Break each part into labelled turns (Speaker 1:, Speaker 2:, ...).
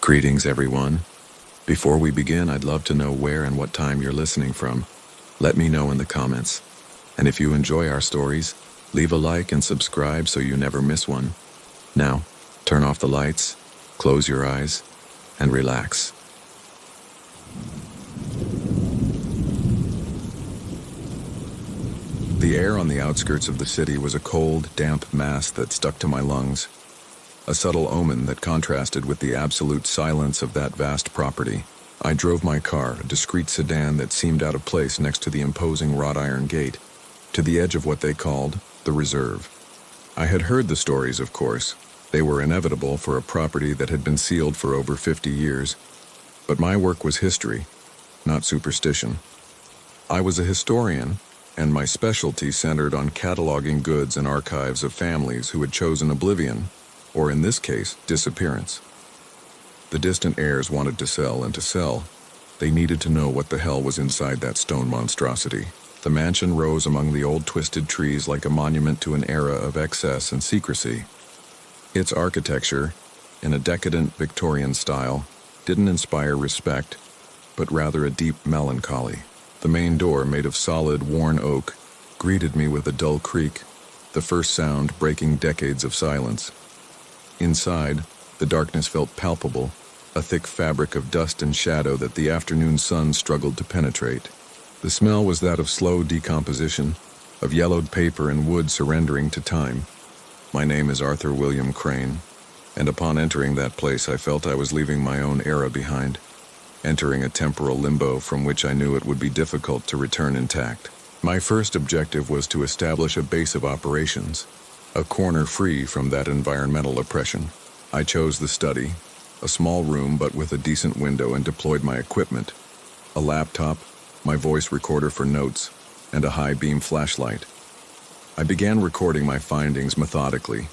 Speaker 1: Greetings, everyone. Before we begin, I'd love to know where and what time you're listening from. Let me know in the comments. And if you enjoy our stories, leave a like and subscribe so you never miss one. Now, turn off the lights, close your eyes, and relax. The air on the outskirts of the city was a cold, damp mass that stuck to my lungs, a subtle omen that contrasted with the absolute silence of that vast property. I drove my car, a discreet sedan that seemed out of place next to the imposing wrought iron gate, to the edge of what they called the reserve. I had heard the stories, of course. They were inevitable for a property that had been sealed for over 50 years. But my work was history, not superstition. I was a historian, and my specialty centered on cataloging goods and archives of families who had chosen oblivion, or in this case, disappearance. The distant heirs wanted to sell, and to sell, they needed to know what the hell was inside that stone monstrosity. The mansion rose among the old twisted trees like a monument to an era of excess and secrecy. Its architecture, in a decadent Victorian style, didn't inspire respect, but rather a deep melancholy. The main door, made of solid, worn oak, greeted me with a dull creak, the first sound breaking decades of silence. Inside, the darkness felt palpable, a thick fabric of dust and shadow that the afternoon sun struggled to penetrate. The smell was that of slow decomposition, of yellowed paper and wood surrendering to time. My name is Arthur William Crane, and upon entering that place I felt I was leaving my own era behind, entering a temporal limbo from which I knew it would be difficult to return intact. My first objective was to establish a base of operations, a corner free from that environmental oppression. I chose the study, a small room but with a decent window, and deployed my equipment, a laptop, my voice recorder for notes, and a high-beam flashlight. I began recording my findings methodically.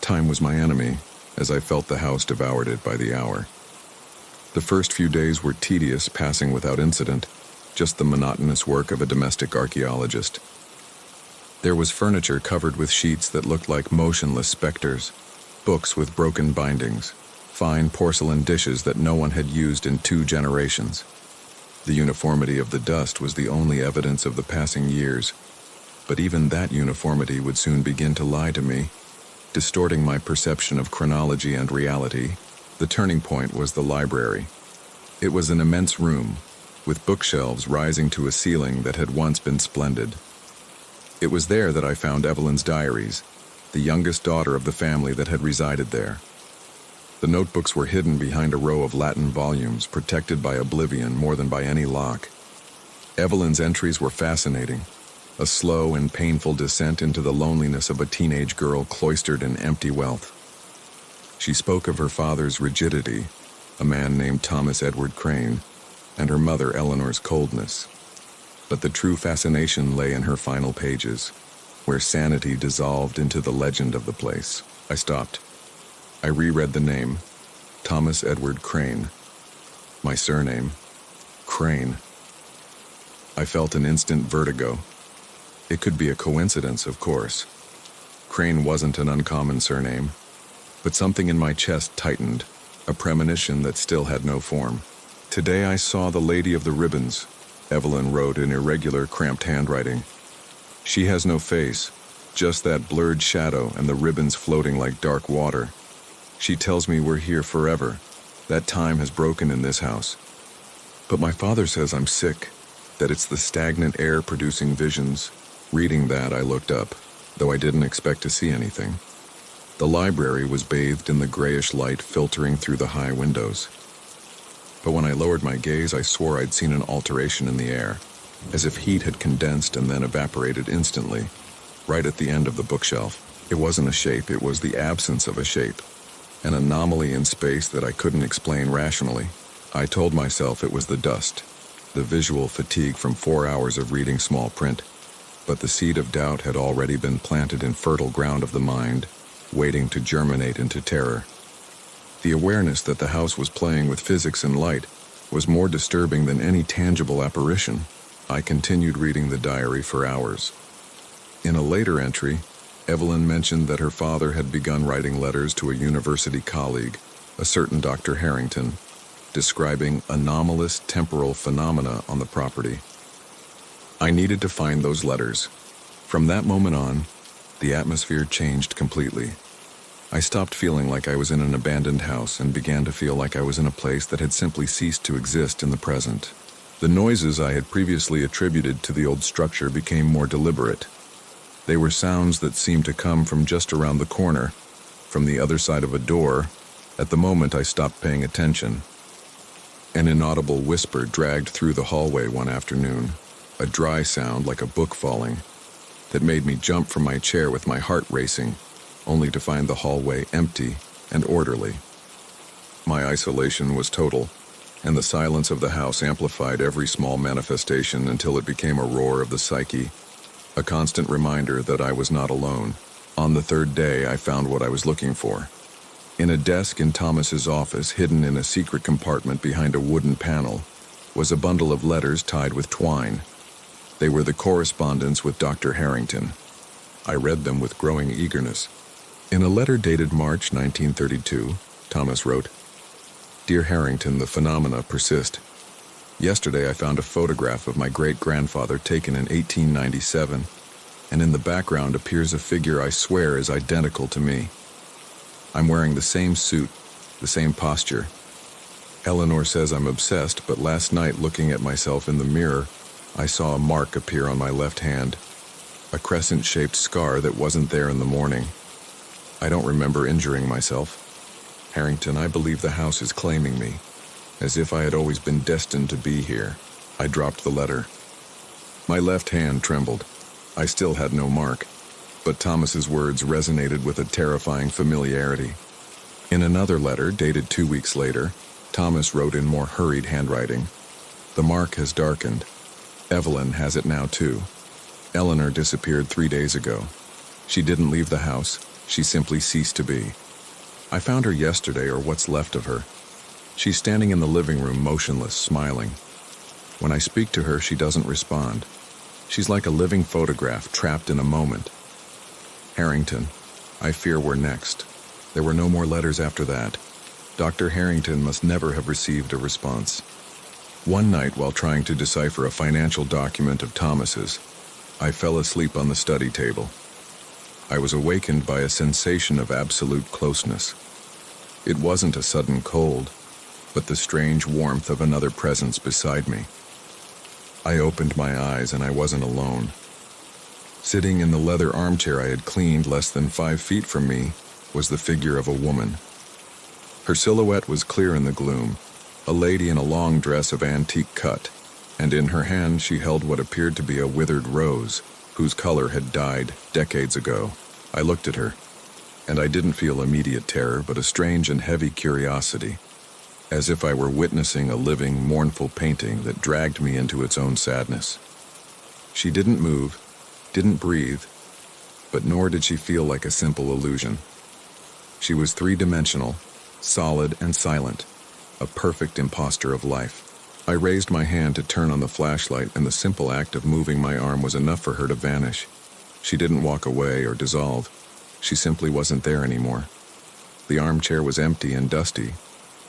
Speaker 1: Time was my enemy, as I felt the house devoured it by the hour. The first few days were tedious, passing without incident, just the monotonous work of a domestic archaeologist. There was furniture covered with sheets that looked like motionless specters, books with broken bindings, fine porcelain dishes that no one had used in 2 generations. The uniformity of the dust was the only evidence of the passing years, but even that uniformity would soon begin to lie to me, distorting my perception of chronology and reality. The turning point was the library. It was an immense room, with bookshelves rising to a ceiling that had once been splendid. It was there that I found Evelyn's diaries, the youngest daughter of the family that had resided there. The notebooks were hidden behind a row of Latin volumes, protected by oblivion more than by any lock. Evelyn's entries were fascinating, a slow and painful descent into the loneliness of a teenage girl cloistered in empty wealth. She spoke of her father's rigidity, a man named Thomas Edward Crane, and her mother Eleanor's coldness. But the true fascination lay in her final pages, where sanity dissolved into the legend of the place. I stopped. I reread the name, Thomas Edward Crane. My surname, Crane. I felt an instant vertigo. It could be a coincidence, of course. Crane wasn't an uncommon surname, but something in my chest tightened, a premonition that still had no form. Today I saw the Lady of the Ribbons, Evelyn wrote in irregular, cramped handwriting. She has no face, just that blurred shadow and the ribbons floating like dark water. She tells me we're here forever, that time has broken in this house. But my father says I'm sick, that it's the stagnant air producing visions. Reading that, I looked up, though I didn't expect to see anything. The library was bathed in the grayish light filtering through the high windows. But when I lowered my gaze, I swore I'd seen an alteration in the air, as if heat had condensed and then evaporated instantly, right at the end of the bookshelf. It wasn't a shape, it was the absence of a shape, an anomaly in space that I couldn't explain rationally. I told myself it was the dust, the visual fatigue from 4 hours of reading small print, but the seed of doubt had already been planted in fertile ground of the mind, waiting to germinate into terror. The awareness that the house was playing with physics and light was more disturbing than any tangible apparition. I continued reading the diary for hours. In a later entry, Evelyn mentioned that her father had begun writing letters to a university colleague, a certain Dr. Harrington, describing anomalous temporal phenomena on the property. I needed to find those letters. From that moment on, the atmosphere changed completely. I stopped feeling like I was in an abandoned house and began to feel like I was in a place that had simply ceased to exist in the present. The noises I had previously attributed to the old structure became more deliberate. They were sounds that seemed to come from just around the corner, from the other side of a door. At the moment I stopped paying attention. An inaudible whisper dragged through the hallway one afternoon, a dry sound like a book falling, that made me jump from my chair with my heart racing, only to find the hallway empty and orderly. My isolation was total, and the silence of the house amplified every small manifestation until it became a roar of the psyche, a constant reminder that I was not alone. On the third day, I found what I was looking for. In a desk in Thomas's office, hidden in a secret compartment behind a wooden panel, was a bundle of letters tied with twine. They were the correspondence with Dr. Harrington. I read them with growing eagerness. In a letter dated March 1932, Thomas wrote, "Dear Harrington, the phenomena persist. Yesterday I found a photograph of my great-grandfather taken in 1897, and in the background appears a figure I swear is identical to me. I'm wearing the same suit, the same posture. Eleanor says I'm obsessed, but last night looking at myself in the mirror, I saw a mark appear on my left hand, a crescent-shaped scar that wasn't there in the morning. I don't remember injuring myself. Harrington, I believe the house is claiming me, as if I had always been destined to be here." I dropped the letter. My left hand trembled. I still had no mark, but Thomas's words resonated with a terrifying familiarity. In another letter, dated 2 weeks later, Thomas wrote in more hurried handwriting, "The mark has darkened. Evelyn has it now too. Eleanor disappeared 3 days ago. She didn't leave the house. She simply ceased to be. I found her yesterday, or what's left of her. She's standing in the living room, motionless, smiling. When I speak to her, she doesn't respond. She's like a living photograph, trapped in a moment. Harrington, I fear we're next." There were no more letters after that. Dr. Harrington must never have received a response. One night, while trying to decipher a financial document of Thomas's, I fell asleep on the study table. I was awakened by a sensation of absolute closeness. It wasn't a sudden cold, but the strange warmth of another presence beside me. I opened my eyes and I wasn't alone. Sitting in the leather armchair I had cleaned less than 5 feet from me was the figure of a woman. Her silhouette was clear in the gloom, a lady in a long dress of antique cut, and in her hand she held what appeared to be a withered rose, whose color had died decades ago. I looked at her, and I didn't feel immediate terror, but a strange and heavy curiosity, as if I were witnessing a living, mournful painting that dragged me into its own sadness. She didn't move, didn't breathe, but nor did she feel like a simple illusion. She was three-dimensional, solid and silent, a perfect imposter of life. I raised my hand to turn on the flashlight, and the simple act of moving my arm was enough for her to vanish. She didn't walk away or dissolve. She simply wasn't there anymore. The armchair was empty and dusty,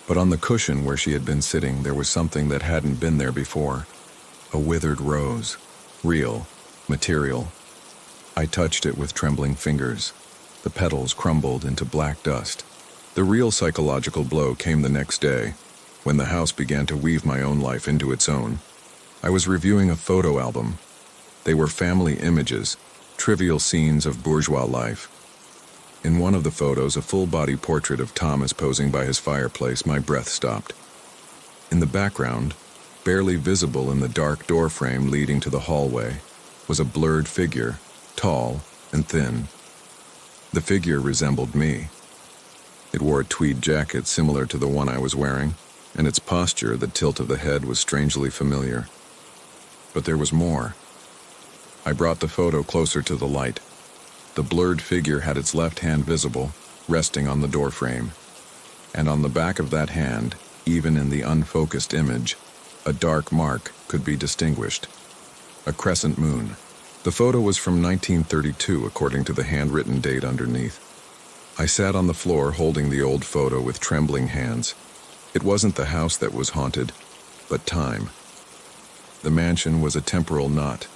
Speaker 1: but on the cushion where she had been sitting there was something that hadn't been there before. A withered rose. Real. Material. I touched it with trembling fingers. The petals crumbled into black dust. The real psychological blow came the next day, when the house began to weave my own life into its own. I was reviewing a photo album. They were family images, trivial scenes of bourgeois life. In one of the photos, a full-body portrait of Thomas posing by his fireplace, my breath stopped. In the background, barely visible in the dark doorframe leading to the hallway, was a blurred figure, tall and thin. The figure resembled me. It wore a tweed jacket similar to the one I was wearing, and its posture, the tilt of the head, was strangely familiar. But there was more. I brought the photo closer to the light. The blurred figure had its left hand visible, resting on the doorframe. And on the back of that hand, even in the unfocused image, a dark mark could be distinguished. A crescent moon. The photo was from 1932, according to the handwritten date underneath. I sat on the floor holding the old photo with trembling hands. It wasn't the house that was haunted, but time. The mansion was a temporal knot,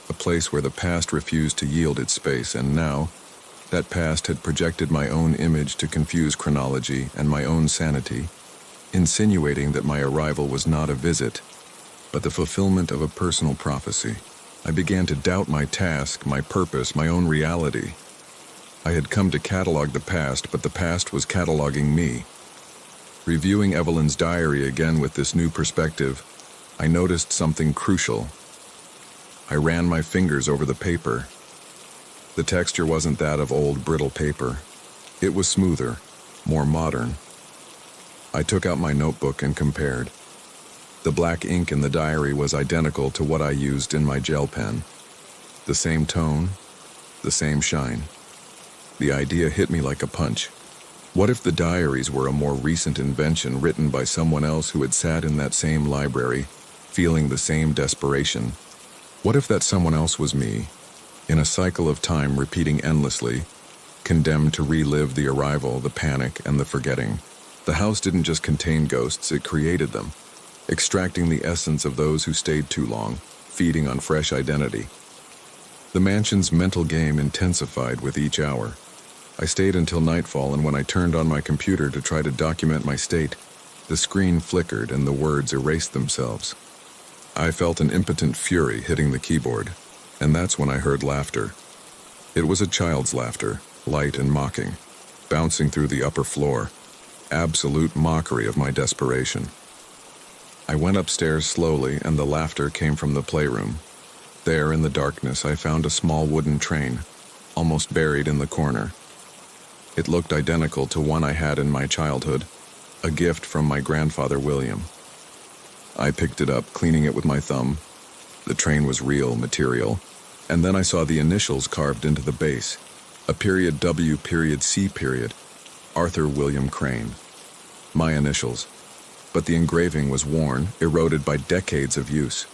Speaker 1: a place where the past refused to yield its space, and now, that past had projected my own image to confuse chronology and my own sanity, insinuating that my arrival was not a visit, but the fulfillment of a personal prophecy. I began to doubt my task, my purpose, my own reality. I had come to catalog the past, but the past was cataloging me. Reviewing Evelyn's diary again with this new perspective, I noticed something crucial. I ran my fingers over the paper. The texture wasn't that of old, brittle paper. It was smoother, more modern. I took out my notebook and compared. The black ink in the diary was identical to what I used in my gel pen. The same tone, the same shine. The idea hit me like a punch. What if the diaries were a more recent invention written by someone else who had sat in that same library, feeling the same desperation? What if that someone else was me, in a cycle of time repeating endlessly, condemned to relive the arrival, the panic, and the forgetting? The house didn't just contain ghosts, it created them, extracting the essence of those who stayed too long, feeding on fresh identity. The mansion's mental game intensified with each hour. I stayed until nightfall, and when I turned on my computer to try to document my state, the screen flickered and the words erased themselves. I felt an impotent fury hitting the keyboard, and that's when I heard laughter. It was a child's laughter, light and mocking, bouncing through the upper floor, absolute mockery of my desperation. I went upstairs slowly, and the laughter came from the playroom. There, in the darkness, I found a small wooden train, almost buried in the corner. It looked identical to one I had in my childhood, a gift from my grandfather William. I picked it up, cleaning it with my thumb. The train was real material, and then I saw the initials carved into the base, a period W period C period, Arthur William Crane. My initials. But the engraving was worn, eroded by decades of use.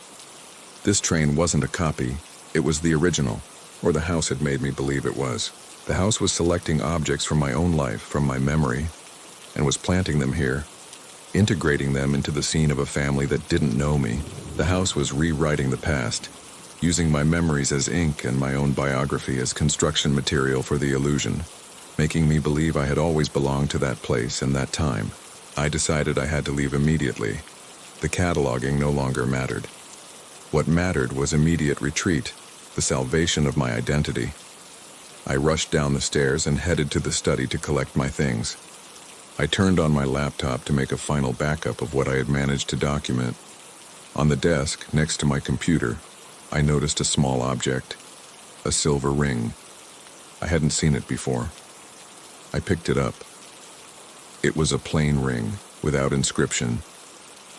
Speaker 1: This train wasn't a copy, it was the original, or the house had made me believe it was. The house was selecting objects from my own life, from my memory, and was planting them here, integrating them into the scene of a family that didn't know me. The house was rewriting the past, using my memories as ink and my own biography as construction material for the illusion, making me believe I had always belonged to that place and that time. I decided I had to leave immediately. The cataloging no longer mattered. What mattered was immediate retreat, the salvation of my identity. I rushed down the stairs and headed to the study to collect my things. I turned on my laptop to make a final backup of what I had managed to document. On the desk, next to my computer, I noticed a small object, a silver ring. I hadn't seen it before. I picked it up. It was a plain ring, without inscription.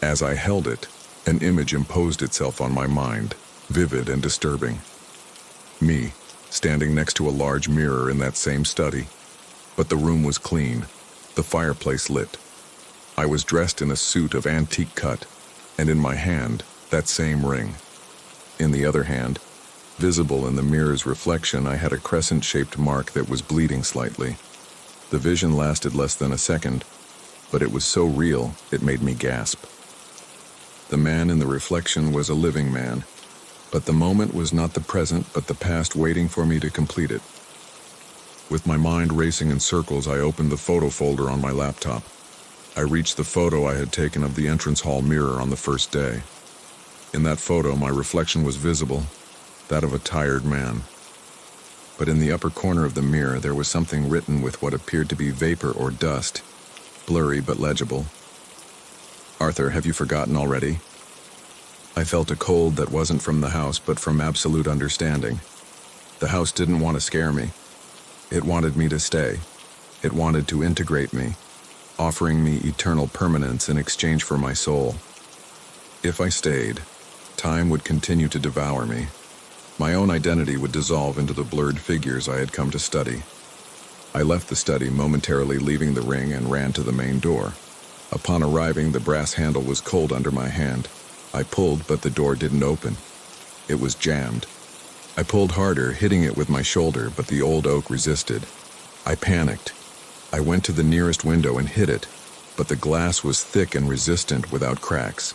Speaker 1: As I held it, an image imposed itself on my mind, vivid and disturbing. Me, standing next to a large mirror in that same study. But the room was clean, the fireplace lit. I was dressed in a suit of antique cut, and in my hand, that same ring. In the other hand, visible in the mirror's reflection, I had a crescent-shaped mark that was bleeding slightly. The vision lasted less than a second, but it was so real, it made me gasp. The man in the reflection was a living man, but the moment was not the present, but the past waiting for me to complete it. With my mind racing in circles, I opened the photo folder on my laptop. I reached the photo I had taken of the entrance hall mirror on the first day. In that photo, my reflection was visible, that of a tired man. But in the upper corner of the mirror, there was something written with what appeared to be vapor or dust, blurry but legible. "Arthur, have you forgotten already?" I felt a cold that wasn't from the house, but from absolute understanding. The house didn't want to scare me. It wanted me to stay. It wanted to integrate me, offering me eternal permanence in exchange for my soul. If I stayed, time would continue to devour me. My own identity would dissolve into the blurred figures I had come to study. I left the study, momentarily leaving the ring, and ran to the main door. Upon arriving, the brass handle was cold under my hand. I pulled, but the door didn't open. It was jammed. I pulled harder, hitting it with my shoulder, but the old oak resisted. I panicked. I went to the nearest window and hit it, but the glass was thick and resistant without cracks.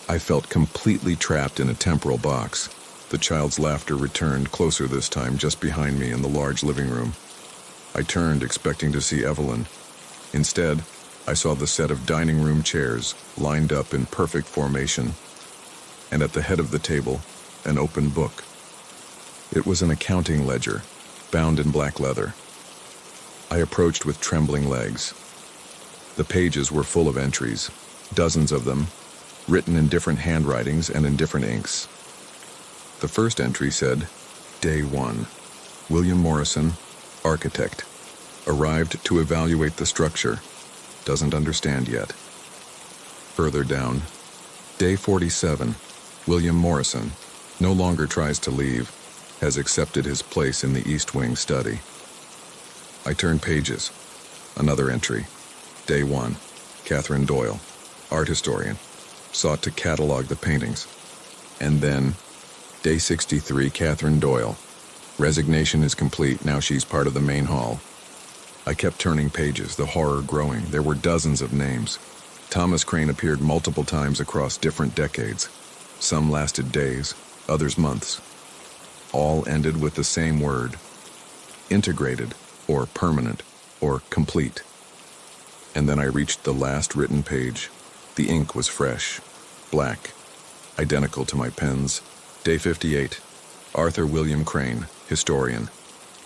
Speaker 1: I felt completely trapped in a temporal box. The child's laughter returned, closer this time, just behind me in the large living room. I turned, expecting to see Evelyn. Instead, I saw the set of dining room chairs lined up in perfect formation, and at the head of the table, an open book. It was an accounting ledger, bound in black leather. I approached with trembling legs. The pages were full of entries, dozens of them, written in different handwritings and in different inks. The first entry said, Day 1. William Morrison, architect. Arrived to evaluate the structure. Doesn't understand yet. Further down, Day 47. William Morrison, no longer tries to leave, has accepted his place in the East Wing study. I turned pages. Another entry. Day 1. Catherine Doyle, art historian, sought to catalog the paintings. And then, Day 63, Catherine Doyle. Resignation is complete, now she's part of the main hall. I kept turning pages, the horror growing. There were dozens of names. Thomas Crane appeared multiple times across different decades. Some lasted days, others months. All ended with the same word. Integrated, or permanent, or complete. And then I reached the last written page. The ink was fresh, black, identical to my pen's. Day 58. Arthur William Crane, historian.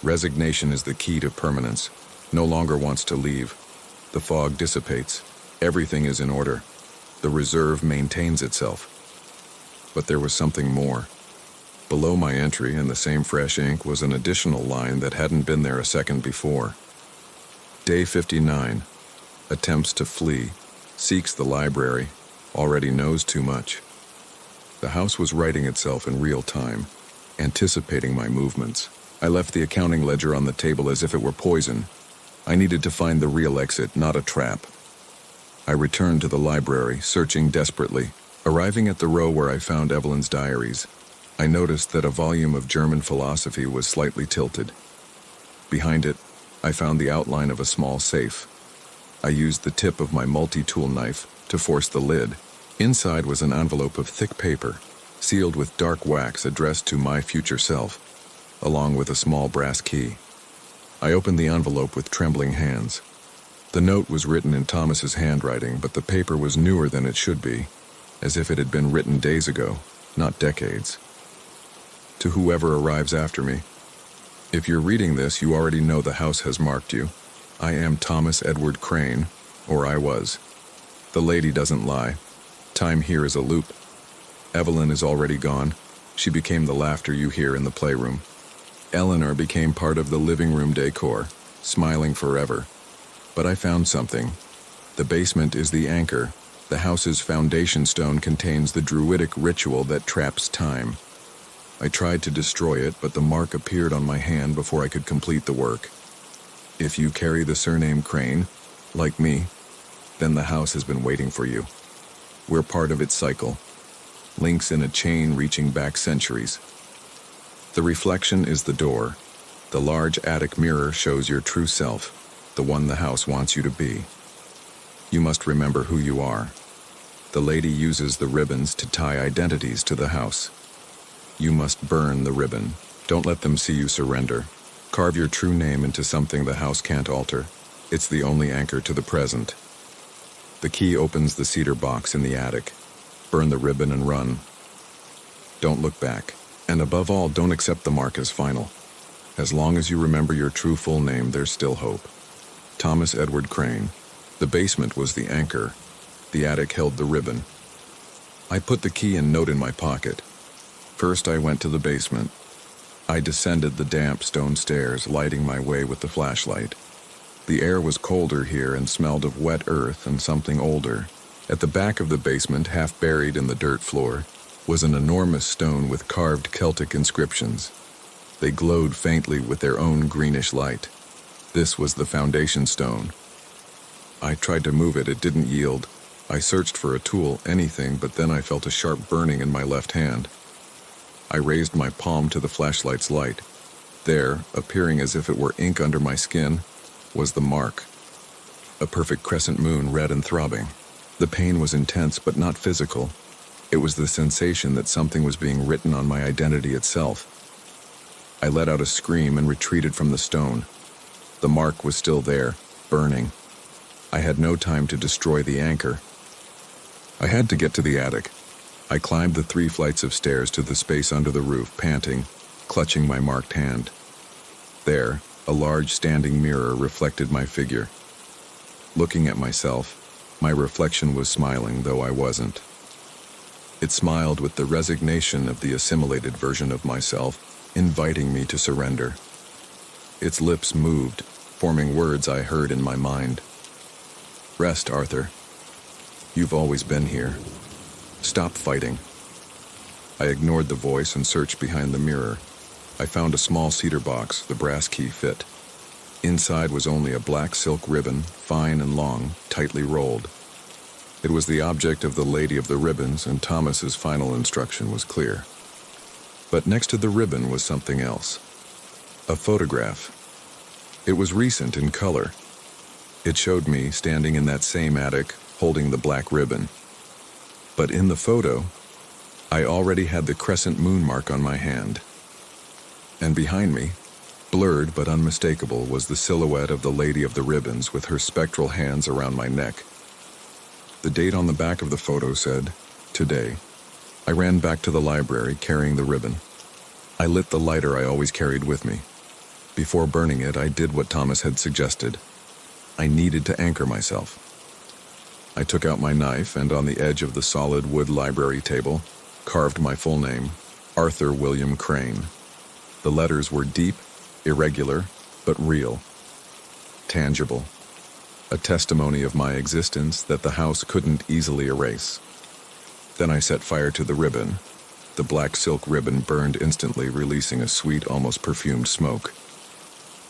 Speaker 1: Resignation is the key to permanence. No longer wants to leave. The fog dissipates. Everything is in order. The reserve maintains itself. But there was something more. Below my entry, in the same fresh ink, was an additional line that hadn't been there a second before. Day 59. Attempts to flee. Seeks the library. Already knows too much. The house was writing itself in real time, anticipating my movements. I left the accounting ledger on the table as if it were poison. I needed to find the real exit, not a trap. I returned to the library, searching desperately. Arriving at the row where I found Evelyn's diaries, I noticed that a volume of German philosophy was slightly tilted. Behind it, I found the outline of a small safe. I used the tip of my multi-tool knife to force the lid. Inside was an envelope of thick paper, sealed with dark wax addressed to my future self, along with a small brass key. I opened the envelope with trembling hands. The note was written in Thomas's handwriting, but the paper was newer than it should be, as if it had been written days ago, not decades. To whoever arrives after me, if you're reading this, you already know the house has marked you. I am Thomas Edward Crane, or I was. The lady doesn't lie. Time here is a loop. Evelyn is already gone. She became the laughter you hear in the playroom. Eleanor became part of the living room decor, smiling forever. But I found something. The basement is the anchor. The house's foundation stone contains the druidic ritual that traps time. I tried to destroy it, but the mark appeared on my hand before I could complete the work. If you carry the surname Crane, like me, then the house has been waiting for you. We're part of its cycle, links in a chain reaching back centuries. The reflection is the door. The large attic mirror shows your true self, the one the house wants you to be. You must remember who you are. The lady uses the ribbons to tie identities to the house. You must burn the ribbon. Don't let them see you surrender. Carve your true name into something the house can't alter. It's the only anchor to the present. The key opens the cedar box in the attic. Burn the ribbon and run. Don't look back. And above all, don't accept the mark as final. As long as you remember your true full name, there's still hope. Thomas Edward Crane. The basement was the anchor. The attic held the ribbon. I put the key and note in my pocket. First, I went to the basement. I descended the damp stone stairs, lighting my way with the flashlight. The air was colder here and smelled of wet earth and something older. At the back of the basement, half buried in the dirt floor, was an enormous stone with carved Celtic inscriptions. They glowed faintly with their own greenish light. This was the foundation stone. I tried to move it, it didn't yield. I searched for a tool, anything, but then I felt a sharp burning in my left hand. I raised my palm to the flashlight's light. There, appearing as if it were ink under my skin, was the mark. A perfect crescent moon, red and throbbing. The pain was intense but not physical. It was the sensation that something was being written on my identity itself. I let out a scream and retreated from the stone. The mark was still there, burning. I had no time to destroy the anchor. I had to get to the attic. I climbed the 3 flights of stairs to the space under the roof, panting, clutching my marked hand. There, a large standing mirror reflected my figure. Looking at myself, my reflection was smiling, though I wasn't. It smiled with the resignation of the assimilated version of myself, inviting me to surrender. Its lips moved, forming words I heard in my mind. Rest, Arthur. You've always been here. Stop fighting. I ignored the voice and searched behind the mirror. I found a small cedar box, the brass key fit. Inside was only a black silk ribbon, fine and long, tightly rolled. It was the object of the Lady of the Ribbons, and Thomas's final instruction was clear. But next to the ribbon was something else. A photograph. It was recent in color. It showed me standing in that same attic, holding the black ribbon. But in the photo, I already had the crescent moon mark on my hand. And behind me, blurred but unmistakable, was the silhouette of the Lady of the Ribbons with her spectral hands around my neck. The date on the back of the photo said, "Today." I ran back to the library carrying the ribbon. I lit the lighter I always carried with me. Before burning it, I did what Thomas had suggested. I needed to anchor myself. I took out my knife and on the edge of the solid wood library table, carved my full name, Arthur William Crane. The letters were deep, irregular, but real. Tangible. A testimony of my existence that the house couldn't easily erase. Then I set fire to the ribbon. The black silk ribbon burned instantly, releasing a sweet, almost perfumed smoke.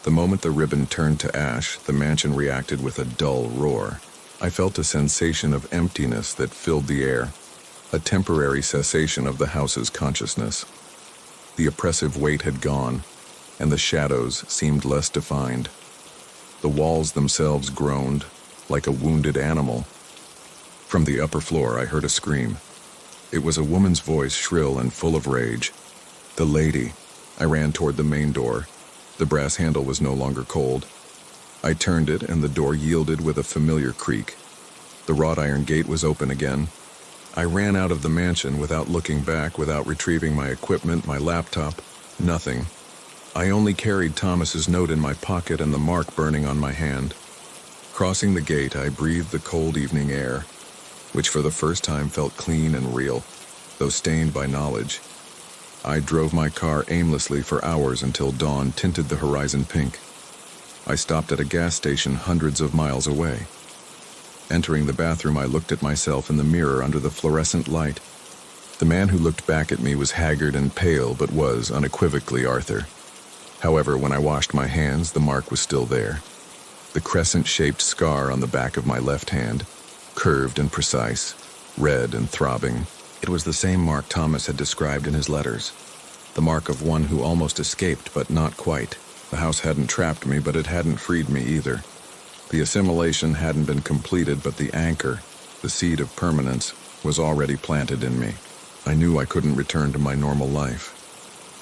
Speaker 1: The moment the ribbon turned to ash, the mansion reacted with a dull roar. I felt a sensation of emptiness that filled the air, a temporary cessation of the house's consciousness. The oppressive weight had gone, and the shadows seemed less defined. The walls themselves groaned, like a wounded animal. From the upper floor, I heard a scream. It was a woman's voice, shrill and full of rage. The lady. I ran toward the main door. The brass handle was no longer cold. I turned it, and the door yielded with a familiar creak. The wrought iron gate was open again. I ran out of the mansion without looking back, without retrieving my equipment, my laptop, nothing. I only carried Thomas's note in my pocket and the mark burning on my hand. Crossing the gate, I breathed the cold evening air, which for the first time felt clean and real, though stained by knowledge. I drove my car aimlessly for hours until dawn tinted the horizon pink. I stopped at a gas station hundreds of miles away. Entering the bathroom, I looked at myself in the mirror under the fluorescent light. The man who looked back at me was haggard and pale, but was unequivocally Arthur. However, when I washed my hands, the mark was still there. The crescent-shaped scar on the back of my left hand, curved and precise, red and throbbing. It was the same mark Thomas had described in his letters. The mark of one who almost escaped, but not quite. The house hadn't trapped me, but it hadn't freed me either. The assimilation hadn't been completed, but the anchor, the seed of permanence, was already planted in me. I knew I couldn't return to my normal life.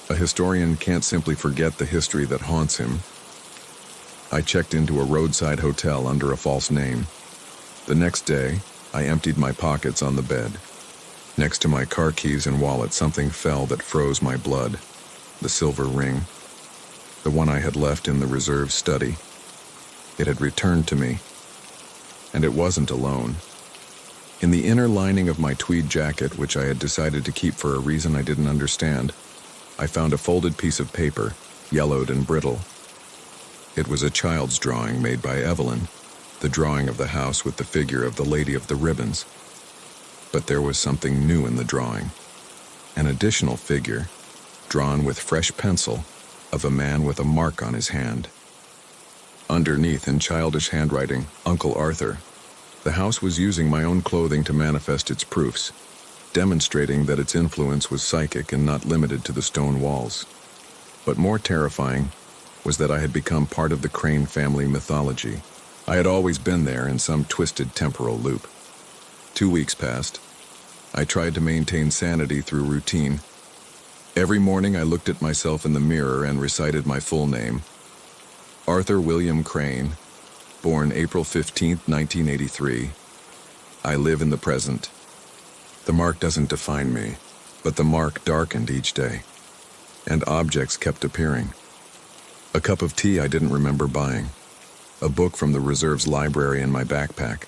Speaker 1: A historian can't simply forget the history that haunts him. I checked into a roadside hotel under a false name. The next day, I emptied my pockets on the bed. Next to my car keys and wallet, something fell that froze my blood. The silver ring. The one I had left in the reserve study. It had returned to me. And it wasn't alone. In the inner lining of my tweed jacket, which I had decided to keep for a reason I didn't understand, I found a folded piece of paper, yellowed and brittle. It was a child's drawing made by Evelyn, the drawing of the house with the figure of the Lady of the Ribbons. But there was something new in the drawing. An additional figure, drawn with fresh pencil, of a man with a mark on his hand. Underneath, in childish handwriting, Uncle Arthur. The house was using my own clothing to manifest its proofs, demonstrating that its influence was psychic and not limited to the stone walls. But more terrifying was that I had become part of the Crane family mythology. I had always been there in some twisted temporal loop. 2 weeks passed. I tried to maintain sanity through routine. Every morning I looked at myself in the mirror and recited my full name. Arthur William Crane, born April 15, 1983. I live in the present. The mark doesn't define me, but the mark darkened each day, and objects kept appearing. A cup of tea I didn't remember buying, a book from the reserve's library in my backpack,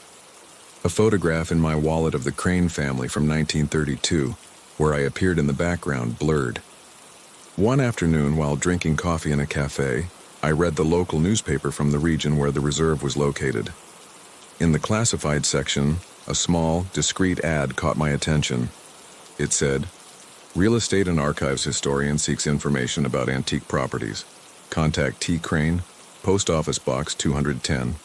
Speaker 1: a photograph in my wallet of the Crane family from 1932, where I appeared in the background blurred. One afternoon, while drinking coffee in a cafe, I read the local newspaper from the region where the reserve was located. In the classified section, a small, discreet ad caught my attention. It said, "Real estate and archives historian seeks information about antique properties. Contact T. Crane, Post Office Box 210.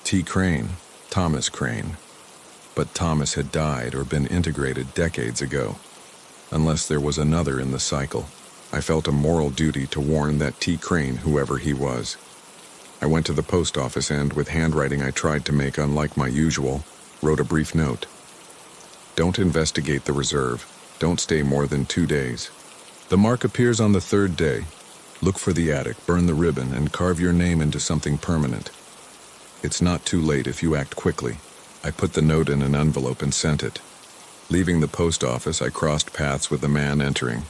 Speaker 1: T. Crane, Thomas Crane. But Thomas had died or been integrated decades ago. Unless there was another in the cycle, I felt a moral duty to warn that T. Crane, whoever he was. I went to the post office and, with handwriting I tried to make unlike my usual, wrote a brief note. Don't investigate the reserve. Don't stay more than 2 days. The mark appears on the 3rd day. Look for the attic, burn the ribbon, and carve your name into something permanent. It's not too late if you act quickly." I put the note in an envelope and sent it. Leaving the post office, I crossed paths with the man entering.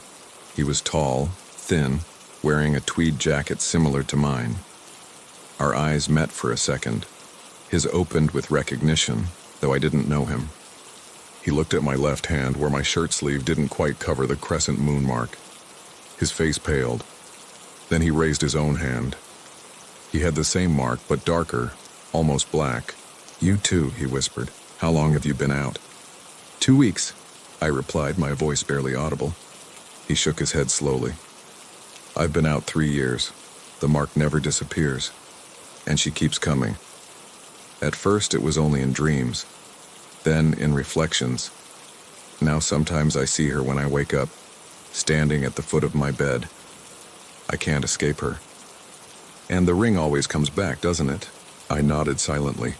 Speaker 1: He was tall, thin, wearing a tweed jacket similar to mine. Our eyes met for a second. His opened with recognition, though I didn't know him. He looked at my left hand where my shirt sleeve didn't quite cover the crescent moon mark. His face paled. Then he raised his own hand. He had the same mark, but darker, almost black. "You too," he whispered. "How long have you been out?" 2 weeks, I replied, my voice barely audible. He shook his head slowly. "I've been out 3 years. The mark never disappears. And she keeps coming. At first it was only in dreams. Then in reflections. Now sometimes I see her when I wake up, standing at the foot of my bed. I can't escape her. And the ring always comes back, doesn't it?" I nodded silently.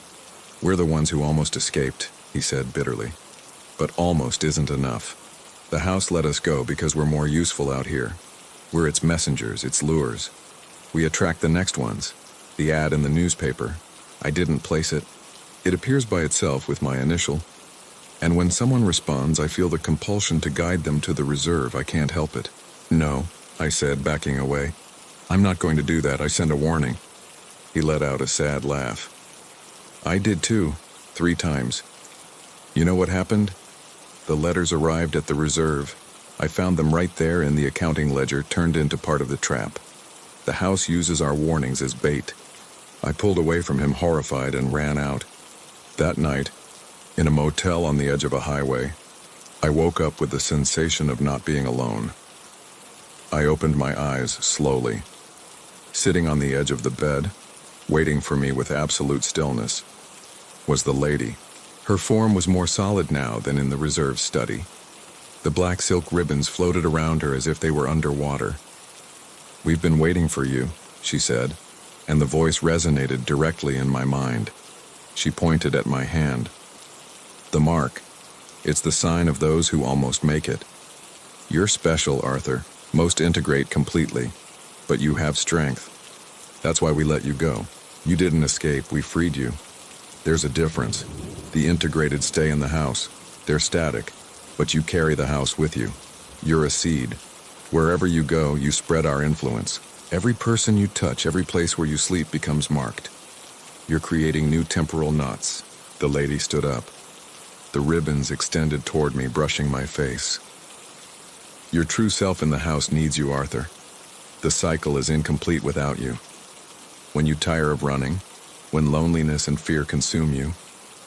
Speaker 1: "We're the ones who almost escaped," he said bitterly. "But almost isn't enough. The house let us go because we're more useful out here. We're its messengers, its lures. We attract the next ones. The ad in the newspaper. I didn't place it. It appears by itself with my initial. And when someone responds, I feel the compulsion to guide them to the reserve. I can't help it." "No," I said, backing away. "I'm not going to do that. I send a warning." He let out a sad laugh. "I did too, 3 times. You know what happened? The letters arrived at the reserve. I found them right there in the accounting ledger, turned into part of the trap. The house uses our warnings as bait." I pulled away from him, horrified, and ran out. That night, in a motel on the edge of a highway, I woke up with the sensation of not being alone. I opened my eyes slowly. Sitting on the edge of the bed, waiting for me with absolute stillness, was the lady. Her form was more solid now than in the reserve study. The black silk ribbons floated around her as if they were underwater. "We've been waiting for you," she said, and the voice resonated directly in my mind. She pointed at my hand. "The mark. It's the sign of those who almost make it. You're special, Arthur. Most integrate completely. But you have strength. That's why we let you go. You didn't escape, we freed you. There's a difference. The integrated stay in the house. They're static, but you carry the house with you. You're a seed. Wherever you go, you spread our influence. Every person you touch, every place where you sleep becomes marked. You're creating new temporal knots." The lady stood up. The ribbons extended toward me, brushing my face. "Your true self in the house needs you, Arthur. The cycle is incomplete without you. When you tire of running, when loneliness and fear consume you,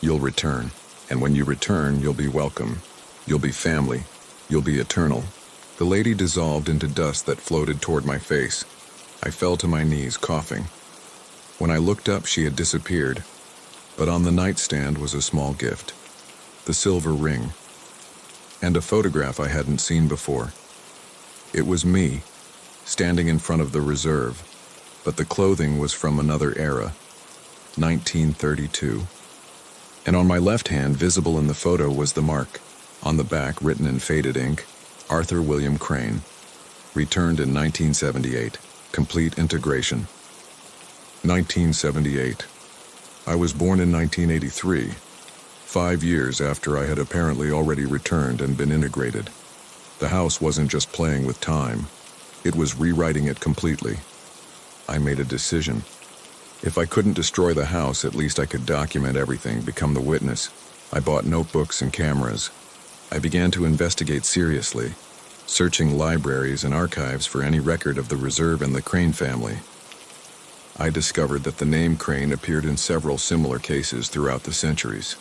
Speaker 1: you'll return. And when you return, you'll be welcome. You'll be family. You'll be eternal." The lady dissolved into dust that floated toward my face. I fell to my knees, coughing. When I looked up, she had disappeared. But on the nightstand was a small gift. The silver ring. And a photograph I hadn't seen before. It was me, standing in front of the reserve, but the clothing was from another era. 1932. And on my left hand, visible in the photo, was the mark. On the back, written in faded ink, Arthur William Crane. Returned in 1978. Complete integration. 1978. I was born in 1983, 5 years after I had apparently already returned and been integrated. The house wasn't just playing with time, it was rewriting it completely. I made a decision. If I couldn't destroy the house, at least I could document everything, become the witness. I bought notebooks and cameras. I began to investigate seriously, searching libraries and archives for any record of the reserve and the Crane family. I discovered that the name Crane appeared in several similar cases throughout the centuries.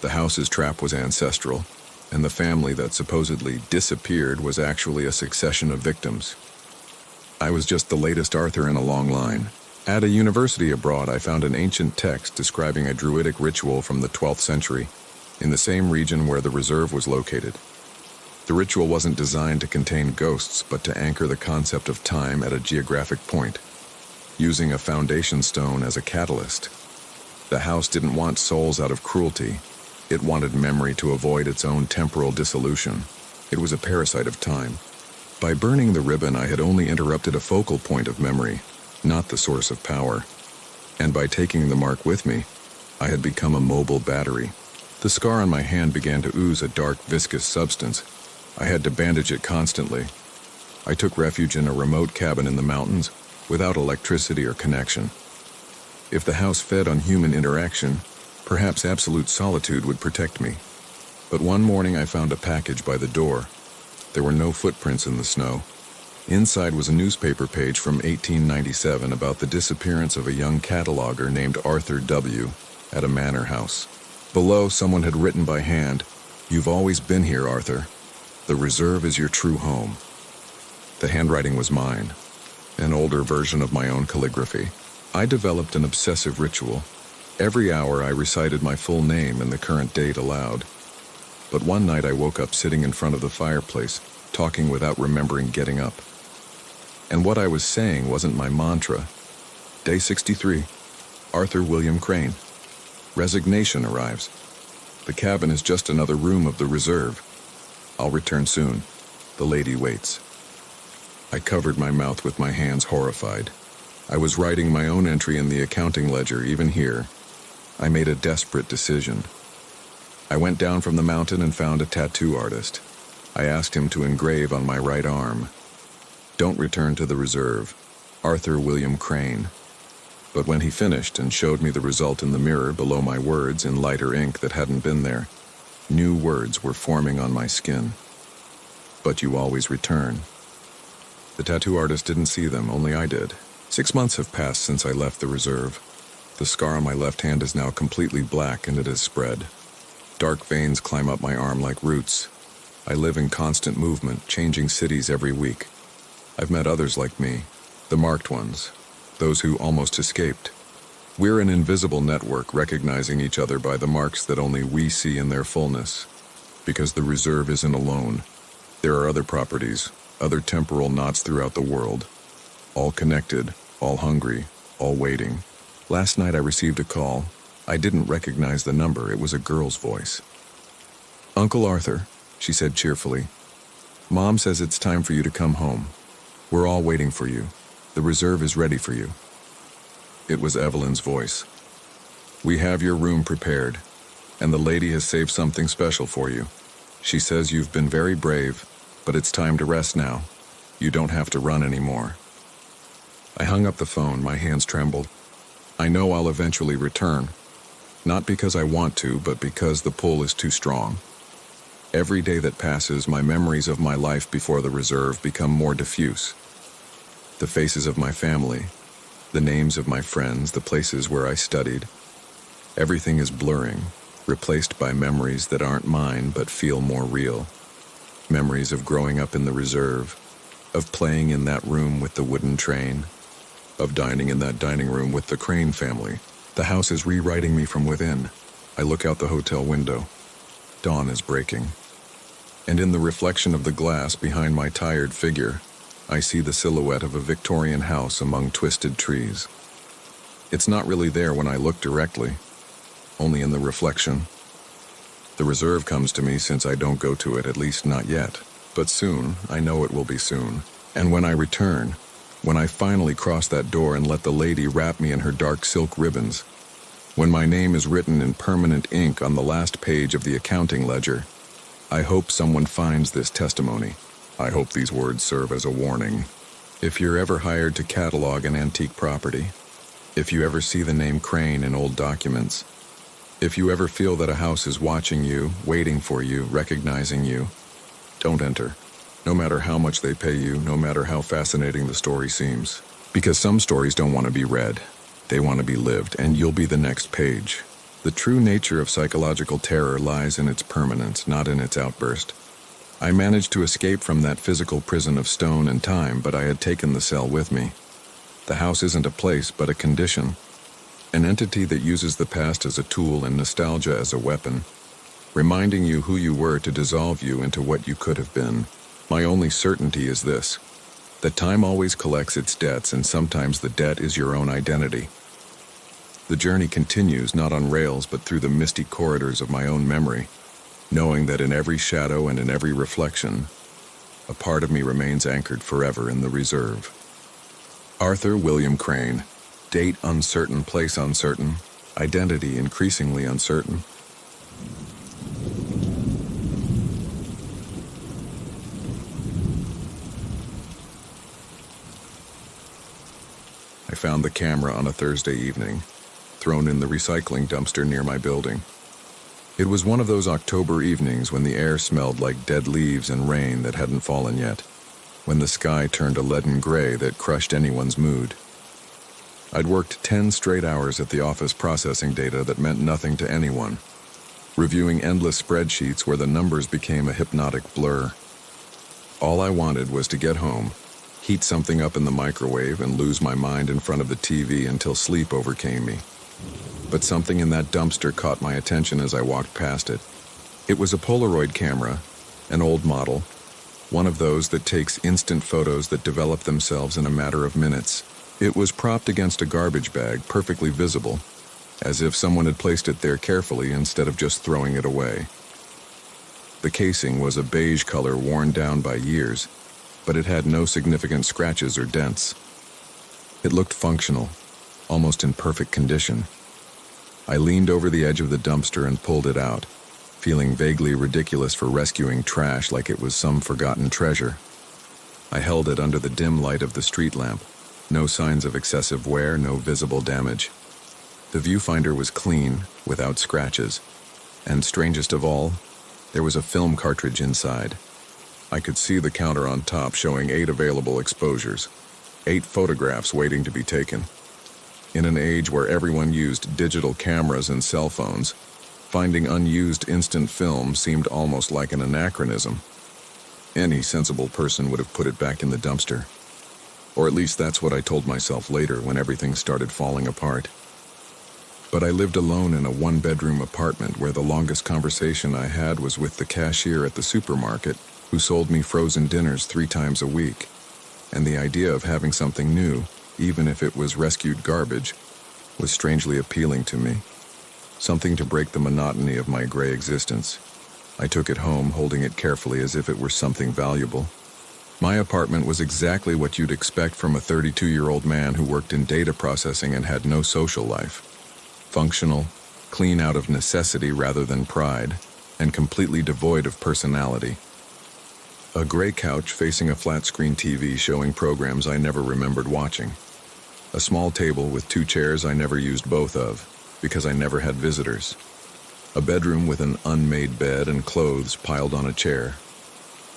Speaker 1: The house's trap was ancestral, and the family that supposedly disappeared was actually a succession of victims. I was just the latest Arthur in a long line. At a university abroad, I found an ancient text describing a druidic ritual from the 12th century, in the same region where the reserve was located. The ritual wasn't designed to contain ghosts, but to anchor the concept of time at a geographic point, using a foundation stone as a catalyst. The house didn't want souls out of cruelty. It wanted memory to avoid its own temporal dissolution. It was a parasite of time. By burning the ribbon, I had only interrupted a focal point of memory, not the source of power. And by taking the mark with me, I had become a mobile battery. The scar on my hand began to ooze a dark, viscous substance. I had to bandage it constantly. I took refuge in a remote cabin in the mountains, without electricity or connection. If the house fed on human interaction, perhaps absolute solitude would protect me. But one morning I found a package by the door. There were no footprints in the snow. Inside was a newspaper page from 1897 about the disappearance of a young cataloger named Arthur W. at a manor house. Below, someone had written by hand, "You've always been here, Arthur. The reserve is your true home." The handwriting was mine, an older version of my own calligraphy. I developed an obsessive ritual. Every hour I recited my full name and the current date aloud. But one night I woke up sitting in front of the fireplace, talking without remembering getting up. And what I was saying wasn't my mantra. Day 63, Arthur William Crane. Resignation arrives. The cabin is just another room of the reserve. I'll return soon. The lady waits. I covered my mouth with my hands, horrified. I was writing my own entry in the accounting ledger, even here. I made a desperate decision. I went down from the mountain and found a tattoo artist. I asked him to engrave on my right arm, "Don't return to the reserve, Arthur William Crane." But when he finished and showed me the result in the mirror below my words in lighter ink that hadn't been there, new words were forming on my skin. "But you always return." The tattoo artist didn't see them, only I did. 6 months have passed since I left the reserve. The scar on my left hand is now completely black and it has spread. Dark veins climb up my arm like roots. I live in constant movement, changing cities every week. I've met others like me, the marked ones, those who almost escaped. We're an invisible network, recognizing each other by the marks that only we see in their fullness. Because the reserve isn't alone. There are other properties, other temporal knots throughout the world. All connected, all hungry, all waiting. Last night I received a call. I didn't recognize the number. It was a girl's voice. "Uncle Arthur," she said cheerfully. "Mom says it's time for you to come home. We're all waiting for you. The reserve is ready for you." It was Evelyn's voice. "We have your room prepared, and the lady has saved something special for you. She says you've been very brave, but it's time to rest now. You don't have to run anymore." I hung up the phone, my hands trembled. I know I'll eventually return. Not because I want to, but because the pull is too strong. Every day that passes, my memories of my life before the reserve become more diffuse. The faces of my family, the names of my friends, the places where I studied. Everything is blurring, replaced by memories that aren't mine but feel more real. Memories of growing up in the reserve, of playing in that room with the wooden train, of dining in that dining room with the Crane family. The house is rewriting me from within. I look out the hotel window. Dawn is breaking. And in the reflection of the glass behind my tired figure, I see the silhouette of a Victorian house among twisted trees. It's not really there when I look directly, only in the reflection. The reserve comes to me since I don't go to it, at least not yet. But soon, I know it will be soon. And when I return, when I finally cross that door and let the lady wrap me in her dark silk ribbons, when my name is written in permanent ink on the last page of the accounting ledger, I hope someone finds this testimony. I hope these words serve as a warning. If you're ever hired to catalog an antique property, if you ever see the name Crane in old documents, if you ever feel that a house is watching you, waiting for you, recognizing you, don't enter. No matter how much they pay you, no matter how fascinating the story seems. Because some stories don't want to be read. They want to be lived, and you'll be the next page. The true nature of psychological terror lies in its permanence, not in its outburst. I managed to escape from that physical prison of stone and time, but I had taken the cell with me. The house isn't a place, but a condition. An entity that uses the past as a tool and nostalgia as a weapon, reminding you who you were to dissolve you into what you could have been. My only certainty is this, that time always collects its debts, and sometimes the debt is your own identity. The journey continues not on rails but through the misty corridors of my own memory, knowing that in every shadow and in every reflection, a part of me remains anchored forever in the reserve. Arthur William Crane. Date uncertain, place uncertain, identity increasingly uncertain. I found the camera on a Thursday evening, thrown in the recycling dumpster near my building. It was one of those October evenings when the air smelled like dead leaves and rain that hadn't fallen yet, when the sky turned a leaden gray that crushed anyone's mood. I'd worked 10 straight hours at the office processing data that meant nothing to anyone, reviewing endless spreadsheets where the numbers became a hypnotic blur. All I wanted was to get home, heat something up in the microwave, and lose my mind in front of the TV until sleep overcame me. But something in that dumpster caught my attention as I walked past it. It was a Polaroid camera, an old model, one of those that takes instant photos that develop themselves in a matter of minutes. It was propped against a garbage bag, perfectly visible, as if someone had placed it there carefully instead of just throwing it away. The casing was a beige color worn down by years, but it had no significant scratches or dents. It looked functional, almost in perfect condition. I leaned over the edge of the dumpster and pulled it out, feeling vaguely ridiculous for rescuing trash like it was some forgotten treasure. I held it under the dim light of the street lamp. No signs of excessive wear, no visible damage. The viewfinder was clean, without scratches. And strangest of all, there was a film cartridge inside. I could see the counter on top showing 8 available exposures, 8 photographs waiting to be taken. In an age where everyone used digital cameras and cell phones, finding unused instant film seemed almost like an anachronism. Any sensible person would have put it back in the dumpster. Or at least that's what I told myself later when everything started falling apart. But I lived alone in a 1-bedroom apartment where the longest conversation I had was with the cashier at the supermarket, who sold me frozen dinners 3 times a week. And the idea of having something new, even if it was rescued garbage, was strangely appealing to me. Something to break the monotony of my gray existence. I took it home, holding it carefully as if it were something valuable. My apartment was exactly what you'd expect from a 32-year-old man who worked in data processing and had no social life. Functional, clean out of necessity rather than pride, and completely devoid of personality. A gray couch facing a flat-screen TV showing programs I never remembered watching. A small table with 2 chairs I never used both of, because I never had visitors. A bedroom with an unmade bed and clothes piled on a chair.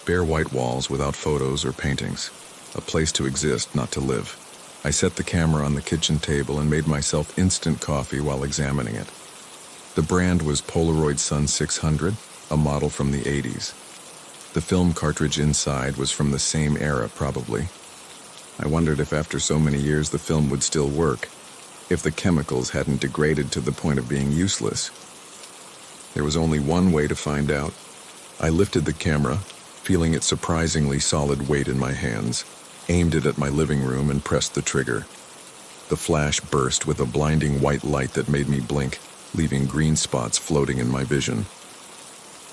Speaker 1: Bare white walls without photos or paintings. A place to exist, not to live. I set the camera on the kitchen table and made myself instant coffee while examining it. The brand was Polaroid Sun 600, a model from the 80s. The film cartridge inside was from the same era, probably. I wondered if after so many years the film would still work, if the chemicals hadn't degraded to the point of being useless. There was only one way to find out. I lifted the camera, feeling its surprisingly solid weight in my hands, aimed it at my living room and pressed the trigger. The flash burst with a blinding white light that made me blink, leaving green spots floating in my vision.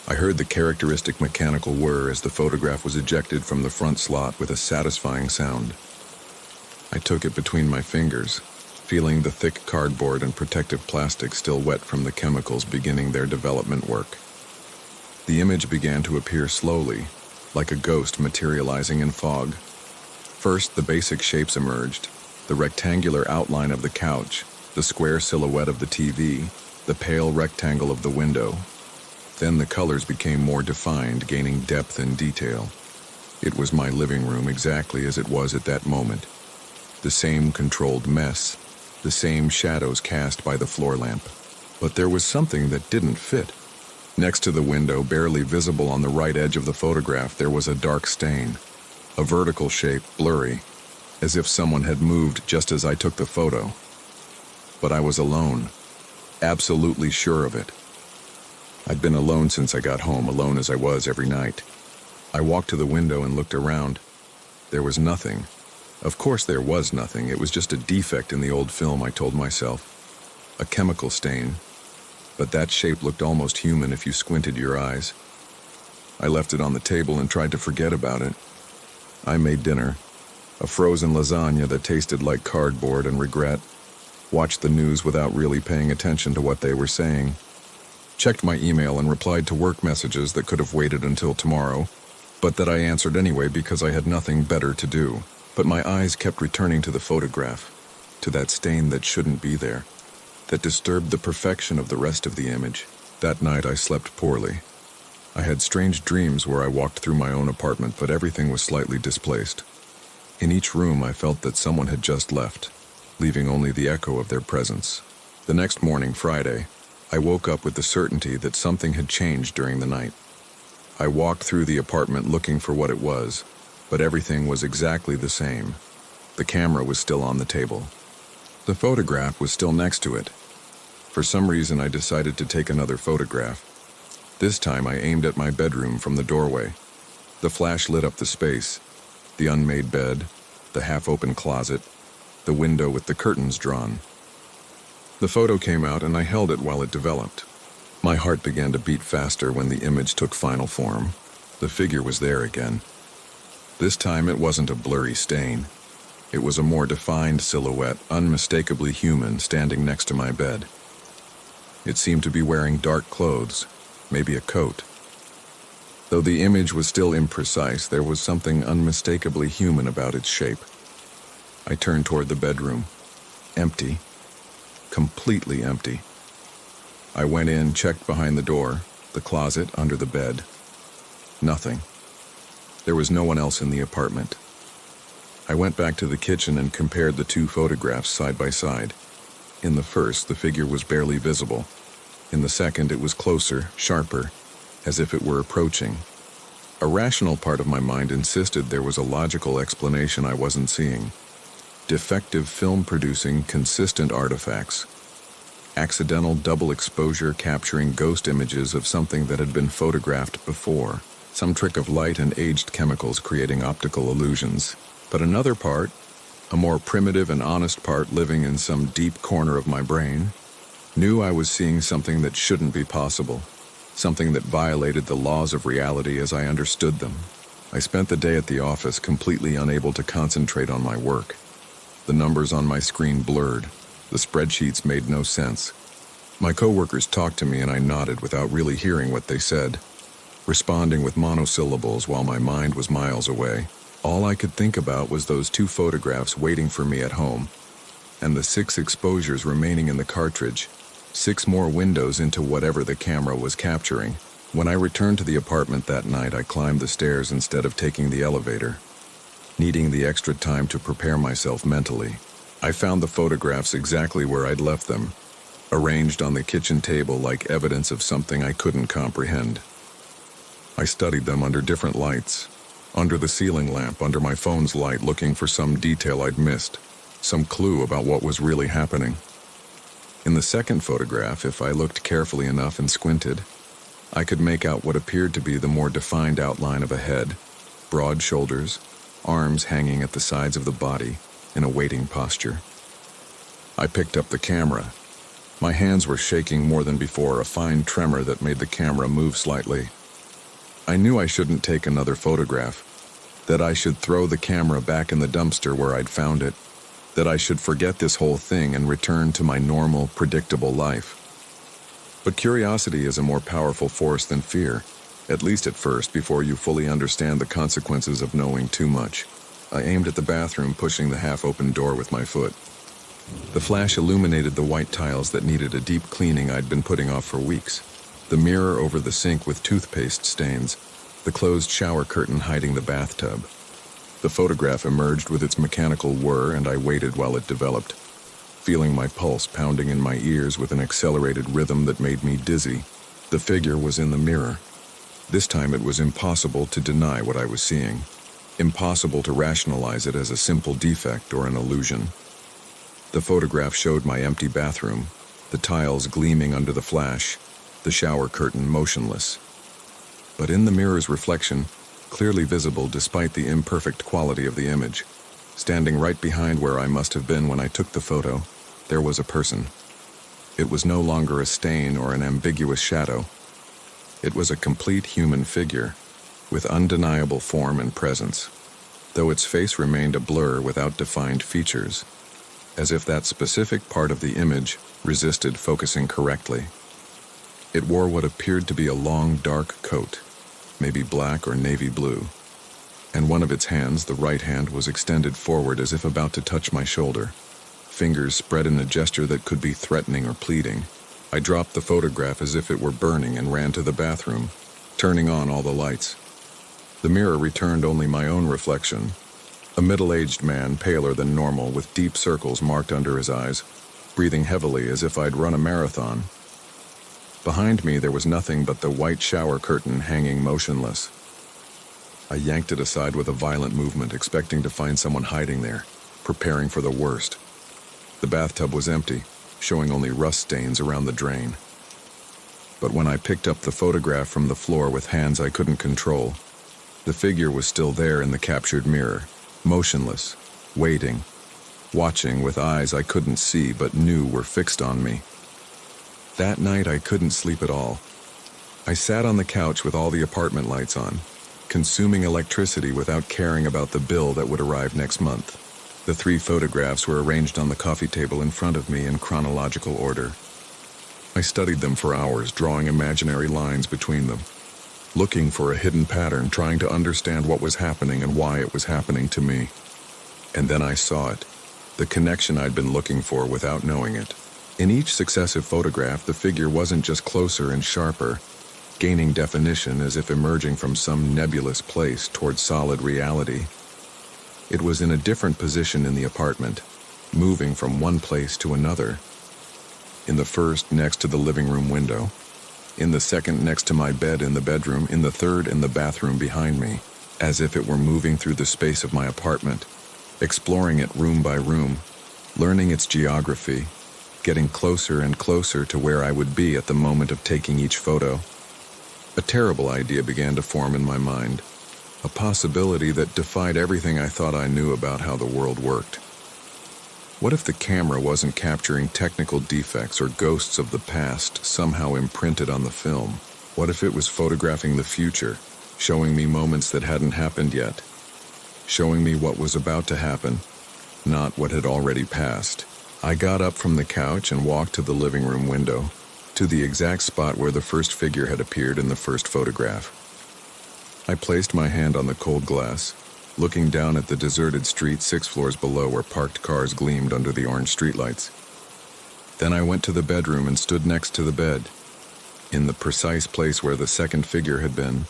Speaker 1: I heard the characteristic mechanical whir as the photograph was ejected from the front slot with a satisfying sound. I took it between my fingers, feeling the thick cardboard and protective plastic still wet from the chemicals beginning their development work. The image began to appear slowly, like a ghost materializing in fog. First, the basic shapes emerged: the rectangular outline of the couch, the square silhouette of the TV, the pale rectangle of the window. Then the colors became more defined, gaining depth and detail. It was my living room exactly as it was at that moment. The same controlled mess, the same shadows cast by the floor lamp. But there was something that didn't fit. Next to the window, barely visible on the right edge of the photograph, there was a dark stain. A vertical shape, blurry, as if someone had moved just as I took the photo. But I was alone, absolutely sure of it. I'd been alone since I got home, alone as I was every night. I walked to the window and looked around. There was nothing. Of course there was nothing. It was just a defect in the old film, I told myself. A chemical stain. But that shape looked almost human if you squinted your eyes. I left it on the table and tried to forget about it. I made dinner. A frozen lasagna that tasted like cardboard and regret. Watched the news without really paying attention to what they were saying. Checked my email and replied to work messages that could have waited until tomorrow, but that I answered anyway because I had nothing better to do. But my eyes kept returning to the photograph, to that stain that shouldn't be there, that disturbed the perfection of the rest of the image. That night I slept poorly. I had strange dreams where I walked through my own apartment, but everything was slightly displaced. In each room I felt that someone had just left, leaving only the echo of their presence. The next morning, Friday, I woke up with the certainty that something had changed during the night. I walked through the apartment looking for what it was, but everything was exactly the same. The camera was still on the table. The photograph was still next to it. For some reason, I decided to take another photograph. This time I aimed at my bedroom from the doorway. The flash lit up the space, the unmade bed, the half-open closet, the window with the curtains drawn. The photo came out and I held it while it developed. My heart began to beat faster when the image took final form. The figure was there again. This time it wasn't a blurry stain. It was a more defined silhouette, unmistakably human, standing next to my bed. It seemed to be wearing dark clothes, maybe a coat. Though the image was still imprecise, there was something unmistakably human about its shape. I turned toward the bedroom. Empty. Completely empty. I went in, checked behind the door, the closet, under the bed. Nothing. There was no one else in the apartment. I went back to the kitchen and compared the two photographs side by side. In the first, the figure was barely visible. In the second, it was closer, sharper, as if it were approaching. A rational part of my mind insisted there was a logical explanation I wasn't seeing. Defective film-producing consistent artifacts. Accidental double exposure capturing ghost images of something that had been photographed before. Some trick of light and aged chemicals creating optical illusions. But another part, a more primitive and honest part living in some deep corner of my brain, knew I was seeing something that shouldn't be possible. Something that violated the laws of reality as I understood them. I spent the day at the office completely unable to concentrate on my work. The numbers on my screen blurred. The spreadsheets made no sense. My coworkers talked to me and I nodded without really hearing what they said, responding with monosyllables while my mind was miles away. All I could think about was those two photographs waiting for me at home, and the 6 exposures remaining in the cartridge, 6 more windows into whatever the camera was capturing. When I returned to the apartment that night, I climbed the stairs instead of taking the elevator, needing the extra time to prepare myself mentally. I found the photographs exactly where I'd left them, arranged on the kitchen table like evidence of something I couldn't comprehend. I studied them under different lights, under the ceiling lamp, under my phone's light, looking for some detail I'd missed, some clue about what was really happening. In the second photograph, if I looked carefully enough and squinted, I could make out what appeared to be the more defined outline of a head, broad shoulders, arms hanging at the sides of the body in a waiting posture. I picked up the camera. My hands were shaking more than before, a fine tremor that made the camera move slightly. I knew I shouldn't take another photograph, that I should throw the camera back in the dumpster where I'd found it, that I should forget this whole thing and return to my normal, predictable life. But curiosity is a more powerful force than fear, at least at first, before you fully understand the consequences of knowing too much. I aimed at the bathroom, pushing the half-open door with my foot. The flash illuminated the white tiles that needed a deep cleaning I'd been putting off for weeks. The mirror over the sink with toothpaste stains, the closed shower curtain hiding the bathtub. The photograph emerged with its mechanical whir, and I waited while it developed, feeling my pulse pounding in my ears with an accelerated rhythm that made me dizzy. The figure was in the mirror. This time it was impossible to deny what I was seeing, impossible to rationalize it as a simple defect or an illusion. The photograph showed my empty bathroom, the tiles gleaming under the flash, the shower curtain motionless. But in the mirror's reflection, clearly visible despite the imperfect quality of the image, standing right behind where I must have been when I took the photo, there was a person. It was no longer a stain or an ambiguous shadow. It was a complete human figure, with undeniable form and presence, though its face remained a blur without defined features, as if that specific part of the image resisted focusing correctly. It wore what appeared to be a long, dark coat, maybe black or navy blue, and one of its hands, the right hand, was extended forward as if about to touch my shoulder, fingers spread in a gesture that could be threatening or pleading. I dropped the photograph as if it were burning and ran to the bathroom, turning on all the lights. The mirror returned only my own reflection, a middle-aged man, paler than normal, with deep circles marked under his eyes, breathing heavily as if I'd run a marathon. Behind me there was nothing but the white shower curtain hanging motionless. I yanked it aside with a violent movement, expecting to find someone hiding there, preparing for the worst. The bathtub was empty, showing only rust stains around the drain. But when I picked up the photograph from the floor with hands I couldn't control, the figure was still there in the captured mirror, motionless, waiting, watching with eyes I couldn't see but knew were fixed on me. That night I couldn't sleep at all. I sat on the couch with all the apartment lights on, consuming electricity without caring about the bill that would arrive next month. The 3 photographs were arranged on the coffee table in front of me in chronological order. I studied them for hours, drawing imaginary lines between them, looking for a hidden pattern, trying to understand what was happening and why it was happening to me. And then I saw it, the connection I'd been looking for without knowing it. In each successive photograph, the figure wasn't just closer and sharper, gaining definition as if emerging from some nebulous place toward solid reality. It was in a different position in the apartment, moving from one place to another. In the first, next to the living room window. In the second, next to my bed in the bedroom. In the third, in the bathroom behind me, as if it were moving through the space of my apartment, exploring it room by room, learning its geography, getting closer and closer to where I would be at the moment of taking each photo. A terrible idea began to form in my mind, a possibility that defied everything I thought I knew about how the world worked. What if the camera wasn't capturing technical defects or ghosts of the past somehow imprinted on the film? What if it was photographing the future, showing me moments that hadn't happened yet, showing me what was about to happen, not what had already passed? I got up from the couch and walked to the living room window, to the exact spot where the first figure had appeared in the first photograph. I placed my hand on the cold glass, looking down at the deserted street 6 floors below where parked cars gleamed under the orange streetlights. Then I went to the bedroom and stood next to the bed, in the precise place where the second figure had been,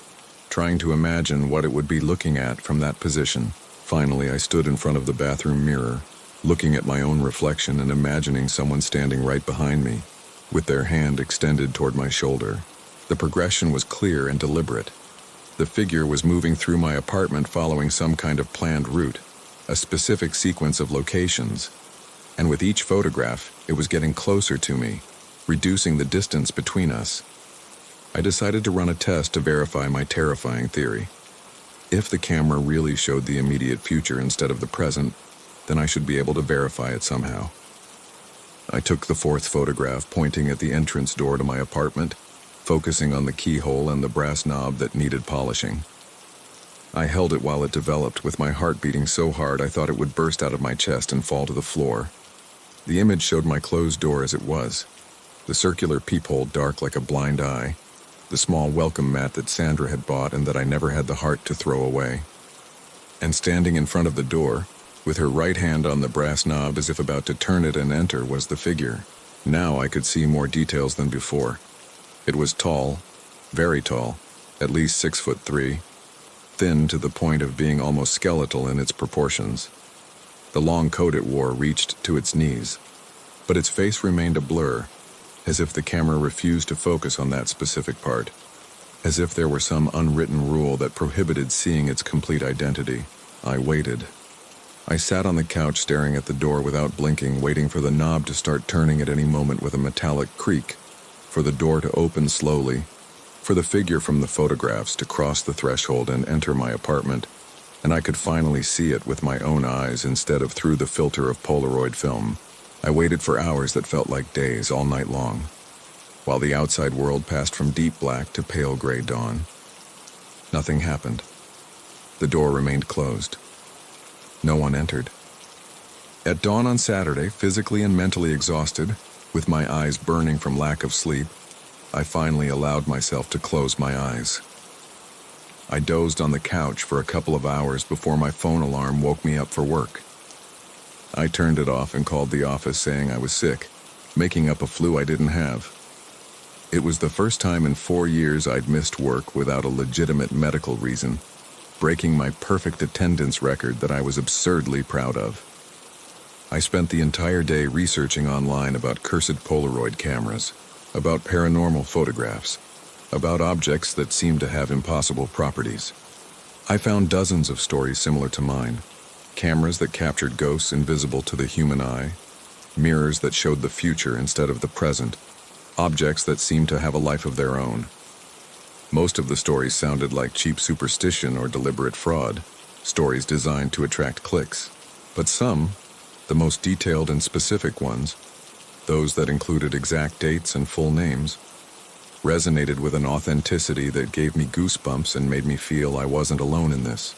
Speaker 1: trying to imagine what it would be looking at from that position. Finally, I stood in front of the bathroom mirror, looking at my own reflection and imagining someone standing right behind me, with their hand extended toward my shoulder. The progression was clear and deliberate. The figure was moving through my apartment following some kind of planned route, a specific sequence of locations, and with each photograph, it was getting closer to me, reducing the distance between us. I decided to run a test to verify my terrifying theory. If the camera really showed the immediate future instead of the present, then I should be able to verify it somehow. I took the fourth photograph, pointing at the entrance door to my apartment, focusing on the keyhole and the brass knob that needed polishing. I held it while it developed, with my heart beating so hard I thought it would burst out of my chest and fall to the floor. The image showed my closed door as it was, the circular peephole dark like a blind eye, the small welcome mat that Sandra had bought and that I never had the heart to throw away. And standing in front of the door, with her right hand on the brass knob as if about to turn it and enter, was the figure. Now I could see more details than before. It was tall, very tall, at least 6'3", thin to the point of being almost skeletal in its proportions. The long coat it wore reached to its knees, but its face remained a blur, as if the camera refused to focus on that specific part, as if there were some unwritten rule that prohibited seeing its complete identity. I waited. I sat on the couch staring at the door without blinking, waiting for the knob to start turning at any moment with a metallic creak, for the door to open slowly, for the figure from the photographs to cross the threshold and enter my apartment, and I could finally see it with my own eyes instead of through the filter of Polaroid film. I waited for hours that felt like days, all night long, while the outside world passed from deep black to pale gray dawn. Nothing happened. The door remained closed. No one entered. At dawn on Saturday, physically and mentally exhausted, with my eyes burning from lack of sleep, I finally allowed myself to close my eyes. I dozed on the couch for a couple of hours before my phone alarm woke me up for work. I turned it off and called the office saying I was sick, making up a flu I didn't have. It was the first time in 4 years I'd missed work without a legitimate medical reason, breaking my perfect attendance record that I was absurdly proud of. I spent the entire day researching online about cursed Polaroid cameras, about paranormal photographs, about objects that seemed to have impossible properties. I found dozens of stories similar to mine, cameras that captured ghosts invisible to the human eye, mirrors that showed the future instead of the present, objects that seemed to have a life of their own. Most of the stories sounded like cheap superstition or deliberate fraud, stories designed to attract clicks. But some, the most detailed and specific ones, those that included exact dates and full names, resonated with an authenticity that gave me goosebumps and made me feel I wasn't alone in this.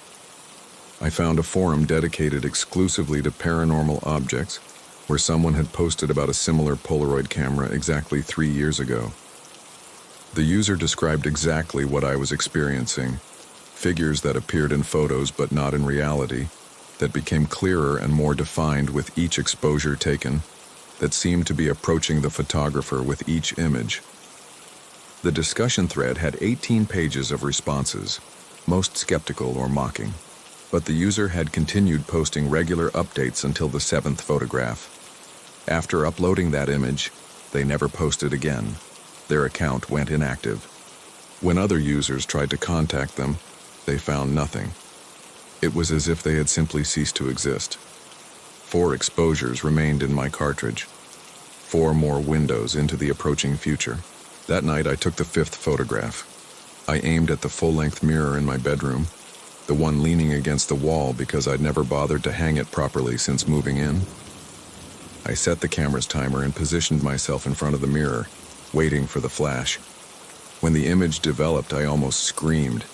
Speaker 1: I found a forum dedicated exclusively to paranormal objects, where someone had posted about a similar Polaroid camera exactly 3 years ago. The user described exactly what I was experiencing, figures that appeared in photos but not in reality, that became clearer and more defined with each exposure taken, that seemed to be approaching the photographer with each image. The discussion thread had 18 pages of responses, most skeptical or mocking, but the user had continued posting regular updates until the 7th photograph. After uploading that image, they never posted again. Their account went inactive. When other users tried to contact them, they found nothing. It was as if they had simply ceased to exist. 4 exposures remained in my cartridge. 4 more windows into the approaching future. That night I took the 5th photograph. I aimed at the full-length mirror in my bedroom, the one leaning against the wall because I'd never bothered to hang it properly since moving in. I set the camera's timer and positioned myself in front of the mirror, waiting for the flash. When the image developed, I almost screamed.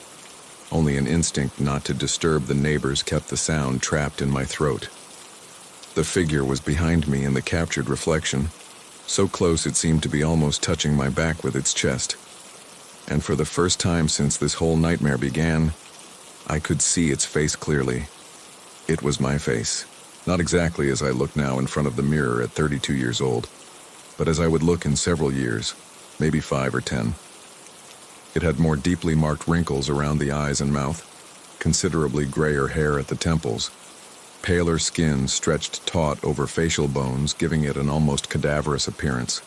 Speaker 1: Only an instinct not to disturb the neighbors kept the sound trapped in my throat. The figure was behind me in the captured reflection, so close it seemed to be almost touching my back with its chest. And for the first time since this whole nightmare began, I could see its face clearly. It was my face, not exactly as I look now in front of the mirror at 32 years old, but as I would look in several years, maybe 5 or 10. It had more deeply marked wrinkles around the eyes and mouth, considerably grayer hair at the temples, paler skin stretched taut over facial bones, giving it an almost cadaverous appearance.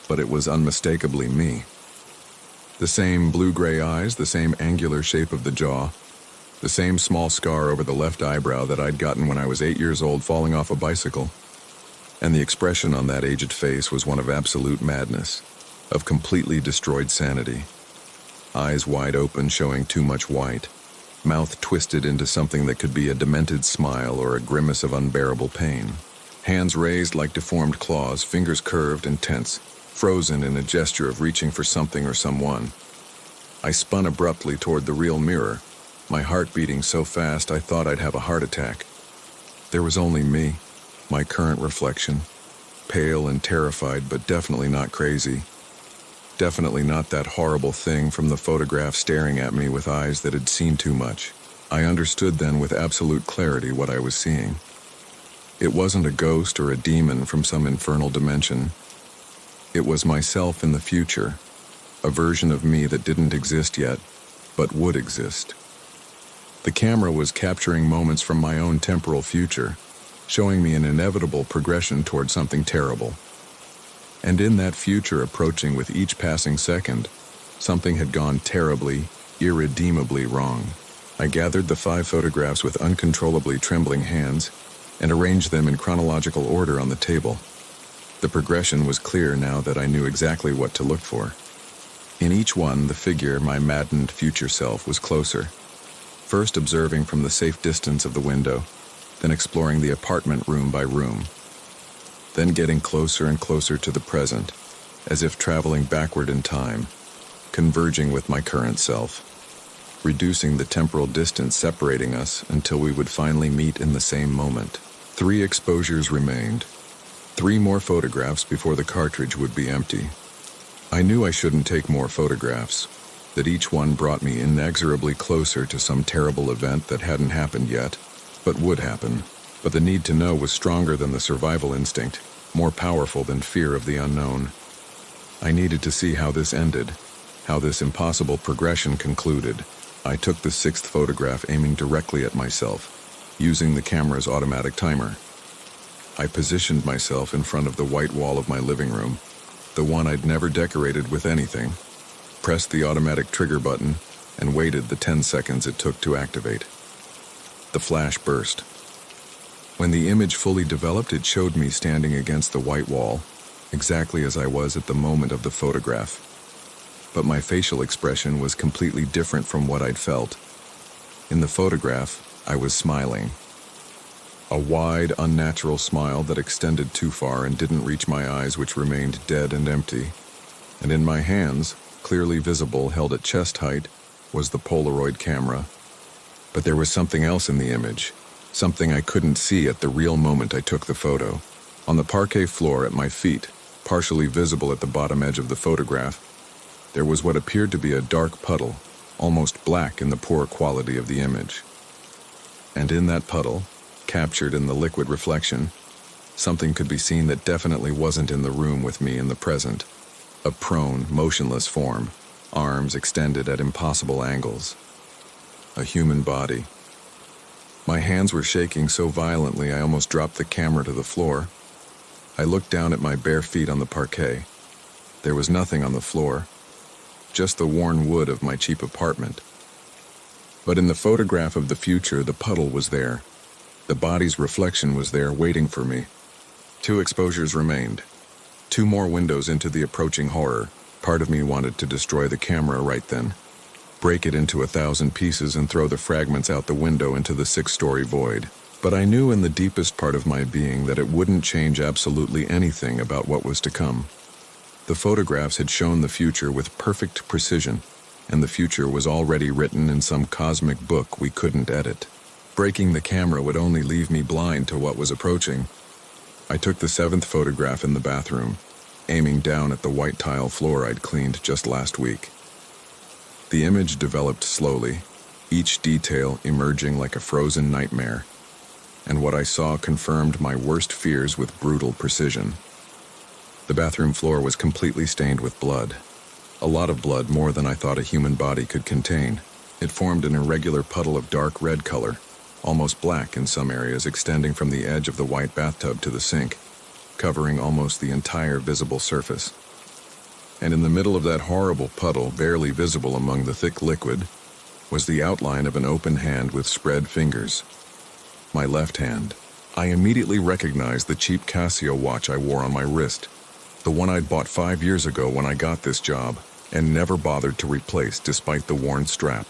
Speaker 1: But it was unmistakably me. The same blue-gray eyes, the same angular shape of the jaw, the same small scar over the left eyebrow that I'd gotten when I was 8 years old falling off a bicycle. And the expression on that aged face was one of absolute madness, of completely destroyed sanity. Eyes wide open, showing too much white, mouth twisted into something that could be a demented smile or a grimace of unbearable pain, Hands raised like deformed claws, fingers curved and tense, frozen in a gesture of reaching for something or someone. I spun abruptly toward the real mirror, my heart beating so fast I thought I'd have a heart attack. There was only me, my current reflection, pale and terrified, but definitely not crazy. Definitely not that horrible thing from the photograph staring at me with eyes that had seen too much. I understood then with absolute clarity what I was seeing. It wasn't a ghost or a demon from some infernal dimension. It was myself in the future, a version of me that didn't exist yet, but would exist. The camera was capturing moments from my own temporal future, showing me an inevitable progression toward something terrible. And in that future approaching with each passing second, something had gone terribly, irredeemably wrong. I gathered the 5 photographs with uncontrollably trembling hands and arranged them in chronological order on the table. The progression was clear now that I knew exactly what to look for. In each one, the figure, my maddened future self, was closer. First observing from the safe distance of the window, then exploring the apartment room by room. Then getting closer and closer to the present, as if traveling backward in time, converging with my current self, reducing the temporal distance separating us until we would finally meet in the same moment. 3 exposures remained. 3 more photographs before the cartridge would be empty. I knew I shouldn't take more photographs, that each one brought me inexorably closer to some terrible event that hadn't happened yet, but would happen. But the need to know was stronger than the survival instinct, more powerful than fear of the unknown. I needed to see how this ended, how this impossible progression concluded. I took the 6th photograph aiming directly at myself, using the camera's automatic timer. I positioned myself in front of the white wall of my living room, the one I'd never decorated with anything, pressed the automatic trigger button, and waited the 10 seconds it took to activate. The flash burst. When the image fully developed, it showed me standing against the white wall, exactly as I was at the moment of the photograph. But my facial expression was completely different from what I'd felt. In the photograph, I was smiling. A wide, unnatural smile that extended too far and didn't reach my eyes, which remained dead and empty. And in my hands, clearly visible, held at chest height, was the Polaroid camera. But there was something else in the image, something I couldn't see at the real moment I took the photo. On the parquet floor at my feet, partially visible at the bottom edge of the photograph, there was what appeared to be a dark puddle, almost black in the poor quality of the image. And in that puddle, captured in the liquid reflection, something could be seen that definitely wasn't in the room with me in the present. A prone, motionless form, arms extended at impossible angles. A human body. My hands were shaking so violently I almost dropped the camera to the floor. I looked down at my bare feet on the parquet. There was nothing on the floor, just the worn wood of my cheap apartment. But in the photograph of the future, the puddle was there. The body's reflection was there waiting for me. 2 exposures remained. 2 more windows into the approaching horror. Part of me wanted to destroy the camera right then, break it into 1,000 pieces and throw the fragments out the window into the 6-story void. But I knew in the deepest part of my being that it wouldn't change absolutely anything about what was to come. The photographs had shown the future with perfect precision, and the future was already written in some cosmic book we couldn't edit. Breaking the camera would only leave me blind to what was approaching. I took the 7th photograph in the bathroom, aiming down at the white tile floor I'd cleaned just last week. The image developed slowly, each detail emerging like a frozen nightmare, and what I saw confirmed my worst fears with brutal precision. The bathroom floor was completely stained with blood. A lot of blood, more than I thought a human body could contain. It formed an irregular puddle of dark red color, almost black in some areas, extending from the edge of the white bathtub to the sink, covering almost the entire visible surface. And in the middle of that horrible puddle, barely visible among the thick liquid, was the outline of an open hand with spread fingers. My left hand. I immediately recognized the cheap Casio watch I wore on my wrist, the one I'd bought 5 years ago when I got this job, and never bothered to replace despite the worn strap.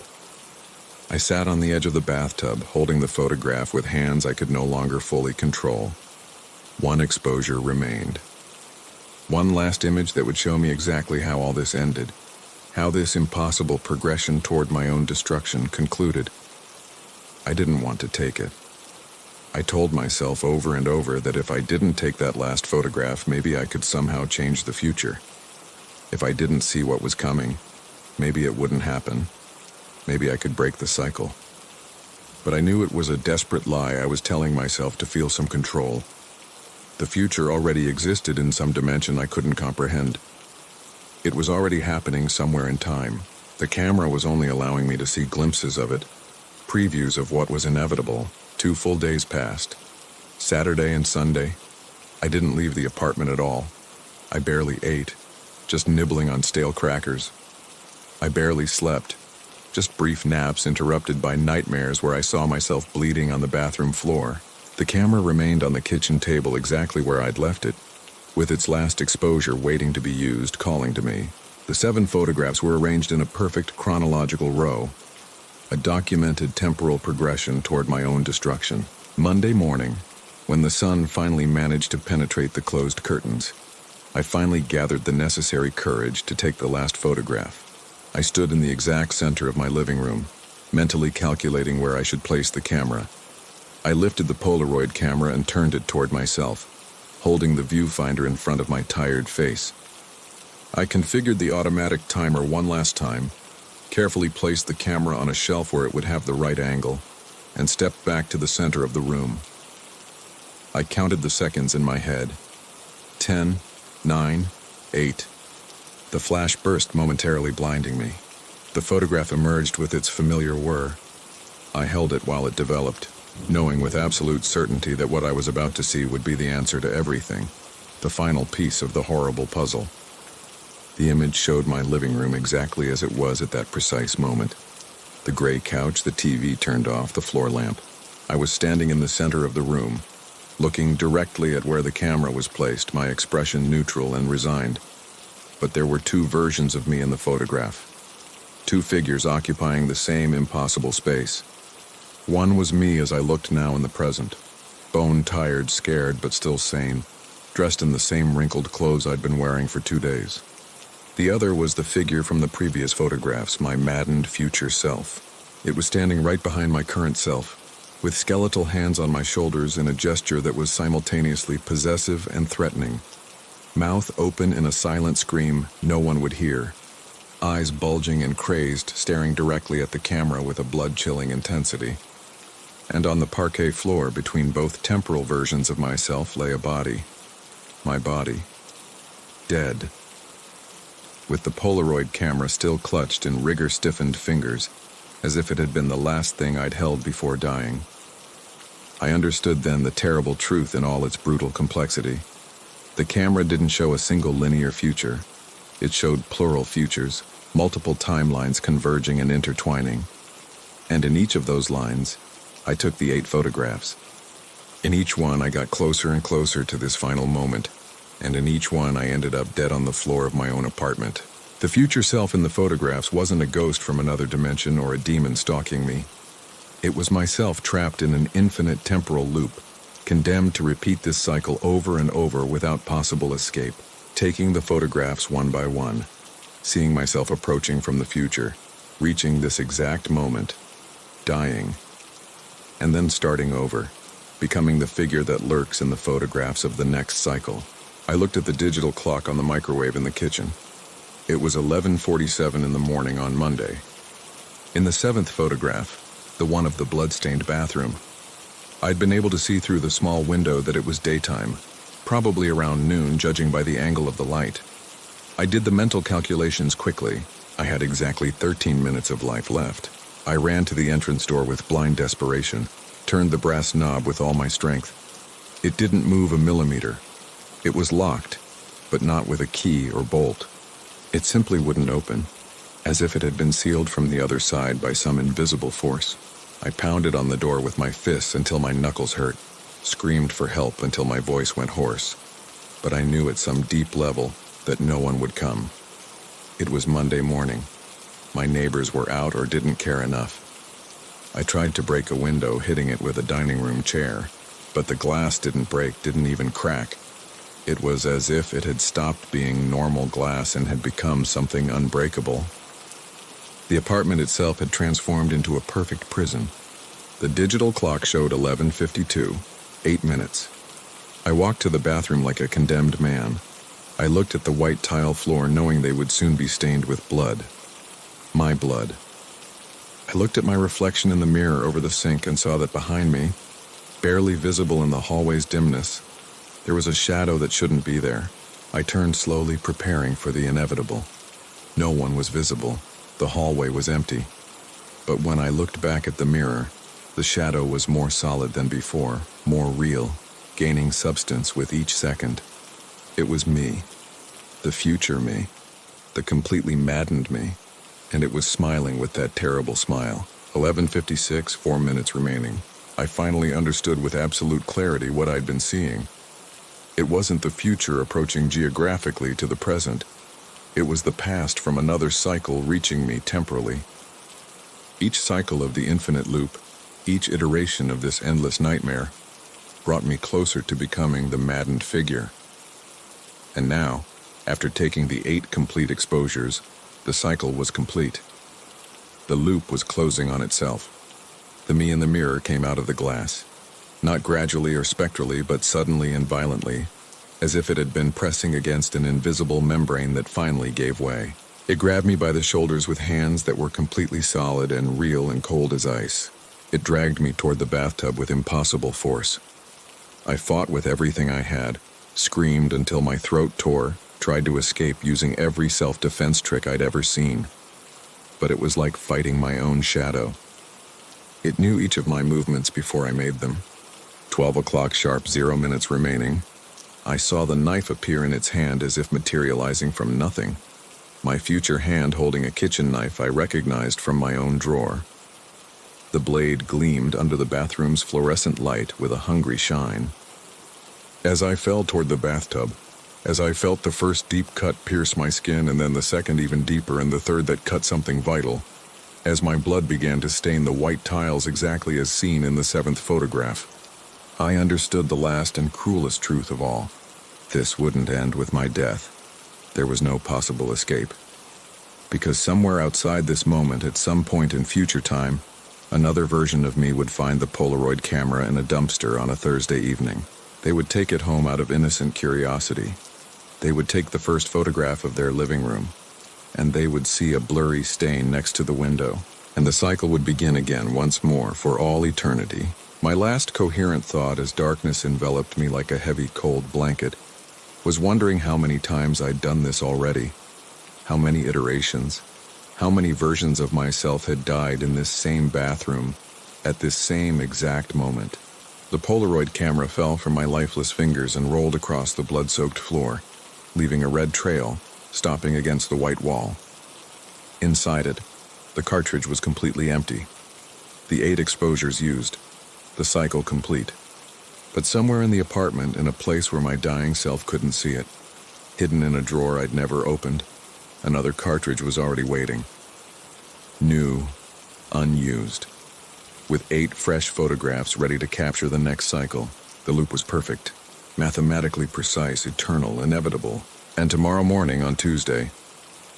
Speaker 1: I sat on the edge of the bathtub, holding the photograph with hands I could no longer fully control. One exposure remained. One last image that would show me exactly how all this ended, how this impossible progression toward my own destruction concluded. I didn't want to take it. I told myself over and over that if I didn't take that last photograph, maybe I could somehow change the future. If I didn't see what was coming, maybe it wouldn't happen. Maybe I could break the cycle. But I knew it was a desperate lie I was telling myself to feel some control. The future already existed in some dimension I couldn't comprehend. It was already happening somewhere in time. The camera was only allowing me to see glimpses of it, previews of what was inevitable. 2 full days passed. Saturday and Sunday. I didn't leave the apartment at all. I barely ate, just nibbling on stale crackers. I barely slept, just brief naps interrupted by nightmares where I saw myself bleeding on the bathroom floor. The camera remained on the kitchen table exactly where I'd left it, with its last exposure waiting to be used, calling to me. The 7 photographs were arranged in a perfect chronological row, a documented temporal progression toward my own destruction. Monday morning, when the sun finally managed to penetrate the closed curtains, I finally gathered the necessary courage to take the last photograph. I stood in the exact center of my living room, mentally calculating where I should place the camera. I lifted the Polaroid camera and turned it toward myself, holding the viewfinder in front of my tired face. I configured the automatic timer one last time, carefully placed the camera on a shelf where it would have the right angle, and stepped back to the center of the room. I counted the seconds in my head. 10, 9, 8. The flash burst, momentarily blinding me. The photograph emerged with its familiar whir. I held it while it developed, knowing with absolute certainty that what I was about to see would be the answer to everything, the final piece of the horrible puzzle. The image showed my living room exactly as it was at that precise moment. The gray couch, the TV turned off, the floor lamp. I was standing in the center of the room, looking directly at where the camera was placed, my expression neutral and resigned. But there were 2 versions of me in the photograph, 2 figures occupying the same impossible space. One was me as I looked now in the present, bone-tired, scared, but still sane, dressed in the same wrinkled clothes I'd been wearing for 2 days. The other was the figure from the previous photographs, my maddened future self. It was standing right behind my current self, with skeletal hands on my shoulders in a gesture that was simultaneously possessive and threatening. Mouth open in a silent scream no one would hear. Eyes bulging and crazed, staring directly at the camera with a blood-chilling intensity. And on the parquet floor between both temporal versions of myself lay a body. My body. Dead. With the Polaroid camera still clutched in rigor-stiffened fingers, as if it had been the last thing I'd held before dying. I understood then the terrible truth in all its brutal complexity. The camera didn't show a single linear future. It showed plural futures, multiple timelines converging and intertwining. And in each of those lines, I took the 8 photographs. In each one, I got closer and closer to this final moment, and in each one, I ended up dead on the floor of my own apartment. The future self in the photographs wasn't a ghost from another dimension or a demon stalking me. It was myself trapped in an infinite temporal loop, condemned to repeat this cycle over and over without possible escape, taking the photographs one by one, seeing myself approaching from the future, reaching this exact moment, dying, and then starting over, becoming the figure that lurks in the photographs of the next cycle. I looked at the digital clock on the microwave in the kitchen. It was 11:47 in the morning on Monday. In the 7th photograph, the one of the blood-stained bathroom, I'd been able to see through the small window that it was daytime, probably around noon judging by the angle of the light. I did the mental calculations quickly. I had exactly 13 minutes of life left. I ran to the entrance door with blind desperation, turned the brass knob with all my strength. It didn't move a millimeter. It was locked, but not with a key or bolt. It simply wouldn't open, as if it had been sealed from the other side by some invisible force. I pounded on the door with my fists until my knuckles hurt, screamed for help until my voice went hoarse. But I knew at some deep level that no one would come. It was Monday morning. My neighbors were out or didn't care enough. I tried to break a window, hitting it with a dining room chair, But the glass didn't break, didn't even crack. It was as if it had stopped being normal glass and had become something unbreakable. The apartment itself had transformed into a perfect prison. The digital clock showed 11:52, 8 minutes. I walked to the bathroom like a condemned man. I looked at the white tile floor knowing they would soon be stained with blood. My blood. I looked at my reflection in the mirror over the sink and saw that behind me, barely visible in the hallway's dimness, there was a shadow that shouldn't be there. I turned slowly, preparing for the inevitable. No one was visible. The hallway was empty. But when I looked back at the mirror, the shadow was more solid than before, more real, gaining substance with each second. It was me, the future me, the completely maddened me, and it was smiling with that terrible smile. 11:56, 4 minutes remaining. I finally understood with absolute clarity what I'd been seeing. It wasn't the future approaching geographically to the present. It was the past from another cycle reaching me temporally. Each cycle of the infinite loop, each iteration of this endless nightmare, brought me closer to becoming the maddened figure. And now, after taking the 8 complete exposures, the cycle was complete. The loop was closing on itself. The me in the mirror came out of the glass, not gradually or spectrally, but suddenly and violently, as if it had been pressing against an invisible membrane that finally gave way. It grabbed me by the shoulders with hands that were completely solid and real and cold as ice. It dragged me toward the bathtub with impossible force. I fought with everything I had, screamed until my throat tore, tried to escape using every self-defense trick I'd ever seen. But it was like fighting my own shadow. It knew each of my movements before I made them. 12 o'clock sharp, 0 minutes remaining. I saw the knife appear in its hand as if materializing from nothing. My future hand holding a kitchen knife I recognized from my own drawer. The blade gleamed under the bathroom's fluorescent light with a hungry shine. As I fell toward the bathtub, as I felt the first deep cut pierce my skin and then the second even deeper and the third that cut something vital, as my blood began to stain the white tiles exactly as seen in the 7th photograph, I understood the last and cruelest truth of all. This wouldn't end with my death. There was no possible escape. Because somewhere outside this moment, at some point in future time, another version of me would find the Polaroid camera in a dumpster on a Thursday evening. They would take it home out of innocent curiosity. They would take the first photograph of their living room, and they would see a blurry stain next to the window, and the cycle would begin again once more for all eternity. My last coherent thought, as darkness enveloped me like a heavy, cold blanket, was wondering how many times I'd done this already, how many iterations, how many versions of myself had died in this same bathroom, at this same exact moment. The Polaroid camera fell from my lifeless fingers and rolled across the blood-soaked floor, leaving a red trail, stopping against the white wall. Inside it, the cartridge was completely empty. The 8 exposures used, the cycle complete. But somewhere in the apartment, in a place where my dying self couldn't see it, hidden in a drawer I'd never opened, another cartridge was already waiting. New, unused. With 8 fresh photographs ready to capture the next cycle, the loop was perfect, mathematically precise, eternal, inevitable. And tomorrow morning, on Tuesday,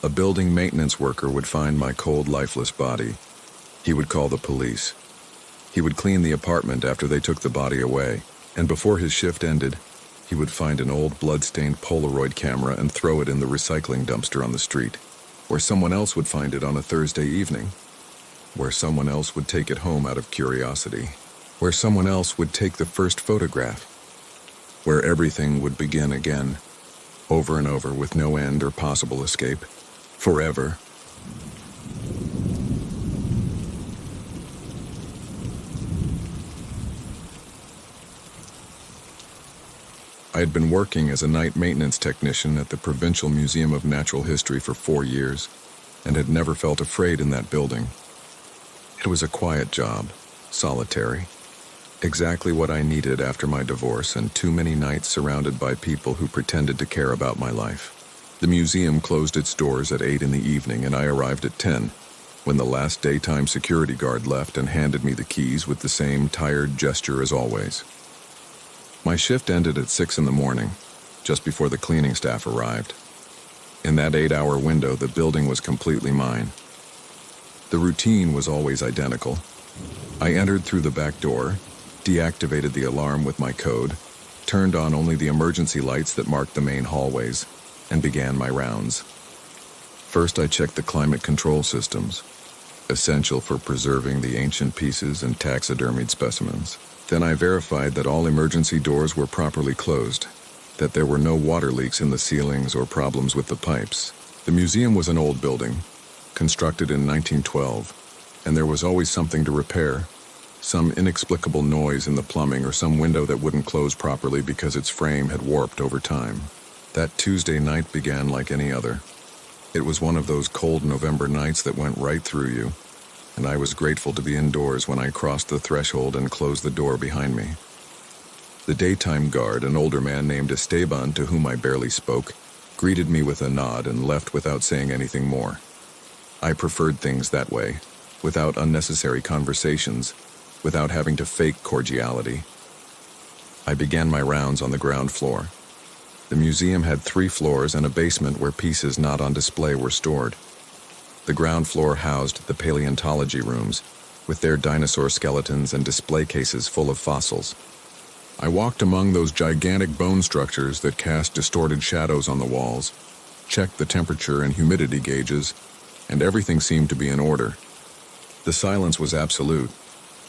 Speaker 1: a building maintenance worker would find my cold, lifeless body. He would call the police. He would clean the apartment after they took the body away, and before his shift ended, he would find an old blood-stained Polaroid camera and throw it in the recycling dumpster on the street, where someone else would find it on a Thursday evening, where someone else would take it home out of curiosity, where someone else would take the first photograph, where everything would begin again, over and over with no end or possible escape, forever. I had been working as a night maintenance technician at the Provincial Museum of Natural History for 4 years, and had never felt afraid in that building. It was a quiet job, solitary, exactly what I needed after my divorce and too many nights surrounded by people who pretended to care about my life. The museum closed its doors at 8 in the evening, and I arrived at 10, when the last daytime security guard left and handed me the keys with the same tired gesture as always. My shift ended at 6 in the morning, just before the cleaning staff arrived. In that 8-hour window, the building was completely mine. The routine was always identical. I entered through the back door, deactivated the alarm with my code, turned on only the emergency lights that marked the main hallways, and began my rounds. First, I checked the climate control systems, essential for preserving the ancient pieces and taxidermied specimens. Then I verified that all emergency doors were properly closed, that there were no water leaks in the ceilings or problems with the pipes. The museum was an old building, constructed in 1912, and there was always something to repair, some inexplicable noise in the plumbing or some window that wouldn't close properly because its frame had warped over time. That Tuesday night began like any other. It was one of those cold November nights that went right through you, and I was grateful to be indoors when I crossed the threshold and closed the door behind me. The daytime guard, an older man named Esteban, to whom I barely spoke, greeted me with a nod and left without saying anything more. I preferred things that way, without unnecessary conversations, without having to fake cordiality. I began my rounds on the ground floor. The museum had 3 floors and a basement where pieces not on display were stored. The ground floor housed the paleontology rooms, with their dinosaur skeletons and display cases full of fossils. I walked among those gigantic bone structures that cast distorted shadows on the walls, checked the temperature and humidity gauges, and everything seemed to be in order. The silence was absolute,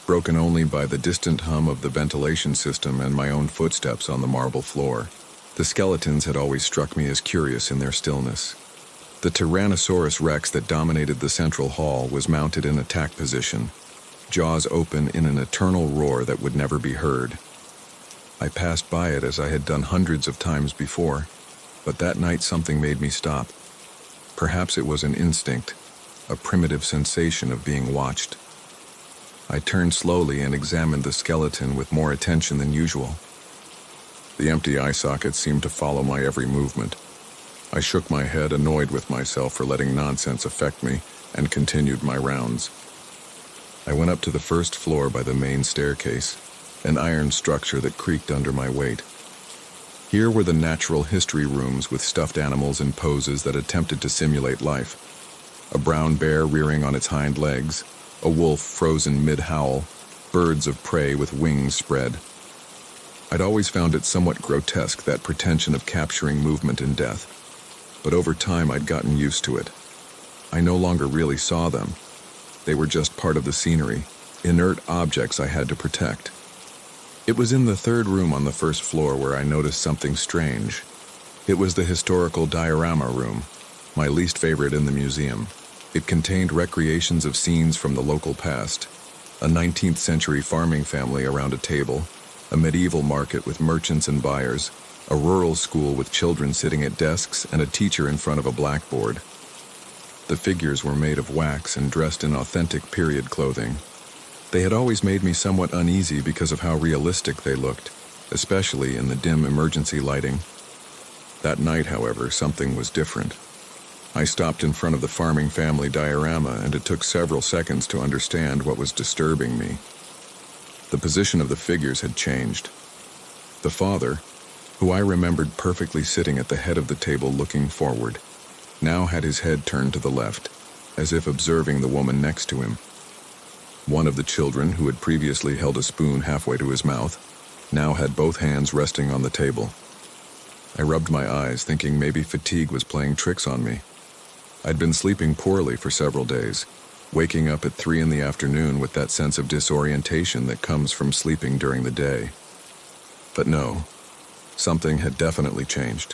Speaker 1: broken only by the distant hum of the ventilation system and my own footsteps on the marble floor. The skeletons had always struck me as curious in their stillness. The Tyrannosaurus Rex that dominated the central hall was mounted in attack position, jaws open in an eternal roar that would never be heard. I passed by it as I had done hundreds of times before, but that night something made me stop. Perhaps it was an instinct, a primitive sensation of being watched. I turned slowly and examined the skeleton with more attention than usual. The empty eye sockets seemed to follow my every movement. I shook my head, annoyed with myself for letting nonsense affect me, and continued my rounds. I went up to the first floor by the main staircase, an iron structure that creaked under my weight. Here were the natural history rooms with stuffed animals in poses that attempted to simulate life. A brown bear rearing on its hind legs, a wolf frozen mid-howl, birds of prey with wings spread. I'd always found it somewhat grotesque, that pretension of capturing movement in death. But over time I'd gotten used to it. I no longer really saw them. They were just part of the scenery, inert objects I had to protect. It was in the 3rd room on the 1st floor where I noticed something strange. It was the historical diorama room, my least favorite in the museum. It contained recreations of scenes from the local past, a 19th century farming family around a table, a medieval market with merchants and buyers, a rural school with children sitting at desks and a teacher in front of a blackboard. The figures were made of wax and dressed in authentic period clothing. They had always made me somewhat uneasy because of how realistic they looked, especially in the dim emergency lighting. That night, however, something was different. I stopped in front of the farming family diorama, and it took several seconds to understand what was disturbing me. The position of the figures had changed. The father, who I remembered perfectly sitting at the head of the table looking forward, now had his head turned to the left, as if observing the woman next to him. One of the children, who had previously held a spoon halfway to his mouth, now had both hands resting on the table. I rubbed my eyes, thinking maybe fatigue was playing tricks on me. I'd been sleeping poorly for several days, waking up at 3 in the afternoon with that sense of disorientation that comes from sleeping during the day. But no, something had definitely changed.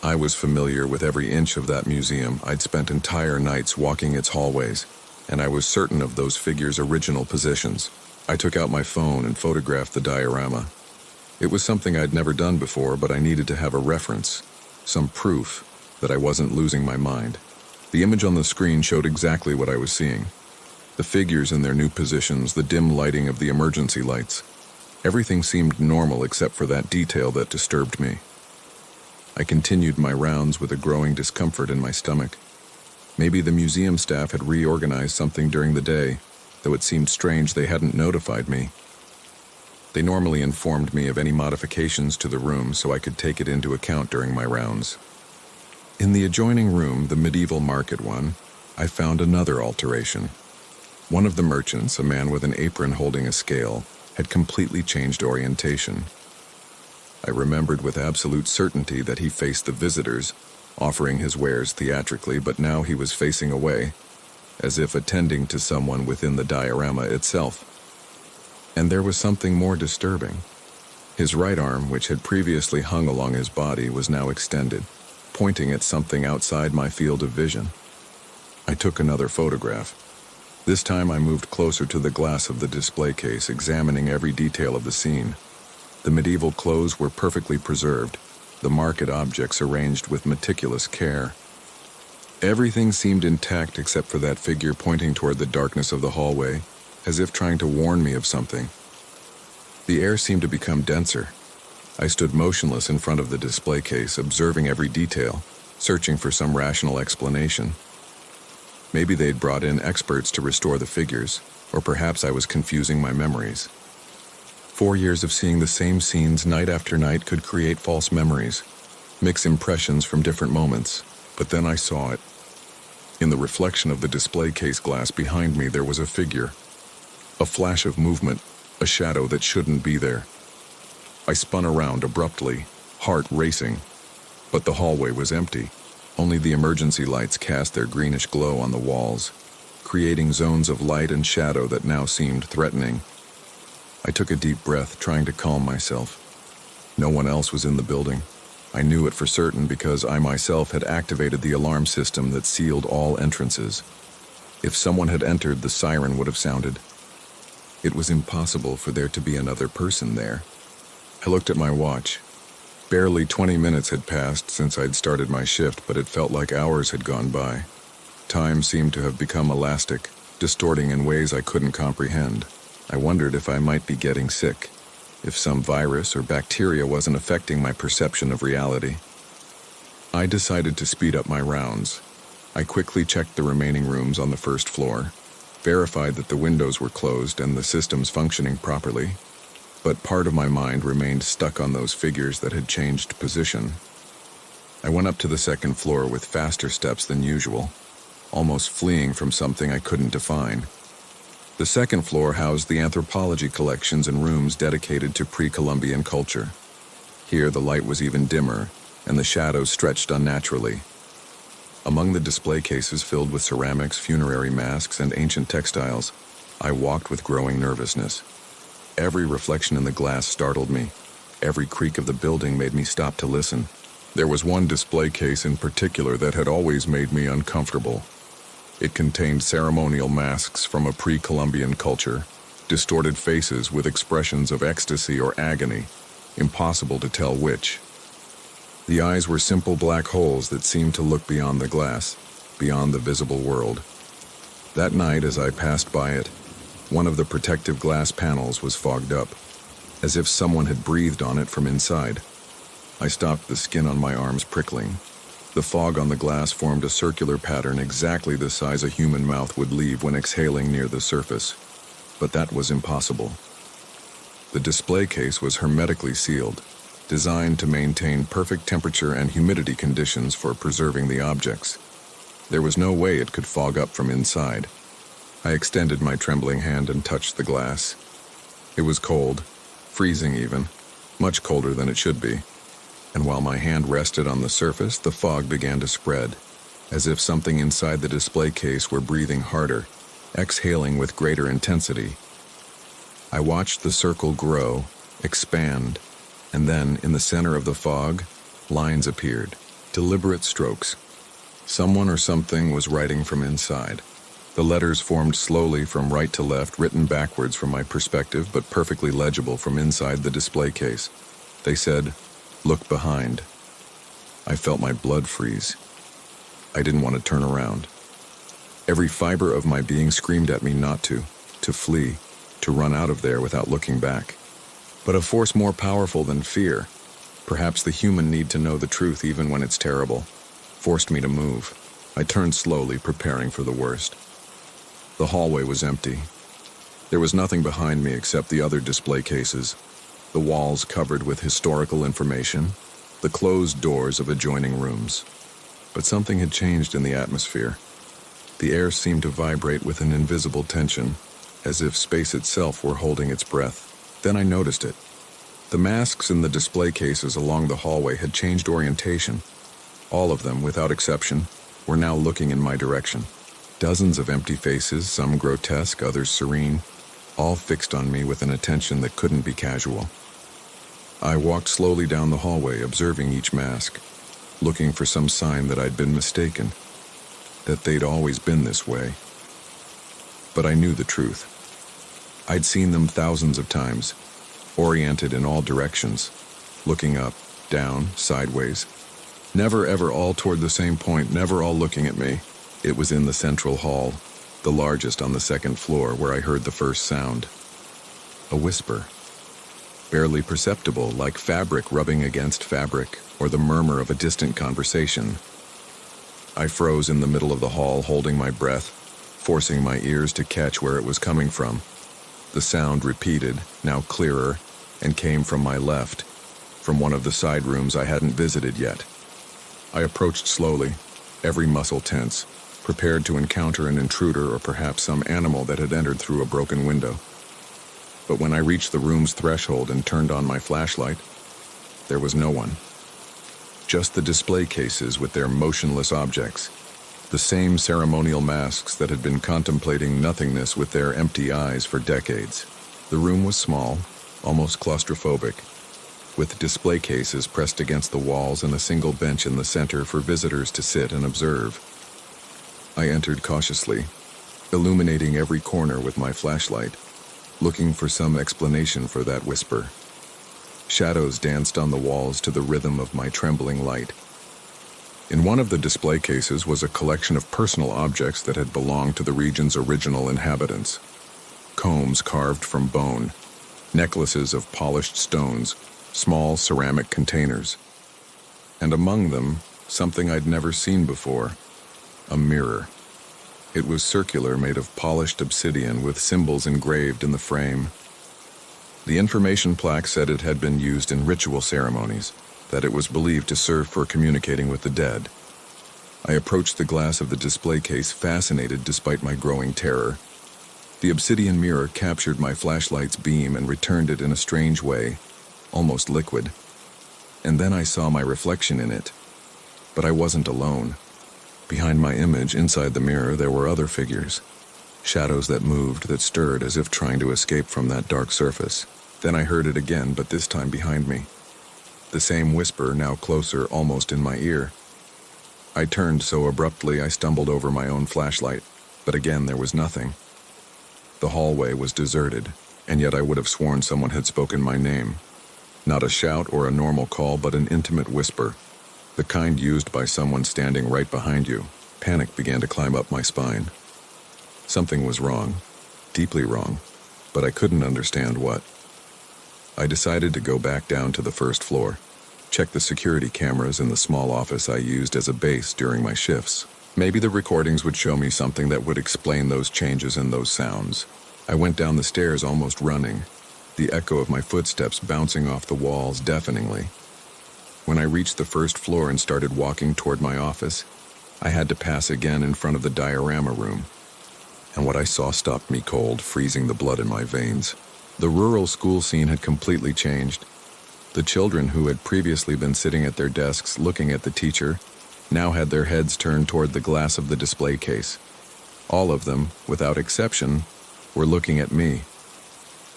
Speaker 1: I was familiar with every inch of that museum. I'd spent entire nights walking its hallways, and I was certain of those figures' original positions. I took out my phone and photographed the diorama. It was something I'd never done before, but I needed to have a reference, some proof that I wasn't losing my mind. The image on the screen showed exactly what I was seeing. The figures in their new positions, the dim lighting of the emergency lights. Everything seemed normal except for that detail that disturbed me. I continued my rounds with a growing discomfort in my stomach. Maybe the museum staff had reorganized something during the day, though it seemed strange they hadn't notified me. They normally informed me of any modifications to the room so I could take it into account during my rounds. In the adjoining room, the medieval market one, I found another alteration. One of the merchants, a man with an apron holding a scale, had completely changed orientation. I remembered with absolute certainty that he faced the visitors, offering his wares theatrically, but now he was facing away, as if attending to someone within the diorama itself. And there was something more disturbing. His right arm, which had previously hung along his body, was now extended, pointing at something outside my field of vision. I took another photograph. This time I moved closer to the glass of the display case, examining every detail of the scene. The medieval clothes were perfectly preserved, the market objects arranged with meticulous care. Everything seemed intact except for that figure pointing toward the darkness of the hallway, as if trying to warn me of something. The air seemed to become denser. I stood motionless in front of the display case, observing every detail, searching for some rational explanation. Maybe they'd brought in experts to restore the figures, or perhaps I was confusing my memories. 4 years of seeing the same scenes night after night could create false memories, mix impressions from different moments, but then I saw it. In the reflection of the display case glass behind me, there was a figure. A flash of movement, a shadow that shouldn't be there. I spun around abruptly, heart racing, but the hallway was empty. Only the emergency lights cast their greenish glow on the walls, creating zones of light and shadow that now seemed threatening. I took a deep breath, trying to calm myself. No one else was in the building. I knew it for certain because I myself had activated the alarm system that sealed all entrances. If someone had entered, the siren would have sounded. It was impossible for there to be another person there. I looked at my watch. Barely 20 minutes had passed since I'd started my shift, but it felt like hours had gone by. Time seemed to have become elastic, distorting in ways I couldn't comprehend. I wondered if I might be getting sick, if some virus or bacteria wasn't affecting my perception of reality. I decided to speed up my rounds. I quickly checked the remaining rooms on the first floor, verified that the windows were closed and the systems functioning properly, but part of my mind remained stuck on those figures that had changed position. I went up to the second floor with faster steps than usual, almost fleeing from something I couldn't define. The second floor housed the anthropology collections and rooms dedicated to pre-Columbian culture. Here the light was even dimmer, and the shadows stretched unnaturally. Among the display cases filled with ceramics, funerary masks, and ancient textiles, I walked with growing nervousness. Every reflection in the glass startled me. Every creak of the building made me stop to listen. There was one display case in particular that had always made me uncomfortable. It contained ceremonial masks from a pre-Columbian culture, distorted faces with expressions of ecstasy or agony, impossible to tell which. The eyes were simple black holes that seemed to look beyond the glass, beyond the visible world. That night, as I passed by it, one of the protective glass panels was fogged up, as if someone had breathed on it from inside. I stopped, the skin on my arms prickling. The fog on the glass formed a circular pattern exactly the size a human mouth would leave when exhaling near the surface. But that was impossible. The display case was hermetically sealed, designed to maintain perfect temperature and humidity conditions for preserving the objects. There was no way it could fog up from inside. I extended my trembling hand and touched the glass. It was cold, freezing even, much colder than it should be. And while my hand rested on the surface, the fog began to spread, as if something inside the display case were breathing harder, exhaling with greater intensity. I watched the circle grow, expand, and then, in the center of the fog, lines appeared, deliberate strokes. Someone or something was writing from inside. The letters formed slowly from right to left, written backwards from my perspective, but perfectly legible from inside the display case. They said, "Look behind." I felt my blood freeze. I didn't want to turn around. Every fiber of my being screamed at me not to flee, to run out of there without looking back. But a force more powerful than fear, perhaps the human need to know the truth even when it's terrible, forced me to move. I turned slowly, preparing for the worst. The hallway was empty. There was nothing behind me except the other display cases, the walls covered with historical information, the closed doors of adjoining rooms. But something had changed in the atmosphere. The air seemed to vibrate with an invisible tension, as if space itself were holding its breath. Then I noticed it. The masks in the display cases along the hallway had changed orientation. All of them, without exception, were now looking in my direction. Dozens of empty faces, some grotesque, others serene, all fixed on me with an attention that couldn't be casual. I walked slowly down the hallway, observing each mask, looking for some sign that I'd been mistaken, that they'd always been this way. But I knew the truth. I'd seen them thousands of times, oriented in all directions, looking up, down, sideways. Never ever all toward the same point, never all looking at me. It was in the central hall, the largest on the second floor, where I heard the first sound. A whisper. Barely perceptible, like fabric rubbing against fabric, or the murmur of a distant conversation. I froze in the middle of the hall, holding my breath, forcing my ears to catch where it was coming from. The sound repeated, now clearer, and came from my left, from one of the side rooms I hadn't visited yet. I approached slowly, every muscle tense, prepared to encounter an intruder or perhaps some animal that had entered through a broken window. But when I reached the room's threshold and turned on my flashlight, there was no one. Just the display cases with their motionless objects, the same ceremonial masks that had been contemplating nothingness with their empty eyes for decades. The room was small, almost claustrophobic, with display cases pressed against the walls and a single bench in the center for visitors to sit and observe. I entered cautiously, illuminating every corner with my flashlight, looking for some explanation for that whisper. Shadows danced on the walls to the rhythm of my trembling light. In one of the display cases was a collection of personal objects that had belonged to the region's original inhabitants. Combs carved from bone, necklaces of polished stones, small ceramic containers. And among them, something I'd never seen before. A mirror. It was circular, made of polished obsidian with symbols engraved in the frame. The information plaque said it had been used in ritual ceremonies, that it was believed to serve for communicating with the dead. I approached the glass of the display case, fascinated despite my growing terror. The obsidian mirror captured my flashlight's beam and returned it in a strange way, almost liquid. And then I saw my reflection in it. But I wasn't alone. Behind my image, inside the mirror, there were other figures. Shadows that moved, that stirred as if trying to escape from that dark surface. Then I heard it again, but this time behind me. The same whisper, now closer, almost in my ear. I turned so abruptly I stumbled over my own flashlight, but again there was nothing. The hallway was deserted, and yet I would have sworn someone had spoken my name. Not a shout or a normal call, but an intimate whisper. The kind used by someone standing right behind you. Panic began to climb up my spine. Something was wrong, deeply wrong, but I couldn't understand what. I decided to go back down to the first floor, check the security cameras in the small office I used as a base during my shifts. Maybe the recordings would show me something that would explain those changes and those sounds. I went down the stairs almost running, the echo of my footsteps bouncing off the walls deafeningly. When I reached the first floor and started walking toward my office, I had to pass again in front of the diorama room. And what I saw stopped me cold, freezing the blood in my veins. The rural school scene had completely changed. The children who had previously been sitting at their desks looking at the teacher now had their heads turned toward the glass of the display case. All of them, without exception, were looking at me.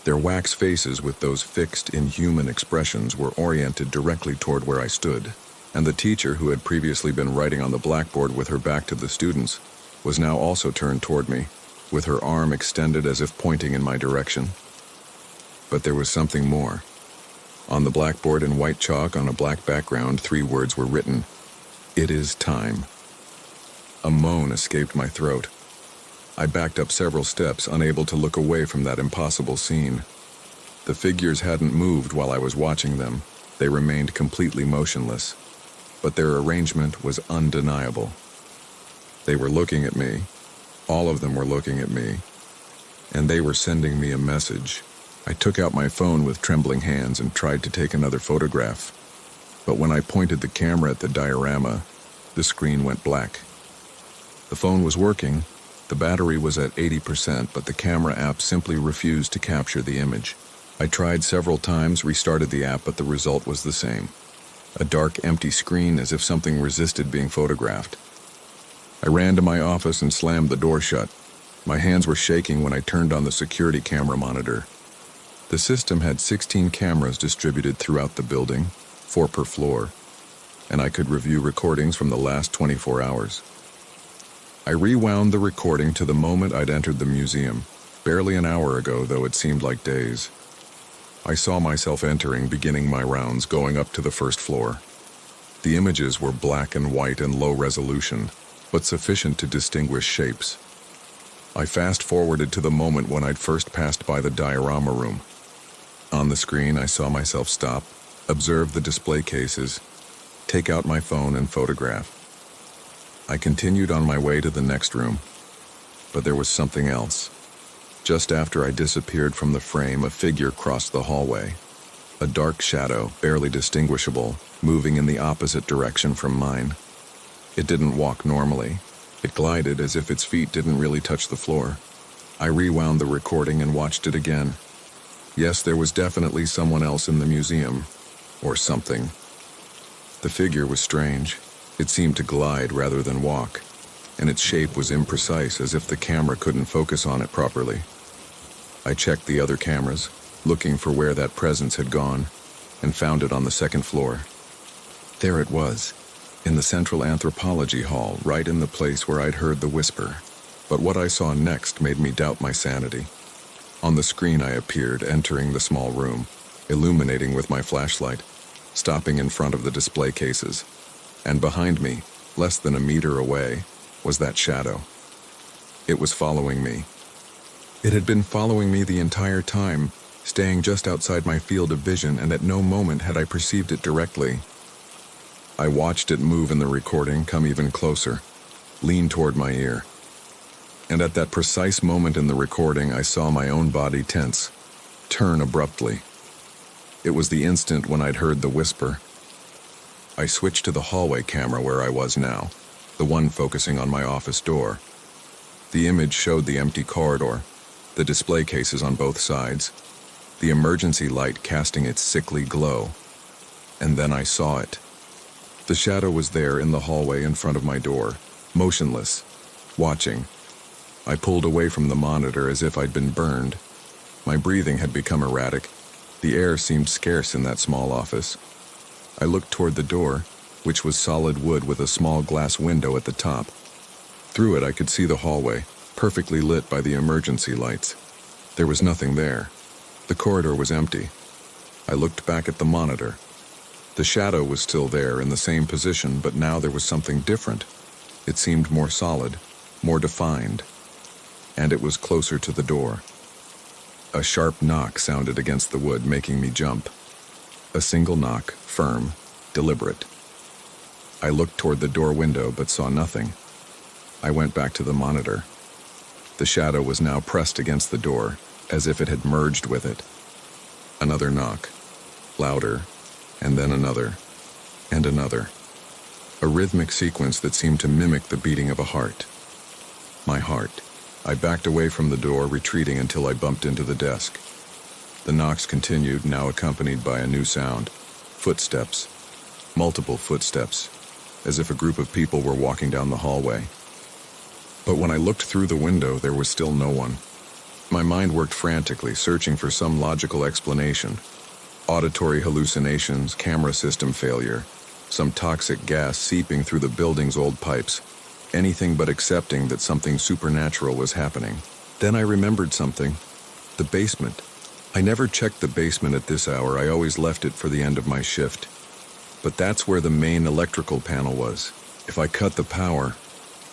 Speaker 1: Their wax faces with those fixed, inhuman expressions were oriented directly toward where I stood, and the teacher who had previously been writing on the blackboard with her back to the students was now also turned toward me, with her arm extended as if pointing in my direction. But there was something more. On the blackboard in white chalk on a black background, 3 words were written: "It is time." A moan escaped my throat. I backed up several steps, unable to look away from that impossible scene. The figures hadn't moved while I was watching them. They remained completely motionless, but their arrangement was undeniable. They were looking at me. All of them were looking at me. and they were sending me a message. I took out my phone with trembling hands and tried to take another photograph. But when I pointed the camera at the diorama, the screen went black. The phone was working, the battery was at 80%, but the camera app simply refused to capture the image. I tried several times, restarted the app, but the result was the same. A dark, empty screen, as if something resisted being photographed. I ran to my office and slammed the door shut. My hands were shaking when I turned on the security camera monitor. The system had 16 cameras distributed throughout the building, 4 per floor, and I could review recordings from the last 24 hours. I rewound the recording to the moment I'd entered the museum, barely an hour ago, though it seemed like days. I saw myself entering, beginning my rounds, going up to the first floor. The images were black and white and low resolution, but sufficient to distinguish shapes. I fast-forwarded to the moment when I'd first passed by the diorama room. On the screen, I saw myself stop, observe the display cases, take out my phone and photograph. I continued on my way to the next room, but there was something else. Just after I disappeared from the frame, a figure crossed the hallway. A dark shadow, barely distinguishable, moving in the opposite direction from mine. It didn't walk normally. It glided as if its feet didn't really touch the floor. I rewound the recording and watched it again. Yes, there was definitely someone else in the museum. Or something. The figure was strange. It seemed to glide rather than walk, and its shape was imprecise, as if the camera couldn't focus on it properly. I checked the other cameras, looking for where that presence had gone, and found it on the second floor. There it was, in the central anthropology hall, right in the place where I'd heard the whisper. But what I saw next made me doubt my sanity. On the screen I appeared, entering the small room, illuminating with my flashlight, stopping in front of the display cases. And behind me, less than a meter away, was that shadow. It was following me. It had been following me the entire time, staying just outside my field of vision, and at no moment had I perceived it directly. I watched it move in the recording, come even closer, lean toward my ear. And at that precise moment in the recording, I saw my own body tense, turn abruptly. It was the instant when I'd heard the whisper. I switched to the hallway camera where I was now, the one focusing on my office door. The image showed the empty corridor, the display cases on both sides, the emergency light casting its sickly glow. And then I saw it. The shadow was there in the hallway in front of my door, motionless, watching. I pulled away from the monitor as if I'd been burned. My breathing had become erratic. The air seemed scarce in that small office. I looked toward the door, which was solid wood with a small glass window at the top. Through it I could see the hallway, perfectly lit by the emergency lights. There was nothing there. The corridor was empty. I looked back at the monitor. The shadow was still there in the same position, but now there was something different. It seemed more solid, more defined, and it was closer to the door. A sharp knock sounded against the wood, making me jump. A single knock, firm, deliberate. I looked toward the door window but saw nothing. I went back to the monitor. The shadow was now pressed against the door, as if it had merged with it. Another knock, louder, and then another, and another. A rhythmic sequence that seemed to mimic the beating of a heart. My heart. I backed away from the door, retreating until I bumped into the desk. The knocks continued, now accompanied by a new sound. Footsteps. Multiple footsteps, as if a group of people were walking down the hallway. But when I looked through the window, there was still no one. My mind worked frantically, searching for some logical explanation. Auditory hallucinations, camera system failure, some toxic gas seeping through the building's old pipes. Anything but accepting that something supernatural was happening. Then I remembered something. The basement. I never checked the basement at this hour. I always left it for the end of my shift. But that's where the main electrical panel was. If I cut the power,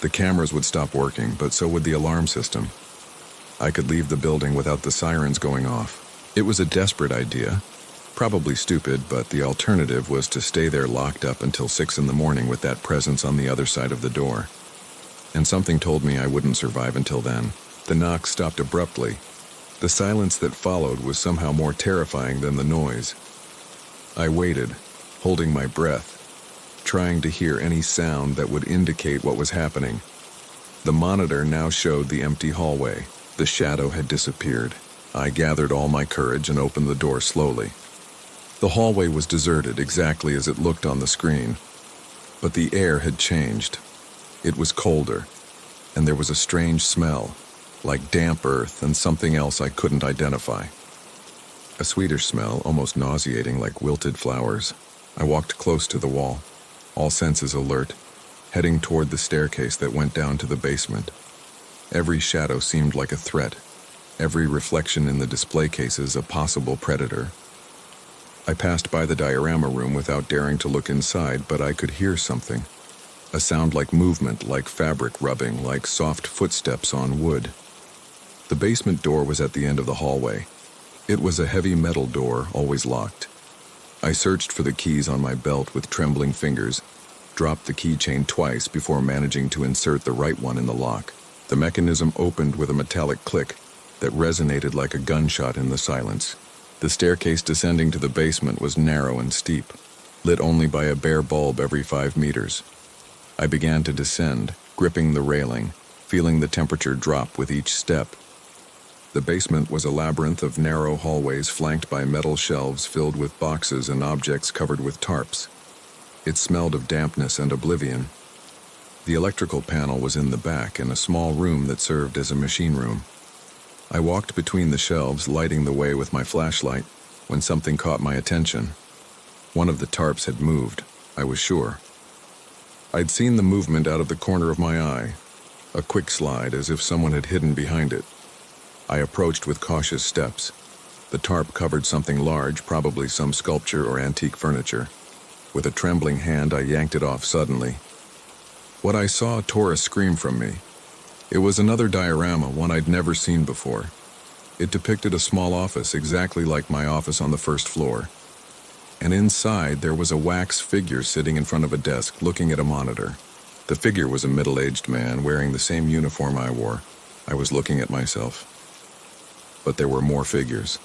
Speaker 1: the cameras would stop working, but so would the alarm system. I could leave the building without the sirens going off. It was a desperate idea. Probably stupid, but the alternative was to stay there locked up until 6 a.m. with that presence on the other side of the door. And something told me I wouldn't survive until then. The knock stopped abruptly. The silence that followed was somehow more terrifying than the noise. I waited, holding my breath, trying to hear any sound that would indicate what was happening. The monitor now showed the empty hallway. The shadow had disappeared. I gathered all my courage and opened the door slowly. The hallway was deserted exactly as it looked on the screen, but the air had changed. It was colder, and there was a strange smell, like damp earth and something else I couldn't identify. A sweetish smell, almost nauseating, like wilted flowers. I walked close to the wall, all senses alert, heading toward the staircase that went down to the basement. Every shadow seemed like a threat, every reflection in the display cases a possible predator. I passed by the diorama room without daring to look inside, but I could hear something. A sound like movement, like fabric rubbing, like soft footsteps on wood. The basement door was at the end of the hallway. It was a heavy metal door, always locked. I searched for the keys on my belt with trembling fingers, dropped the keychain twice before managing to insert the right one in the lock. The mechanism opened with a metallic click that resonated like a gunshot in the silence. The staircase descending to the basement was narrow and steep, lit only by a bare bulb every 5 meters. I began to descend, gripping the railing, feeling the temperature drop with each step. The basement was a labyrinth of narrow hallways flanked by metal shelves filled with boxes and objects covered with tarps. It smelled of dampness and oblivion. The electrical panel was in the back in a small room that served as a machine room. I walked between the shelves, lighting the way with my flashlight, when something caught my attention. One of the tarps had moved, I was sure. I'd seen the movement out of the corner of my eye, a quick slide as if someone had hidden behind it. I approached with cautious steps. The tarp covered something large, probably some sculpture or antique furniture. With a trembling hand, I yanked it off suddenly. What I saw tore a scream from me. It was another diorama, one I'd never seen before. It depicted a small office exactly like my office on the first floor. And inside, there was a wax figure sitting in front of a desk, looking at a monitor. The figure was a middle-aged man wearing the same uniform I wore. I was looking at myself. But there were more figures.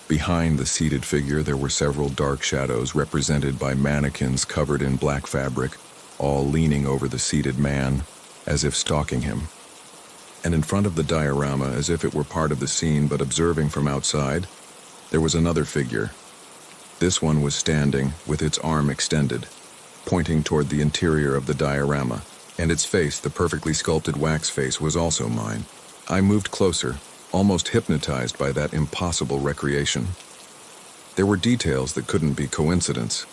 Speaker 1: Behind the seated figure, there were several dark shadows represented by mannequins covered in black fabric, all leaning over the seated man, as if stalking him. And in front of the diorama, as if it were part of the scene but observing from outside, there was another figure. This one was standing, with its arm extended, pointing toward the interior of the diorama, and its face, the perfectly sculpted wax face, was also mine. I moved closer, almost hypnotized by that impossible recreation. There were details that couldn't be coincidence.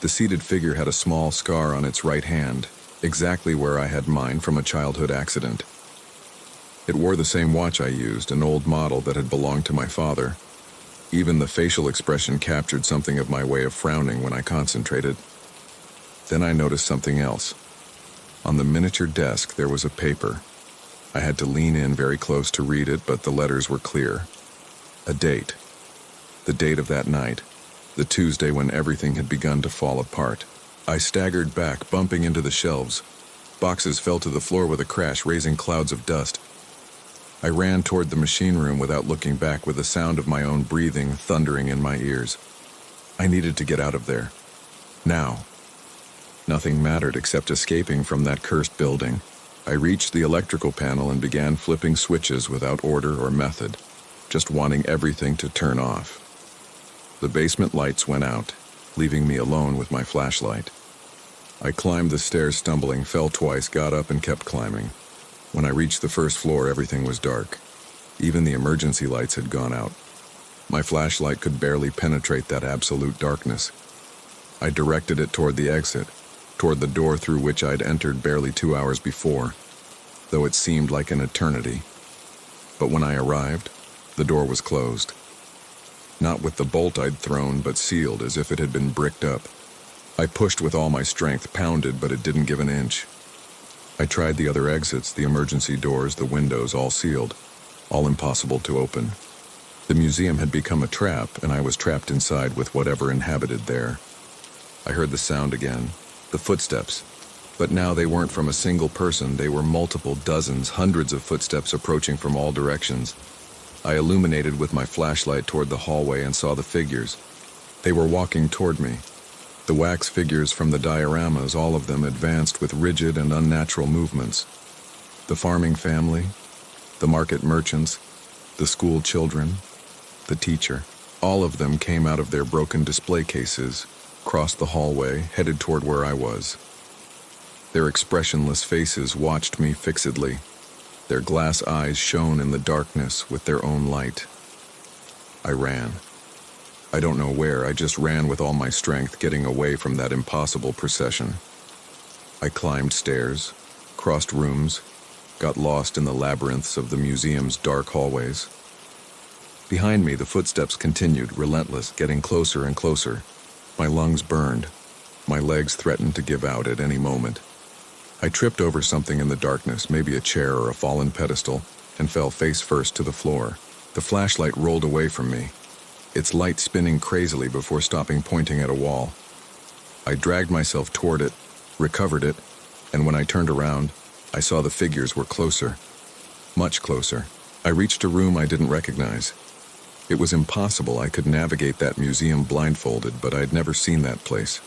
Speaker 1: The seated figure had a small scar on its right hand, exactly where I had mine from a childhood accident. It wore the same watch I used, an old model that had belonged to my father. Even the facial expression captured something of my way of frowning when I concentrated. Then I noticed something else. On the miniature desk, there was a paper. I had to lean in very close to read it, but the letters were clear. A date. The date of that night. The Tuesday when everything had begun to fall apart. I staggered back, bumping into the shelves. Boxes fell to the floor with a crash, raising clouds of dust. I ran toward the machine room without looking back, with the sound of my own breathing thundering in my ears. I needed to get out of there. Now. Nothing mattered except escaping from that cursed building. I reached the electrical panel and began flipping switches without order or method, just wanting everything to turn off. The basement lights went out, leaving me alone with my flashlight. I climbed the stairs stumbling, fell twice, got up and kept climbing. When I reached the first floor, everything was dark. Even the emergency lights had gone out. My flashlight could barely penetrate that absolute darkness. I directed it toward the exit, toward the door through which I'd entered barely 2 hours before, though it seemed like an eternity. But when I arrived, the door was closed. Not with the bolt I'd thrown, but sealed as if it had been bricked up. I pushed with all my strength, pounded, but it didn't give an inch. I tried the other exits, the emergency doors, the windows, all sealed, all impossible to open. The museum had become a trap, and I was trapped inside with whatever inhabited there. I heard the sound again, the footsteps, But now they weren't from a single person, they were multiple dozens, hundreds of footsteps approaching from all directions. I illuminated with my flashlight toward the hallway and saw the figures. They were walking toward me. The wax figures from the dioramas, all of them advanced with rigid and unnatural movements. The farming family, the market merchants, the school children, the teacher, all of them came out of their broken display cases, crossed the hallway, headed toward where I was. Their expressionless faces watched me fixedly. Their glass eyes shone in the darkness with their own light. I ran. I don't know where, I just ran with all my strength, getting away from that impossible procession. I climbed stairs, crossed rooms, got lost in the labyrinths of the museum's dark hallways. Behind me, the footsteps continued, relentless, getting closer and closer. My lungs burned. My legs threatened to give out at any moment. I tripped over something in the darkness, maybe a chair or a fallen pedestal, and fell face first to the floor. The flashlight rolled away from me, its light spinning crazily before stopping, pointing at a wall. I dragged myself toward it, recovered it, and when I turned around, I saw the figures were closer. Much closer. I reached a room I didn't recognize. It was impossible I could navigate that museum blindfolded, but I'd never seen that place.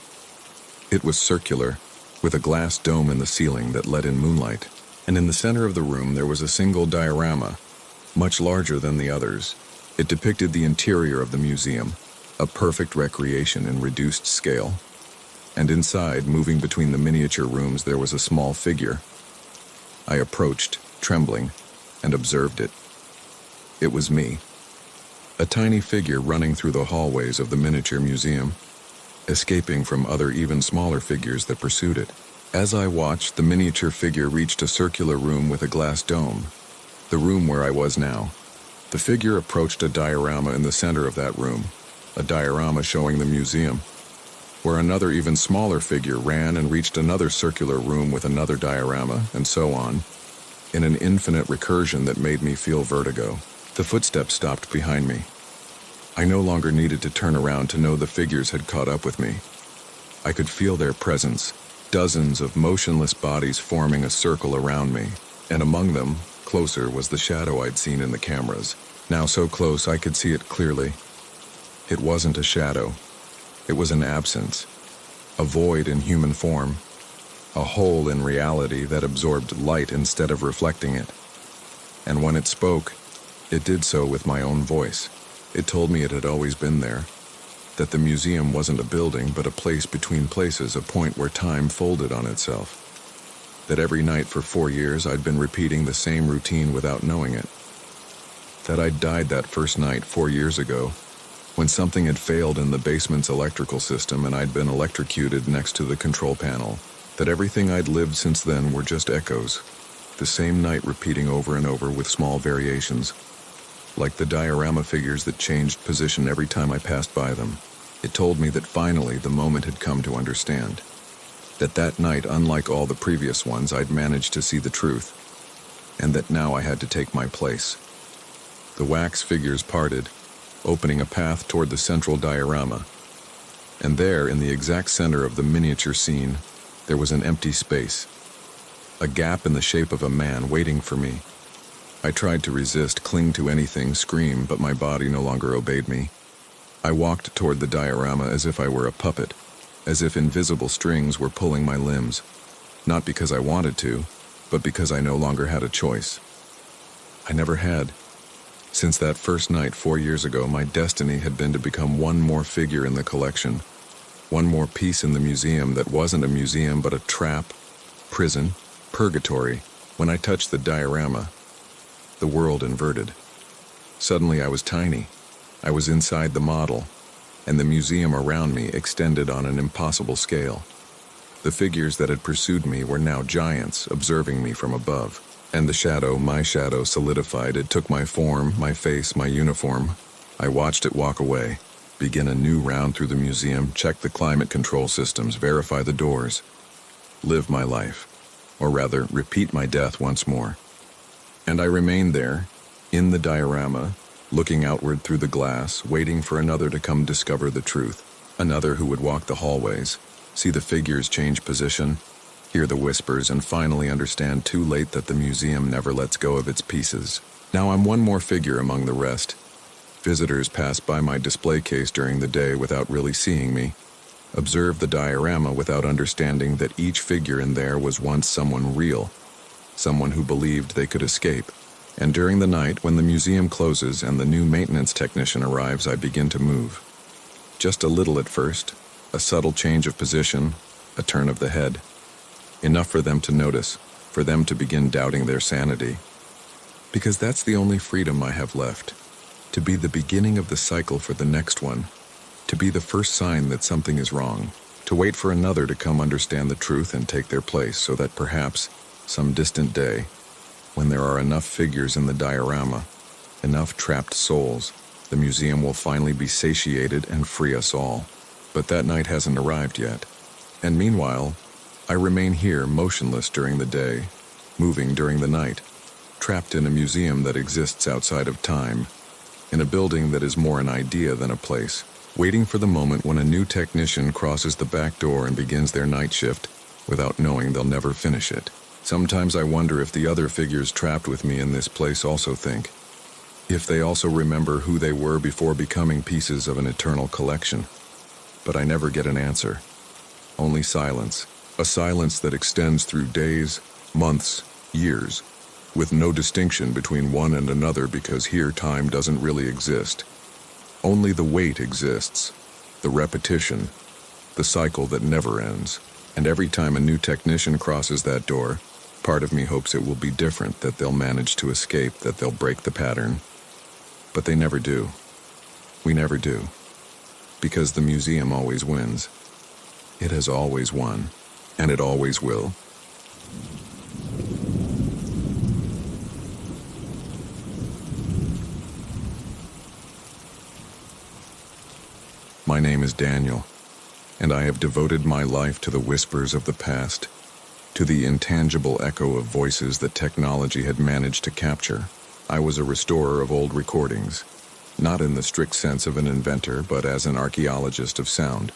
Speaker 1: It was circular, with a glass dome in the ceiling that let in moonlight, and in the center of the room there was a single diorama, much larger than the others. It depicted the interior of the museum, a perfect recreation in reduced scale. And inside, moving between the miniature rooms, there was a small figure. I approached, trembling, and observed it. It was me. A tiny figure running through the hallways of the miniature museum, escaping from other even smaller figures that pursued it. As I watched, the miniature figure reached a circular room with a glass dome, the room where I was now. The figure approached a diorama in the center of that room, a diorama showing the museum, where another even smaller figure ran and reached another circular room with another diorama, and so on, in an infinite recursion that made me feel vertigo. The footsteps stopped behind me. I no longer needed to turn around to know the figures had caught up with me. I could feel their presence, dozens of motionless bodies forming a circle around me, and among them, closer, was the shadow I'd seen in the cameras. Now so close I could see it clearly. It wasn't a shadow. It was an absence, a void in human form, a hole in reality that absorbed light instead of reflecting it. And when it spoke, it did so with my own voice. It told me it had always been there, that the museum wasn't a building but a place between places, a point where time folded on itself. That every night for 4 years I'd been repeating the same routine without knowing it. That I'd died that first night 4 years ago, when something had failed in the basement's electrical system and I'd been electrocuted next to the control panel. That everything I'd lived since then were just echoes, the same night repeating over and over with small variations, like the diorama figures that changed position every time I passed by them. It told me that finally the moment had come to understand. That night, unlike all the previous ones, I'd managed to see the truth, and that now I had to take my place. The wax figures parted, opening a path toward the central diorama, and there, in the exact center of the miniature scene, there was an empty space, a gap in the shape of a man waiting for me. I tried to resist, cling to anything, scream, but my body no longer obeyed me. I walked toward the diorama as if I were a puppet, as if invisible strings were pulling my limbs, not because I wanted to, but because I no longer had a choice. I never had. Since that first night 4 years ago, my destiny had been to become one more figure in the collection, one more piece in the museum that wasn't a museum but a trap, prison, purgatory. When I touched the diorama, the world inverted. Suddenly I was tiny. I was inside the model, and the museum around me extended on an impossible scale. The figures that had pursued me were now giants, observing me from above. And the shadow, my shadow, solidified. It took my form, my face, my uniform. I watched it walk away, begin a new round through the museum, check the climate control systems, verify the doors, live my life, or rather, repeat my death once more. And I remained there, in the diorama, looking outward through the glass, waiting for another to come discover the truth, another who would walk the hallways, see the figures change position, hear the whispers, and finally understand too late that the museum never lets go of its pieces. Now I'm one more figure among the rest. Visitors pass by my display case during the day without really seeing me, observe the diorama without understanding that each figure in there was once someone real, someone who believed they could escape. And during the night, when the museum closes and the new maintenance technician arrives, I begin to move. Just a little at first, a subtle change of position, a turn of the head. Enough for them to notice, for them to begin doubting their sanity. Because that's the only freedom I have left. To be the beginning of the cycle for the next one. To be the first sign that something is wrong. To wait for another to come understand the truth and take their place, so that perhaps, some distant day, when there are enough figures in the diorama, enough trapped souls, the museum will finally be satiated and free us all. But that night hasn't arrived yet. And meanwhile, I remain here motionless during the day, moving during the night, trapped in a museum that exists outside of time, in a building that is more an idea than a place, waiting for the moment when a new technician crosses the back door and begins their night shift, without knowing they'll never finish it. Sometimes I wonder if the other figures trapped with me in this place also think, if they also remember who they were before becoming pieces of an eternal collection. But I never get an answer. Only silence. A silence that extends through days, months, years, with no distinction between one and another, because here time doesn't really exist. Only the wait exists, the repetition, the cycle that never ends. And every time a new technician crosses that door, part of me hopes it will be different, that they'll manage to escape, that they'll break the pattern. But they never do. We never do. Because the museum always wins. It has always won, and it always will. My name is Daniel, and I have devoted my life to the whispers of the past, to the intangible echo of voices that technology had managed to capture. I was a restorer of old recordings, not in the strict sense of an inventor, but as an archaeologist of sound,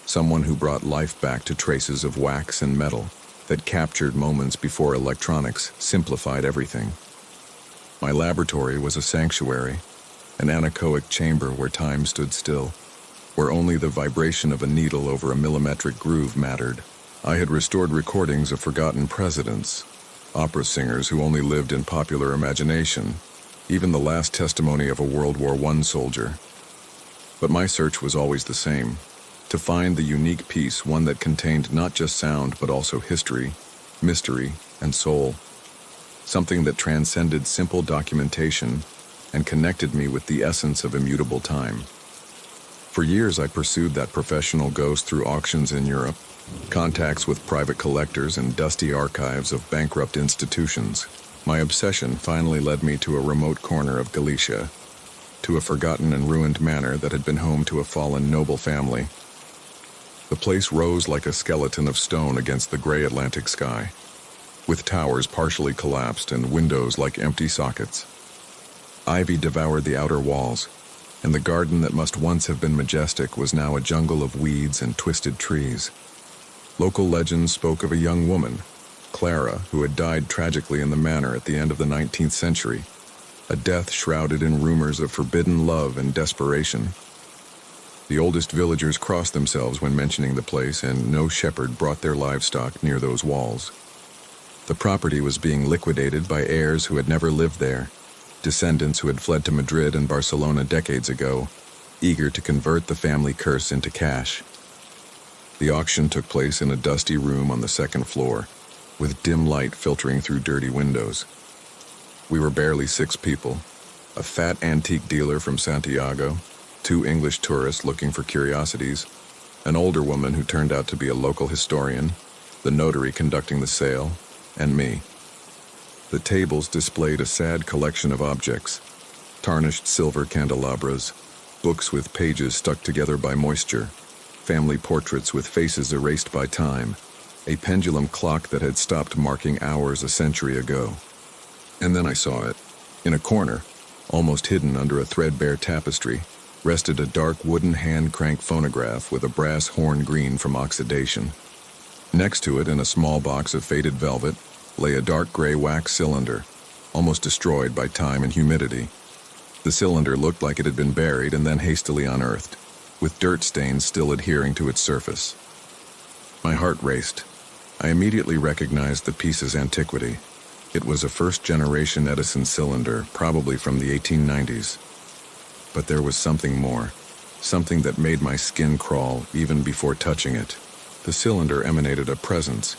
Speaker 1: someone who brought life back to traces of wax and metal that captured moments before electronics simplified everything. My laboratory was a sanctuary, an anechoic chamber where time stood still, where only the vibration of a needle over a millimetric groove mattered. I had restored recordings of forgotten presidents, opera singers who only lived in popular imagination, even the last testimony of a World War I soldier. But my search was always the same, to find the unique piece, one that contained not just sound but also history, mystery, and soul, something that transcended simple documentation and connected me with the essence of immutable time. For years I pursued that professional ghost through auctions in Europe, contacts with private collectors, and dusty archives of bankrupt institutions. My obsession finally led me to a remote corner of Galicia, to a forgotten and ruined manor that had been home to a fallen noble family. The place rose like a skeleton of stone against the gray Atlantic sky, with towers partially collapsed and windows like empty sockets. Ivy devoured the outer walls, and the garden that must once have been majestic was now a jungle of weeds and twisted trees. Local legends spoke of a young woman, Clara, who had died tragically in the manor at the end of the 19th century, a death shrouded in rumors of forbidden love and desperation. The oldest villagers crossed themselves when mentioning the place, and no shepherd brought their livestock near those walls. The property was being liquidated by heirs who had never lived there, descendants who had fled to Madrid and Barcelona decades ago, eager to convert the family curse into cash. The auction took place in a dusty room on the second floor, with dim light filtering through dirty windows. We were barely 6 people, a fat antique dealer from Santiago, 2 English tourists looking for curiosities, an older woman who turned out to be a local historian, the notary conducting the sale, and me. The tables displayed a sad collection of objects: tarnished silver candelabras, books with pages stuck together by moisture, family portraits with faces erased by time, a pendulum clock that had stopped marking hours a century ago. And then I saw it. In a corner, almost hidden under a threadbare tapestry, rested a dark wooden hand-crank phonograph with a brass horn green from oxidation. Next to it, in a small box of faded velvet, lay a dark gray wax cylinder, almost destroyed by time and humidity. The cylinder looked like it had been buried and then hastily unearthed, with dirt stains still adhering to its surface. My heart raced. I immediately recognized the piece's antiquity. It was a first-generation Edison cylinder, probably from the 1890s. But there was something more, something that made my skin crawl even before touching it. The cylinder emanated a presence,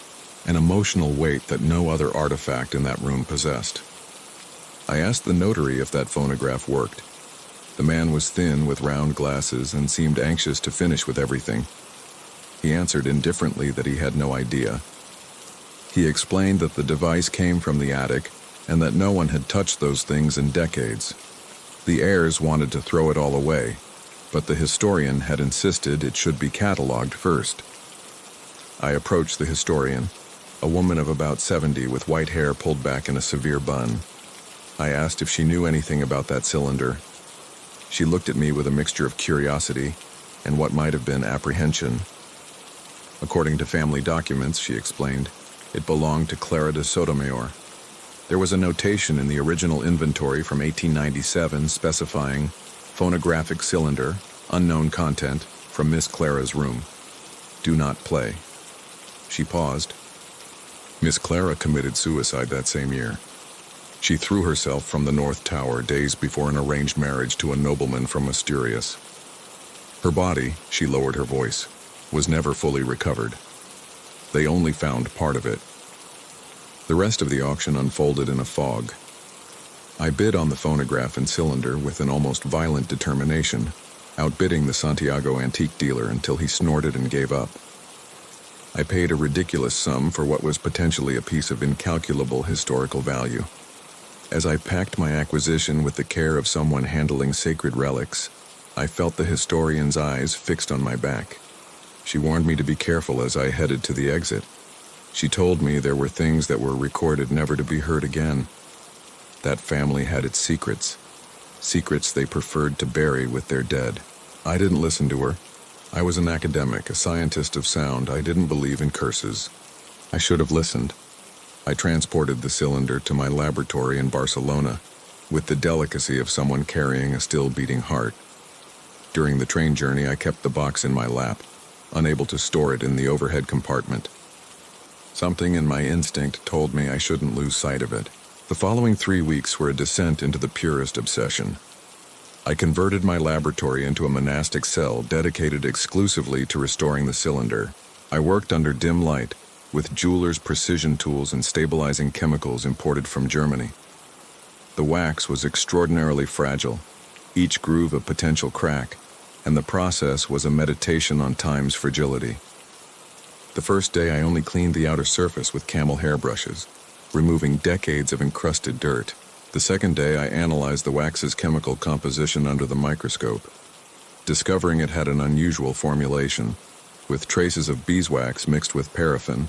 Speaker 1: an emotional weight that no other artifact in that room possessed. I asked the notary if that phonograph worked. The man was thin with round glasses and seemed anxious to finish with everything. He answered indifferently that he had no idea. He explained that the device came from the attic and that no one had touched those things in decades. The heirs wanted to throw it all away, but the historian had insisted it should be cataloged first. I approached the historian, a woman of about 70 with white hair pulled back in a severe bun. I asked if she knew anything about that cylinder. She looked at me with a mixture of curiosity and what might have been apprehension. According to family documents, she explained, it belonged to Clara de Sotomayor. There was a notation in the original inventory from 1897 specifying phonographic cylinder, unknown content, from Miss Clara's room. Do not play. She paused. Miss Clara committed suicide that same year. She threw herself from the North Tower days before an arranged marriage to a nobleman from Asturias. Her body, she lowered her voice, was never fully recovered. They only found part of it. The rest of the auction unfolded in a fog. I bid on the phonograph and cylinder with an almost violent determination, outbidding the Santiago antique dealer until he snorted and gave up. I paid a ridiculous sum for what was potentially a piece of incalculable historical value. As I packed my acquisition with the care of someone handling sacred relics, I felt the historian's eyes fixed on my back. She warned me to be careful as I headed to the exit. She told me there were things that were recorded never to be heard again. That family had its secrets, secrets they preferred to bury with their dead. I didn't listen to her. I was an academic, a scientist of sound. I didn't believe in curses. I should have listened. I transported the cylinder to my laboratory in Barcelona, with the delicacy of someone carrying a still-beating heart. During the train journey, I kept the box in my lap, unable to store it in the overhead compartment. Something in my instinct told me I shouldn't lose sight of it. The following 3 weeks were a descent into the purest obsession. I converted my laboratory into a monastic cell dedicated exclusively to restoring the cylinder. I worked under dim light, with jeweler's precision tools and stabilizing chemicals imported from Germany. The wax was extraordinarily fragile, each groove a potential crack, and the process was a meditation on time's fragility. The first day I only cleaned the outer surface with camel hairbrushes, removing decades of encrusted dirt. The second day I analyzed the wax's chemical composition under the microscope, discovering it had an unusual formulation, with traces of beeswax mixed with paraffin,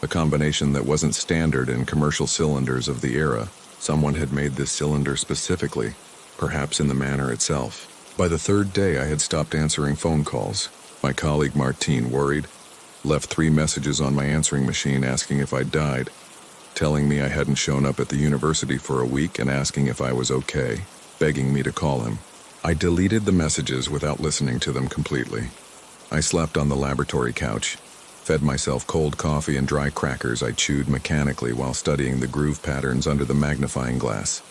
Speaker 1: a combination that wasn't standard in commercial cylinders of the era. Someone had made this cylinder specifically, perhaps in the manner itself. By the third day I had stopped answering phone calls. My colleague Martine, worried, left 3 messages on my answering machine asking if I'd died, telling me I hadn't shown up at the university for a week and asking if I was okay, begging me to call him. I deleted the messages without listening to them completely. I slept on the laboratory couch, fed myself cold coffee and dry crackers I chewed mechanically while studying the groove patterns under the magnifying glass.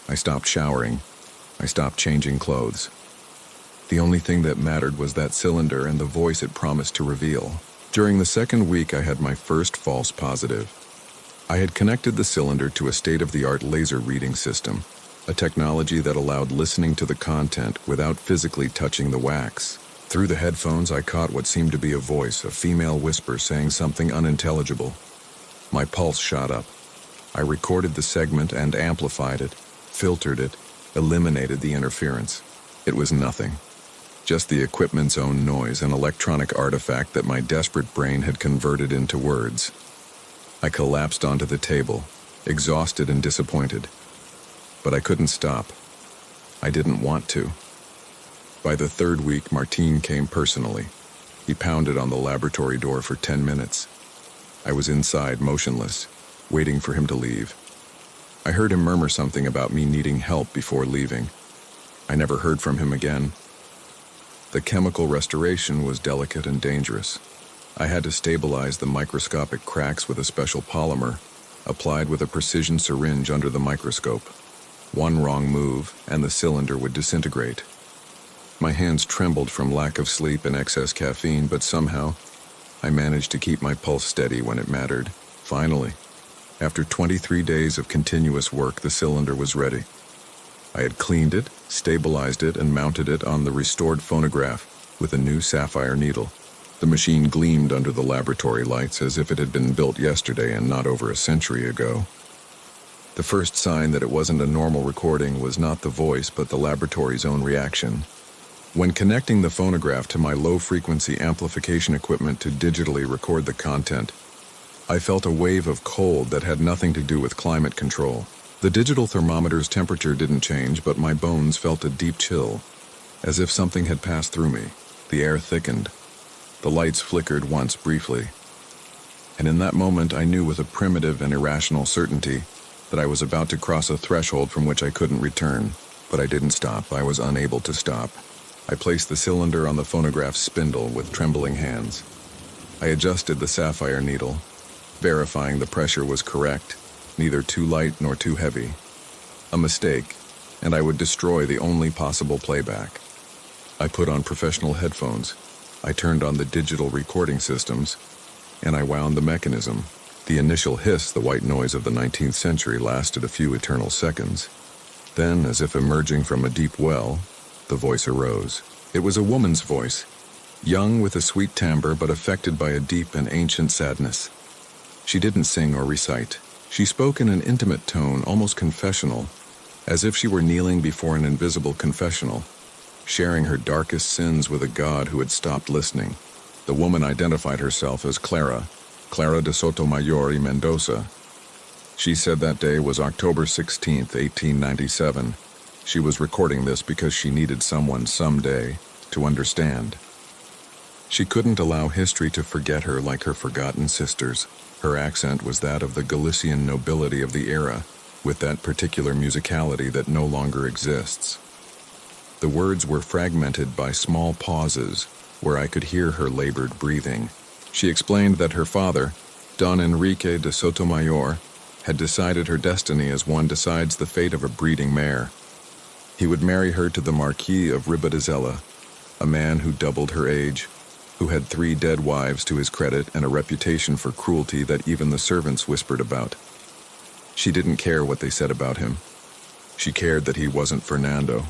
Speaker 1: I stopped showering. I stopped changing clothes. The only thing that mattered was that cylinder and the voice it promised to reveal. During the second week, I had my first false positive. I had connected the cylinder to a state-of-the-art laser reading system, a technology that allowed listening to the content without physically touching the wax. Through the headphones, I caught what seemed to be a voice, a female whisper saying something unintelligible. My pulse shot up. I recorded the segment and amplified it, filtered it, eliminated the interference. It was nothing. Just the equipment's own noise, an electronic artifact that my desperate brain had converted into words. I collapsed onto the table, exhausted and disappointed. But I couldn't stop. I didn't want to. By the third week, Martine came personally. He pounded on the laboratory door for 10 minutes. I was inside, motionless, waiting for him to leave. I heard him murmur something about me needing help before leaving. I never heard from him again. The chemical restoration was delicate and dangerous. I had to stabilize the microscopic cracks with a special polymer, applied with a precision syringe under the microscope. One wrong move, and the cylinder would disintegrate. My hands trembled from lack of sleep and excess caffeine, but somehow, I managed to keep my pulse steady when it mattered. Finally, after 23 days of continuous work, the cylinder was ready. I had cleaned it, stabilized it, and mounted it on the restored phonograph with a new sapphire needle. The machine gleamed under the laboratory lights as if it had been built yesterday and not over a century ago. The first sign that it wasn't a normal recording was not the voice, but the laboratory's own reaction. When connecting the phonograph to my low-frequency amplification equipment to digitally record the content, I felt a wave of cold that had nothing to do with climate control. The digital thermometer's temperature didn't change, but my bones felt a deep chill, as if something had passed through me. The air thickened. The lights flickered once briefly. And in that moment, I knew with a primitive and irrational certainty that I was about to cross a threshold from which I couldn't return. But I didn't stop. I was unable to stop. I placed the cylinder on the phonograph's spindle with trembling hands. I adjusted the sapphire needle, verifying the pressure was correct, neither too light nor too heavy. A mistake, and I would destroy the only possible playback. I put on professional headphones. I turned on the digital recording systems, and I wound the mechanism. The initial hiss, the white noise of the 19th century, lasted a few eternal seconds. Then, as if emerging from a deep well, the voice arose. It was a woman's voice, young with a sweet timbre but affected by a deep and ancient sadness. She didn't sing or recite. She spoke in an intimate tone, almost confessional, as if she were kneeling before an invisible confessional, sharing her darkest sins with a God who had stopped listening. The woman identified herself as Clara de Sotomayor y Mendoza. She said that day was October 16th, 1897. She was recording this because she needed someone someday to understand. She couldn't allow history to forget her like her forgotten sisters. Her accent was that of the Galician nobility of the era, with that particular musicality that no longer exists. The words were fragmented by small pauses where I could hear her labored breathing. She explained that her father, Don Enrique de Sotomayor, had decided her destiny as one decides the fate of a breeding mare. He would marry her to the Marquis of Ribadizela, a man who doubled her age, who had 3 dead wives to his credit and a reputation for cruelty that even the servants whispered about. She didn't care what they said about him. She cared that he wasn't Fernando.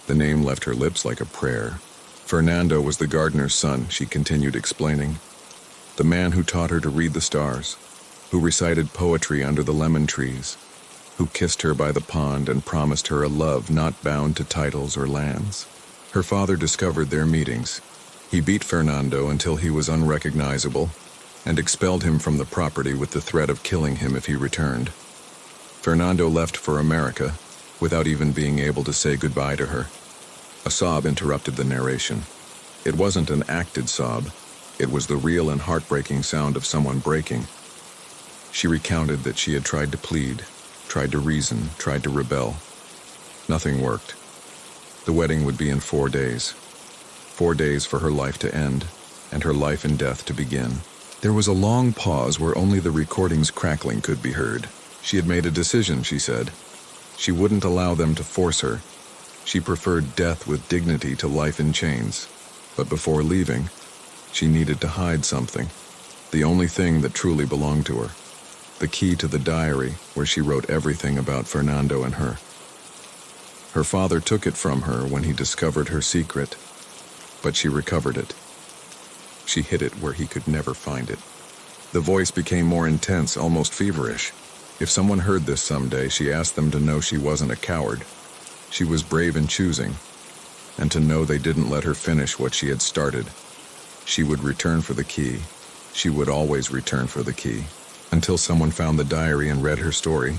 Speaker 1: The name left her lips like a prayer. Fernando was the gardener's son, she continued explaining. The man who taught her to read the stars, who recited poetry under the lemon trees, who kissed her by the pond and promised her a love not bound to titles or lands. Her father discovered their meetings. He beat Fernando until he was unrecognizable and expelled him from the property with the threat of killing him if he returned. Fernando left for America without even being able to say goodbye to her. A sob interrupted the narration. It wasn't an acted sob. It was the real and heartbreaking sound of someone breaking. She recounted that she had tried to plead, tried to reason, tried to rebel. Nothing worked. The wedding would be in 4 days. 4 days for her life to end, and her life and death to begin. There was a long pause where only the recording's crackling could be heard. She had made a decision, she said. She wouldn't allow them to force her. She preferred death with dignity to life in chains. But before leaving, she needed to hide something. The only thing that truly belonged to her. The key to the diary where she wrote everything about Fernando and her. Her father took it from her when he discovered her secret, but she recovered it. She hid it where he could never find it. The voice became more intense, almost feverish. If someone heard this someday, she asked them to know she wasn't a coward. She was brave in choosing, and to know they didn't let her finish what she had started. She would return for the key. She would always return for the key. Until someone found the diary and read her story.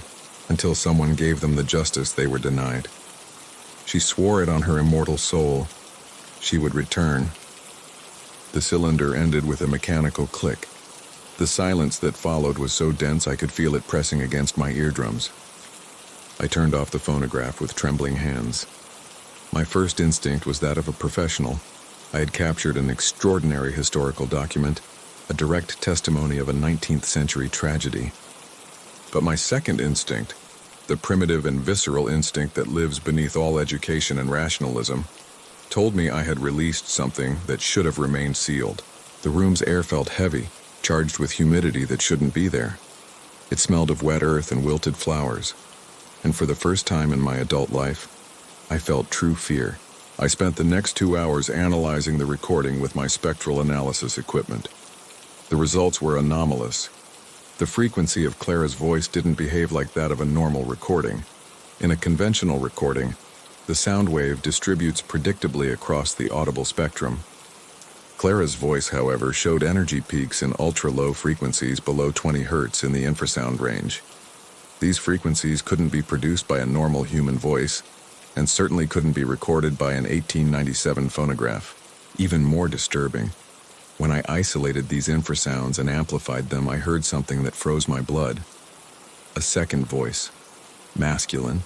Speaker 1: Until someone gave them the justice they were denied. She swore it on her immortal soul. She would return. The cylinder ended with a mechanical click. The silence that followed was so dense I could feel it pressing against my eardrums. I turned off the phonograph with trembling hands. My first instinct was that of a professional. I had captured an extraordinary historical document, a direct testimony of a 19th century tragedy. But my second instinct, the primitive and visceral instinct that lives beneath all education and rationalism, told me I had released something that should have remained sealed. The room's air felt heavy, charged with humidity that shouldn't be there. It smelled of wet earth and wilted flowers. And for the first time in my adult life, I felt true fear. I spent the next 2 hours analyzing the recording with my spectral analysis equipment. The results were anomalous. The frequency of Clara's voice didn't behave like that of a normal recording. In a conventional recording, the sound wave distributes predictably across the audible spectrum. Clara's voice, however, showed energy peaks in ultra-low frequencies below 20 Hz in the infrasound range. These frequencies couldn't be produced by a normal human voice, and certainly couldn't be recorded by an 1897 phonograph. Even more disturbing, when I isolated these infrasounds and amplified them, I heard something that froze my blood. A second voice, masculine,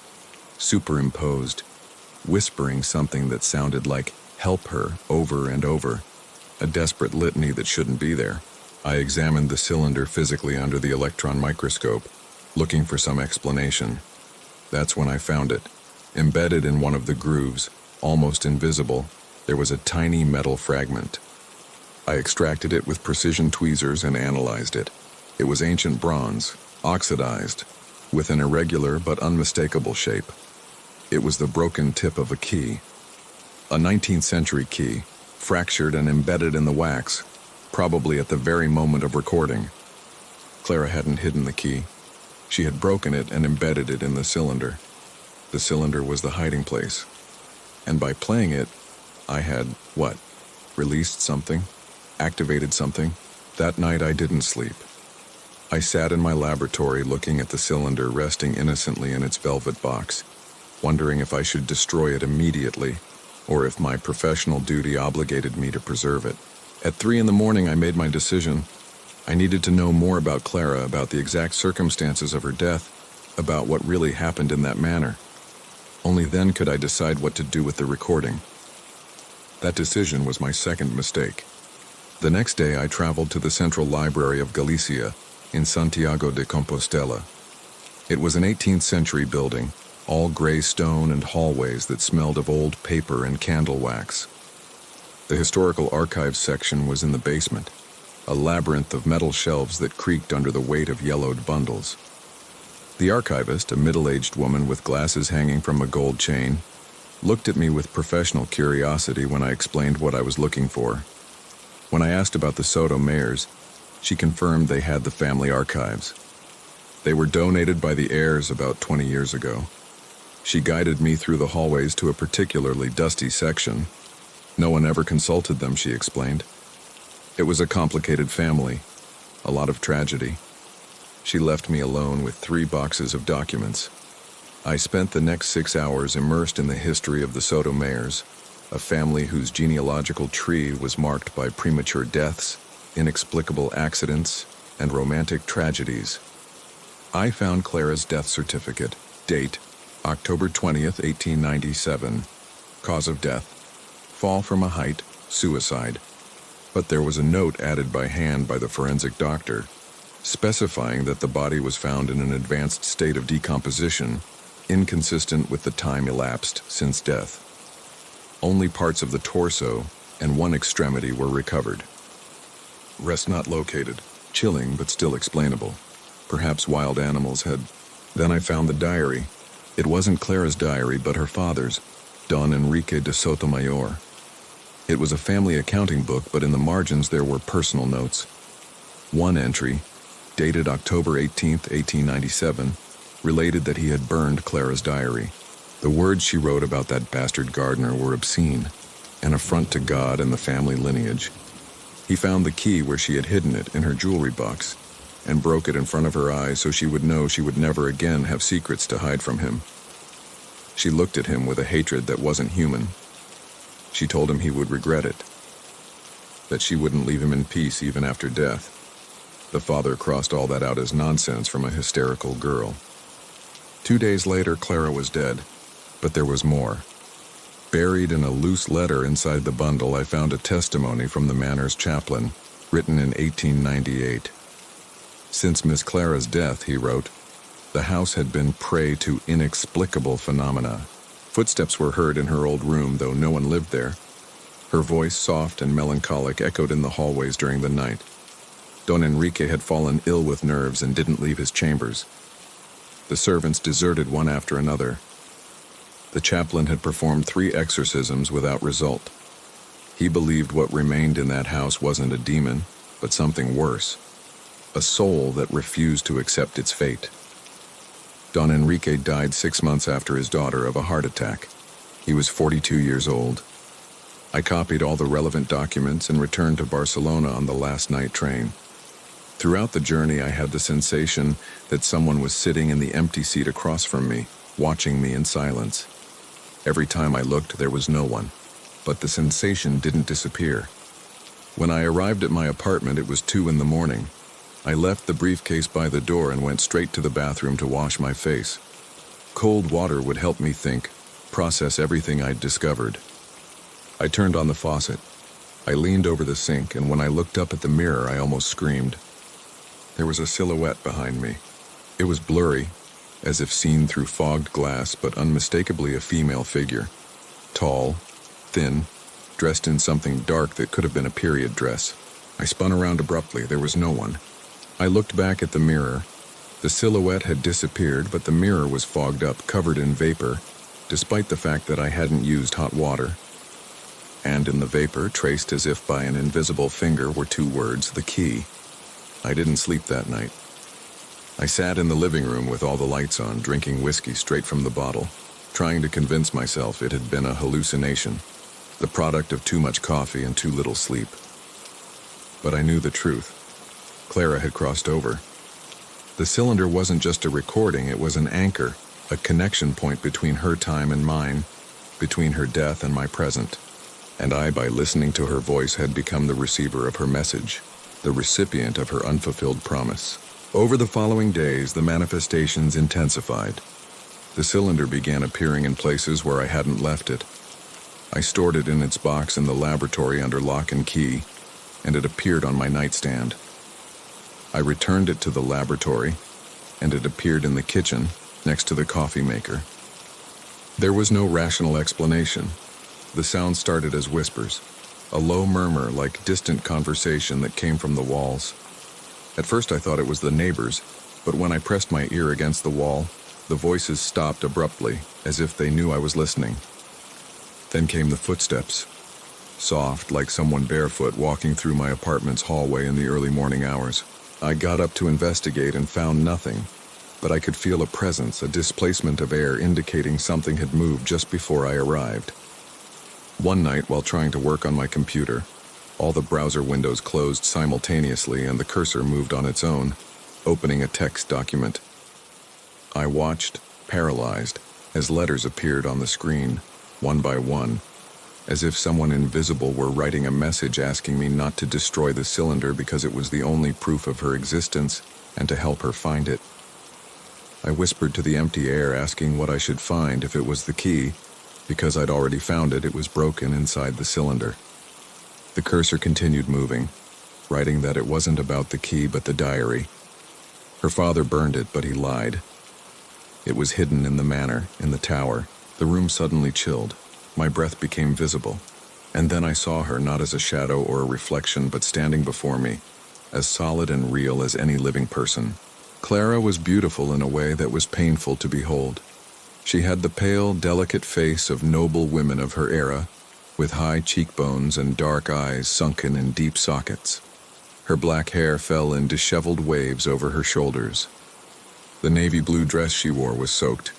Speaker 1: superimposed, whispering something that sounded like "help her" over and over, a desperate litany that shouldn't be there. I examined the cylinder physically under the electron microscope, looking for some explanation. That's when I found it. Embedded in one of the grooves, almost invisible, there was a tiny metal fragment. I extracted it with precision tweezers and analyzed it. It was ancient bronze, oxidized, with an irregular but unmistakable shape. It was the broken tip of a key. A 19th century key, fractured and embedded in the wax, probably at the very moment of recording. Clara hadn't hidden the key. She had broken it and embedded it in the cylinder. The cylinder was the hiding place. And by playing it, I had, released something? Activated something? That night I didn't sleep. I sat in my laboratory looking at the cylinder resting innocently in its velvet box, wondering if I should destroy it immediately, or if my professional duty obligated me to preserve it. At 3 a.m, I made my decision. I needed to know more about Clara, about the exact circumstances of her death, about what really happened in that manor. Only then could I decide what to do with the recording. That decision was my second mistake. The next day I traveled to the Central Library of Galicia in Santiago de Compostela. It was an 18th century building, all gray stone and hallways that smelled of old paper and candle wax. The historical archives section was in the basement, a labyrinth of metal shelves that creaked under the weight of yellowed bundles. The archivist, a middle-aged woman with glasses hanging from a gold chain, looked at me with professional curiosity when I explained what I was looking for. When I asked about the Soto Mayors, she confirmed they had the family archives. They were donated by the heirs about 20 years ago. She guided me through the hallways to a particularly dusty section. No one ever consulted them, she explained. It was a complicated family, a lot of tragedy. She left me alone with 3 boxes of documents. I spent the next 6 hours immersed in the history of the Soto Mayors, a family whose genealogical tree was marked by premature deaths, inexplicable accidents, and romantic tragedies. I found Clara's death certificate, date October 20th, 1897. Cause of death, fall from a height, suicide. But there was a note added by hand by the forensic doctor, specifying that the body was found in an advanced state of decomposition, inconsistent with the time elapsed since death. Only parts of the torso and one extremity were recovered. Rest not located. Chilling, but still explainable. Perhaps wild animals had... Then I found the diary. It wasn't Clara's diary, but her father's, Don Enrique de Sotomayor. It was a family accounting book, but in the margins there were personal notes. One entry, dated October 18th, 1897, related that he had burned Clara's diary. The words she wrote about that bastard gardener were obscene, an affront to God and the family lineage. He found the key where she had hidden it in her jewelry box, and broke it in front of her eyes so she would know she would never again have secrets to hide from him. She looked at him with a hatred that wasn't human. She told him he would regret it. that she wouldn't leave him in peace even after death. The father crossed all that out as nonsense from a hysterical girl. 2 days later, Clara was dead, but there was more. Buried in a loose letter inside the bundle, I found a testimony from the manor's chaplain, written in 1898. Since Miss Clara's death, he wrote, the house had been prey to inexplicable phenomena. Footsteps were heard in her old room, though no one lived there. Her voice, soft and melancholic, echoed in the hallways during the night. Don Enrique had fallen ill with nerves and didn't leave his chambers. The servants deserted one after another. The chaplain had performed 3 exorcisms without result. He believed what remained in that house wasn't a demon, but something worse. A soul that refused to accept its fate. Don Enrique died 6 months after his daughter of a heart attack. He was 42 years old. I copied all the relevant documents and returned to Barcelona on the last night train. Throughout the journey, I had the sensation that someone was sitting in the empty seat across from me, watching me in silence. Every time I looked, there was no one, but the sensation didn't disappear. When I arrived at my apartment, it was 2 in the morning. I left the briefcase by the door and went straight to the bathroom to wash my face. Cold water would help me think, process everything I'd discovered. I turned on the faucet. I leaned over the sink, and when I looked up at the mirror, I almost screamed. There was a silhouette behind me. It was blurry, as if seen through fogged glass, but unmistakably a female figure. Tall, thin, dressed in something dark that could have been a period dress. I spun around abruptly. There was no one. I looked back at the mirror. The silhouette had disappeared, but the mirror was fogged up, covered in vapor, despite the fact that I hadn't used hot water. And in the vapor, traced as if by an invisible finger, were 2 words, the key. I didn't sleep that night. I sat in the living room with all the lights on, drinking whiskey straight from the bottle, trying to convince myself it had been a hallucination, the product of too much coffee and too little sleep. But I knew the truth. Clara had crossed over. The cylinder wasn't just a recording, it was an anchor, a connection point between her time and mine, between her death and my present. And I, by listening to her voice, had become the receiver of her message, the recipient of her unfulfilled promise. Over the following days, the manifestations intensified. The cylinder began appearing in places where I hadn't left it. I stored it in its box in the laboratory under lock and key, and it appeared on my nightstand. I returned it to the laboratory, and it appeared in the kitchen, next to the coffee maker. There was no rational explanation. The sound started as whispers, a low murmur like distant conversation that came from the walls. At first I thought it was the neighbors, but when I pressed my ear against the wall, the voices stopped abruptly, as if they knew I was listening. Then came the footsteps, soft like someone barefoot walking through my apartment's hallway in the early morning hours. I got up to investigate and found nothing, but I could feel a presence, a displacement of air indicating something had moved just before I arrived. One night, while trying to work on my computer, all the browser windows closed simultaneously and the cursor moved on its own, opening a text document. I watched, paralyzed, as letters appeared on the screen, one by one, as if someone invisible were writing a message asking me not to destroy the cylinder because it was the only proof of her existence and to help her find it. I whispered to the empty air, asking what I should find if it was the key. Because I'd already found it, it was broken inside the cylinder. The cursor continued moving, writing that it wasn't about the key but the diary. Her father burned it, but he lied. It was hidden in the manor, in the tower. The room suddenly chilled. My breath became visible. And then I saw her, not as a shadow or a reflection, but standing before me, as solid and real as any living person. Clara was beautiful in a way that was painful to behold. She had the pale, delicate face of noble women of her era, with high cheekbones and dark eyes sunken in deep sockets. Her black hair fell in disheveled waves over her shoulders. The navy blue dress she wore was soaked,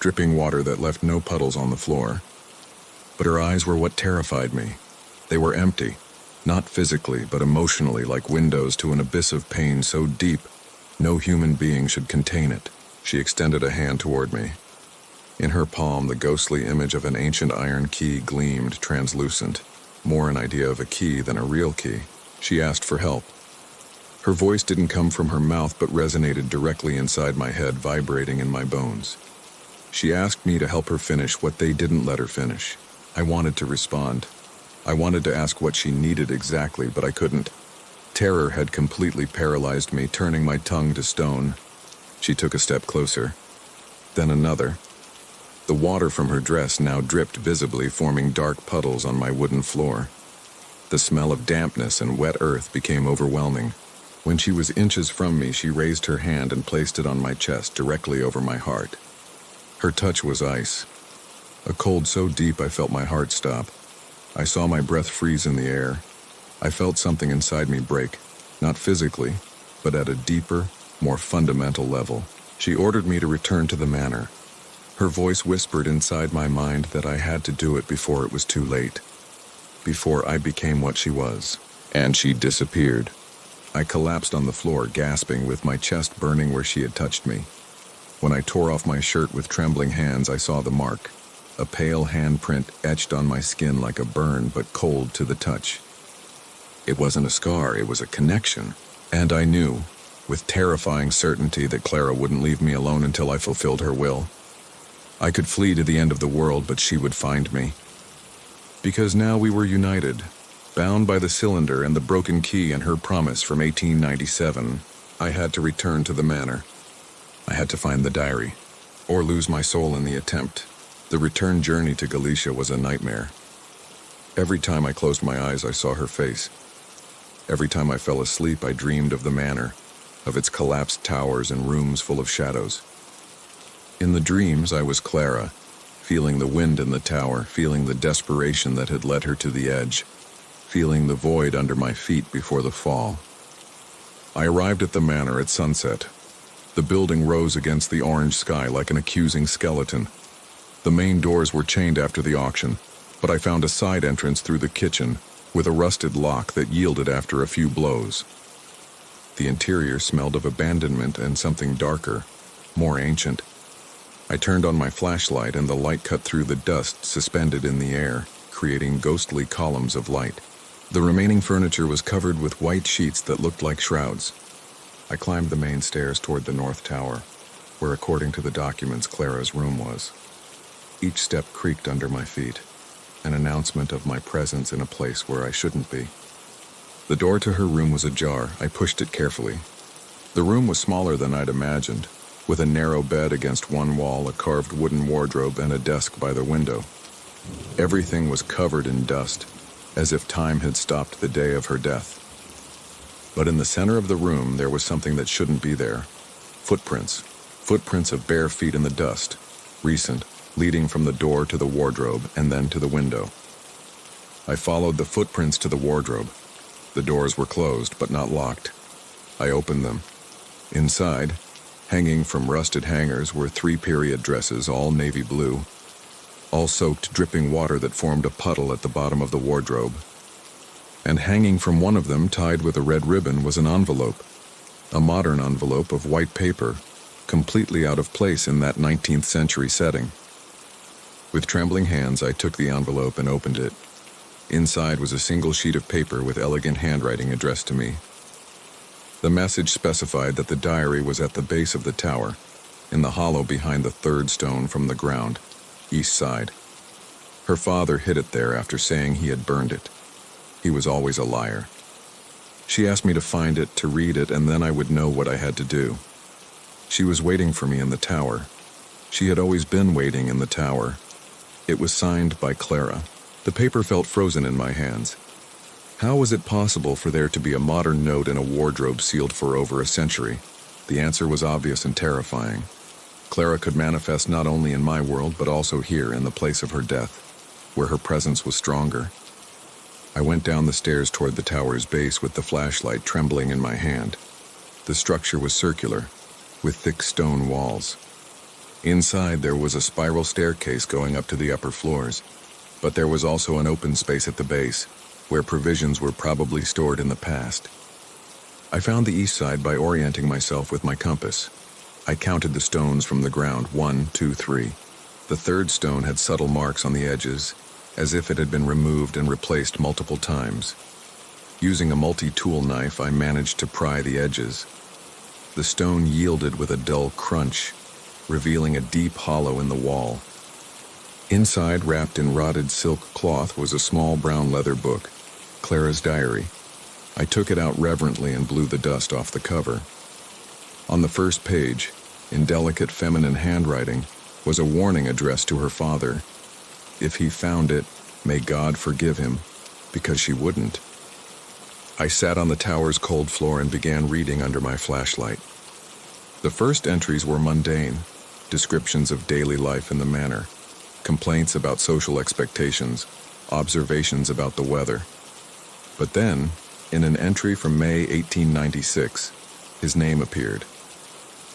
Speaker 1: dripping water that left no puddles on the floor. But her eyes were what terrified me. They were empty, not physically but emotionally, like windows to an abyss of pain so deep no human being should contain it. She extended a hand toward me. In her palm, the ghostly image of an ancient iron key gleamed translucent. more an idea of a key than a real key. She asked for help. Her voice didn't come from her mouth but resonated directly inside my head, vibrating in my bones. She asked me to help her finish what they didn't let her finish. I wanted to respond. I wanted to ask what she needed exactly, but I couldn't. Terror had completely paralyzed me, turning my tongue to stone. She took a step closer, then another. The water from her dress now dripped visibly, forming dark puddles on my wooden floor. The smell of dampness and wet earth became overwhelming. When she was inches from me, she raised her hand and placed it on my chest, directly over my heart. Her touch was ice. A cold so deep I felt my heart stop. I saw my breath freeze in the air. I felt something inside me break, not physically, but at a deeper, more fundamental level. She ordered me to return to the manor. Her voice whispered inside my mind that I had to do it before it was too late, before I became what she was. And she disappeared. I collapsed on the floor, gasping, with my chest burning where she had touched me. When I tore off my shirt with trembling hands, I saw the mark, a pale handprint etched on my skin like a burn, but cold to the touch. It wasn't a scar, it was a connection. And I knew, with terrifying certainty, that Clara wouldn't leave me alone until I fulfilled her will. I could flee to the end of the world, but she would find me. Because now we were united, bound by the cylinder and the broken key and her promise from 1897, I had to return to the manor. I had to find the diary, or lose my soul in the attempt. The return journey to Galicia was a nightmare. Every time I closed my eyes, I saw her face. Every time I fell asleep, I dreamed of the manor, of its collapsed towers and rooms full of shadows. In the dreams, I was Clara, feeling the wind in the tower, feeling the desperation that had led her to the edge, feeling the void under my feet before the fall. I arrived at the manor at sunset. The building rose against the orange sky like an accusing skeleton. The main doors were chained after the auction, but I found a side entrance through the kitchen with a rusted lock that yielded after a few blows. The interior smelled of abandonment and something darker, more ancient. I turned on my flashlight and the light cut through the dust suspended in the air, creating ghostly columns of light. The remaining furniture was covered with white sheets that looked like shrouds. I climbed the main stairs toward the north tower, where, according to the documents, Clara's room was. Each step creaked under my feet, an announcement of my presence in a place where I shouldn't be. The door to her room was ajar. I pushed it carefully. The room was smaller than I'd imagined, with a narrow bed against one wall, a carved wooden wardrobe, and a desk by the window. Everything was covered in dust, as if time had stopped the day of her death. But in the center of the room, there was something that shouldn't be there. Footprints. Footprints of bare feet in the dust, recent, leading from the door to the wardrobe and then to the window. I followed the footprints to the wardrobe. The doors were closed, but not locked. I opened them. Inside, hanging from rusted hangers, were 3 period dresses, all navy blue, all soaked, dripping water that formed a puddle at the bottom of the wardrobe. And hanging from one of them, tied with a red ribbon, was an envelope, a modern envelope of white paper, completely out of place in that 19th century setting. With trembling hands, I took the envelope and opened it. Inside was a single sheet of paper with elegant handwriting addressed to me. The message specified that the diary was at the base of the tower, in the hollow behind the 3rd stone from the ground, east side. Her father hid it there after saying he had burned it. He was always a liar. She asked me to find it, to read it, and then I would know what I had to do. She was waiting for me in the tower. She had always been waiting in the tower. It was signed by Clara. The paper felt frozen in my hands. How was it possible for there to be a modern note in a wardrobe sealed for over a century? The answer was obvious and terrifying. Clara could manifest not only in my world, but also here in the place of her death, where her presence was stronger. I went down the stairs toward the tower's base with the flashlight trembling in my hand. The structure was circular, with thick stone walls. Inside there was a spiral staircase going up to the upper floors, but there was also an open space at the base, where provisions were probably stored in the past. I found the east side by orienting myself with my compass. I counted the stones from the ground, 1, 2, 3. The 3rd stone had subtle marks on the edges, as if it had been removed and replaced multiple times. Using a multi-tool knife, I managed to pry the edges. The stone yielded with a dull crunch, revealing a deep hollow in the wall. Inside, wrapped in rotted silk cloth, was a small brown leather book, Clara's diary. I took it out reverently and blew the dust off the cover. On the first page, in delicate feminine handwriting, was a warning addressed to her father. If he found it, may God forgive him, because she wouldn't. I sat on the tower's cold floor and began reading under my flashlight. The first entries were mundane, descriptions of daily life in the manor, complaints about social expectations, observations about the weather. But then, in an entry from May 1896, his name appeared.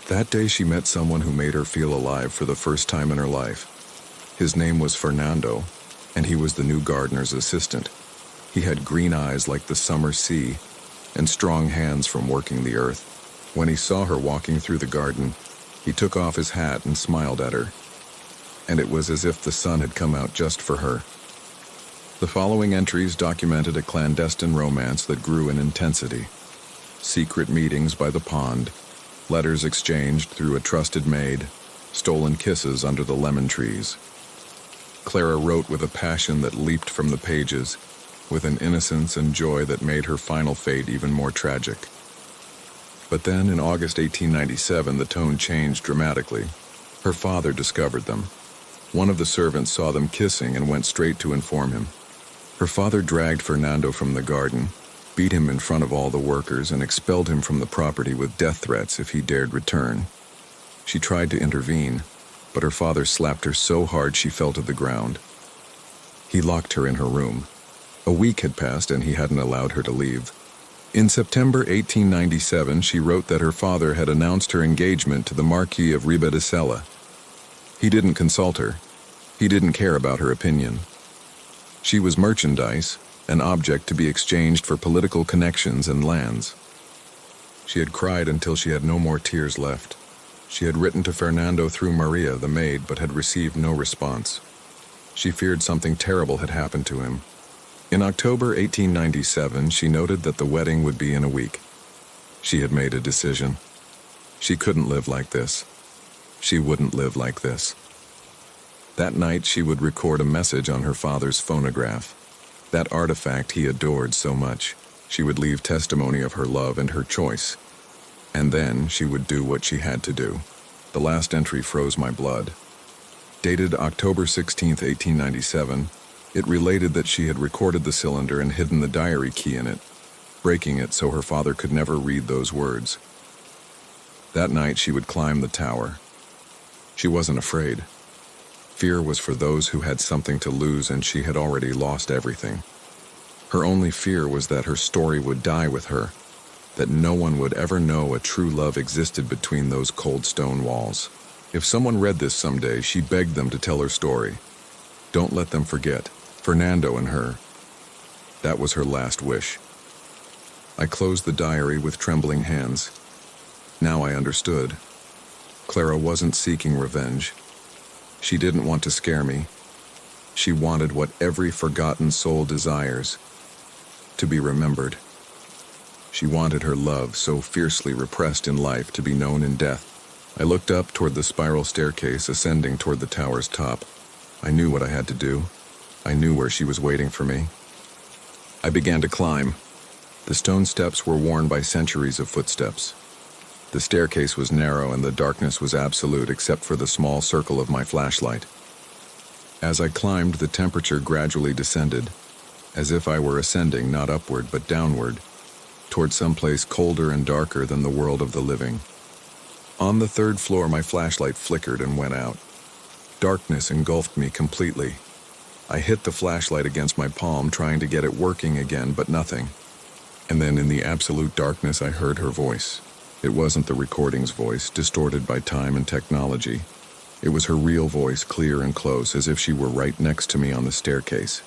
Speaker 1: That day she met someone who made her feel alive for the first time in her life. His name was Fernando, and he was the new gardener's assistant. He had green eyes like the summer sea, and strong hands from working the earth. When he saw her walking through the garden, he took off his hat and smiled at her, and it was as if the sun had come out just for her. The following entries documented a clandestine romance that grew in intensity. Secret meetings by the pond, letters exchanged through a trusted maid, stolen kisses under the lemon trees. Clara wrote with a passion that leaped from the pages, with an innocence and joy that made her final fate even more tragic. But then, in August 1897, the tone changed dramatically. Her father discovered them. One of the servants saw them kissing and went straight to inform him. Her father dragged Fernando from the garden, beat him in front of all the workers, and expelled him from the property with death threats if he dared return. She tried to intervene, but her father slapped her so hard she fell to the ground. He locked her in her room. A week had passed and he hadn't allowed her to leave. In September 1897, she wrote that her father had announced her engagement to the Marquis of Ribadesella. He didn't consult her. He didn't care about her opinion. She was merchandise, an object to be exchanged for political connections and lands. She had cried until she had no more tears left. She had written to Fernando through Maria, the maid, but had received no response. She feared something terrible had happened to him. In October 1897, she noted that the wedding would be in a week. She had made a decision. She couldn't live like this. She wouldn't live like this. That night, she would record a message on her father's phonograph, that artifact he adored so much. She would leave testimony of her love and her choice. And then she would do what she had to do. The last entry froze my blood. Dated October 16, 1897, it related that she had recorded the cylinder and hidden the diary key in it, breaking it so her father could never read those words. That night she would climb the tower. She wasn't afraid. Fear was for those who had something to lose, and she had already lost everything. Her only fear was that her story would die with her, that no one would ever know a true love existed between those cold stone walls. If someone read this someday, she begged them to tell her story. Don't let them forget Fernando and her. That was her last wish. I closed the diary with trembling hands. Now I understood. Clara wasn't seeking revenge. She didn't want to scare me. She wanted what every forgotten soul desires, to be remembered. She wanted her love, so fiercely repressed in life, to be known in death. I looked up toward the spiral staircase ascending toward the tower's top. I knew what I had to do. I knew where she was waiting for me. I began to climb. The stone steps were worn by centuries of footsteps. The staircase was narrow and the darkness was absolute except for the small circle of my flashlight. As I climbed, the temperature gradually descended, as if I were ascending not upward but downward, toward some place colder and darker than the world of the living. On the third floor, my flashlight flickered and went out. Darkness engulfed me completely. I hit the flashlight against my palm, trying to get it working again, but nothing. And then in the absolute darkness, I heard her voice. It wasn't the recording's voice, distorted by time and technology. It was her real voice, clear and close, as if she were right next to me on the staircase.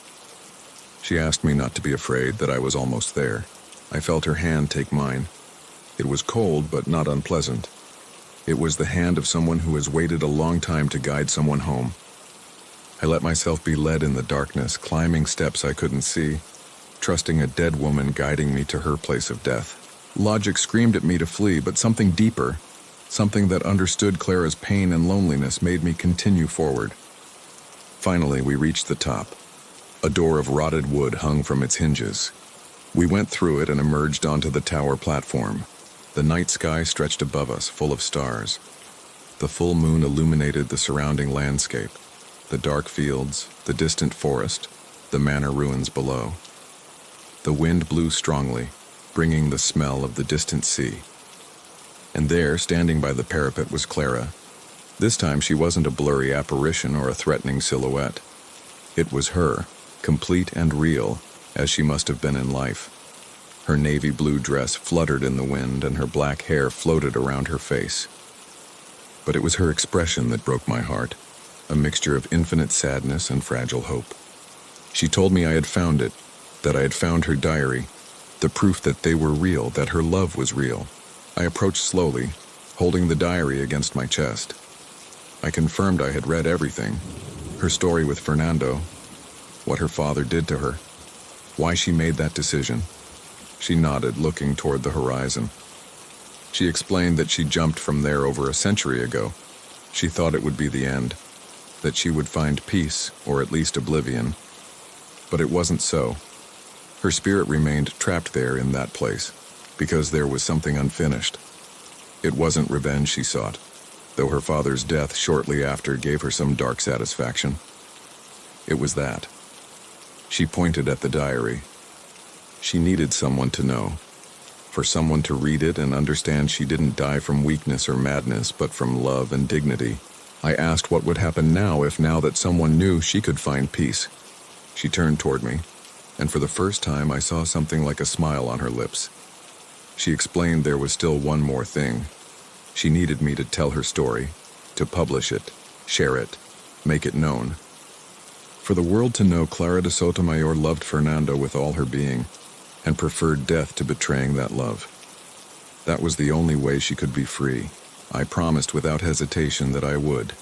Speaker 1: She asked me not to be afraid, that I was almost there. I felt her hand take mine. It was cold, but not unpleasant. It was the hand of someone who has waited a long time to guide someone home. I let myself be led in the darkness, climbing steps I couldn't see, trusting a dead woman guiding me to her place of death. Logic screamed at me to flee, but something deeper, something that understood Clara's pain and loneliness, made me continue forward. Finally, we reached the top. A door of rotted wood hung from its hinges. We went through it and emerged onto the tower platform. The night sky stretched above us, full of stars. The full moon illuminated the surrounding landscape, the dark fields, the distant forest, the manor ruins below. The wind blew strongly, bringing the smell of the distant sea. And there, standing by the parapet, was Clara. This time she wasn't a blurry apparition or a threatening silhouette. It was her, complete and real, as she must have been in life. Her navy blue dress fluttered in the wind, and her black hair floated around her face. But it was her expression that broke my heart, a mixture of infinite sadness and fragile hope. She told me I had found it, that I had found her diary, the proof that they were real, that her love was real. I approached slowly, holding the diary against my chest. I confirmed I had read everything, her story with Fernando, what her father did to her, why she made that decision. She nodded, looking toward the horizon. She explained that she jumped from there over a century ago. She thought it would be the end, that she would find peace, or at least oblivion. But it wasn't so. Her spirit remained trapped there in that place, because there was something unfinished. It wasn't revenge she sought, though her father's death shortly after gave her some dark satisfaction. It was that. She pointed at the diary. She needed someone to know, for someone to read it and understand she didn't die from weakness or madness, but from love and dignity. I asked what would happen now if, now that someone knew, she could find peace. She turned toward me, and for the first time I saw something like a smile on her lips. She explained there was still one more thing. She needed me to tell her story, to publish it, share it, make it known. For the world to know Clara de Sotomayor loved Fernando with all her being, and preferred death to betraying that love. That was the only way she could be free. I promised without hesitation that I would.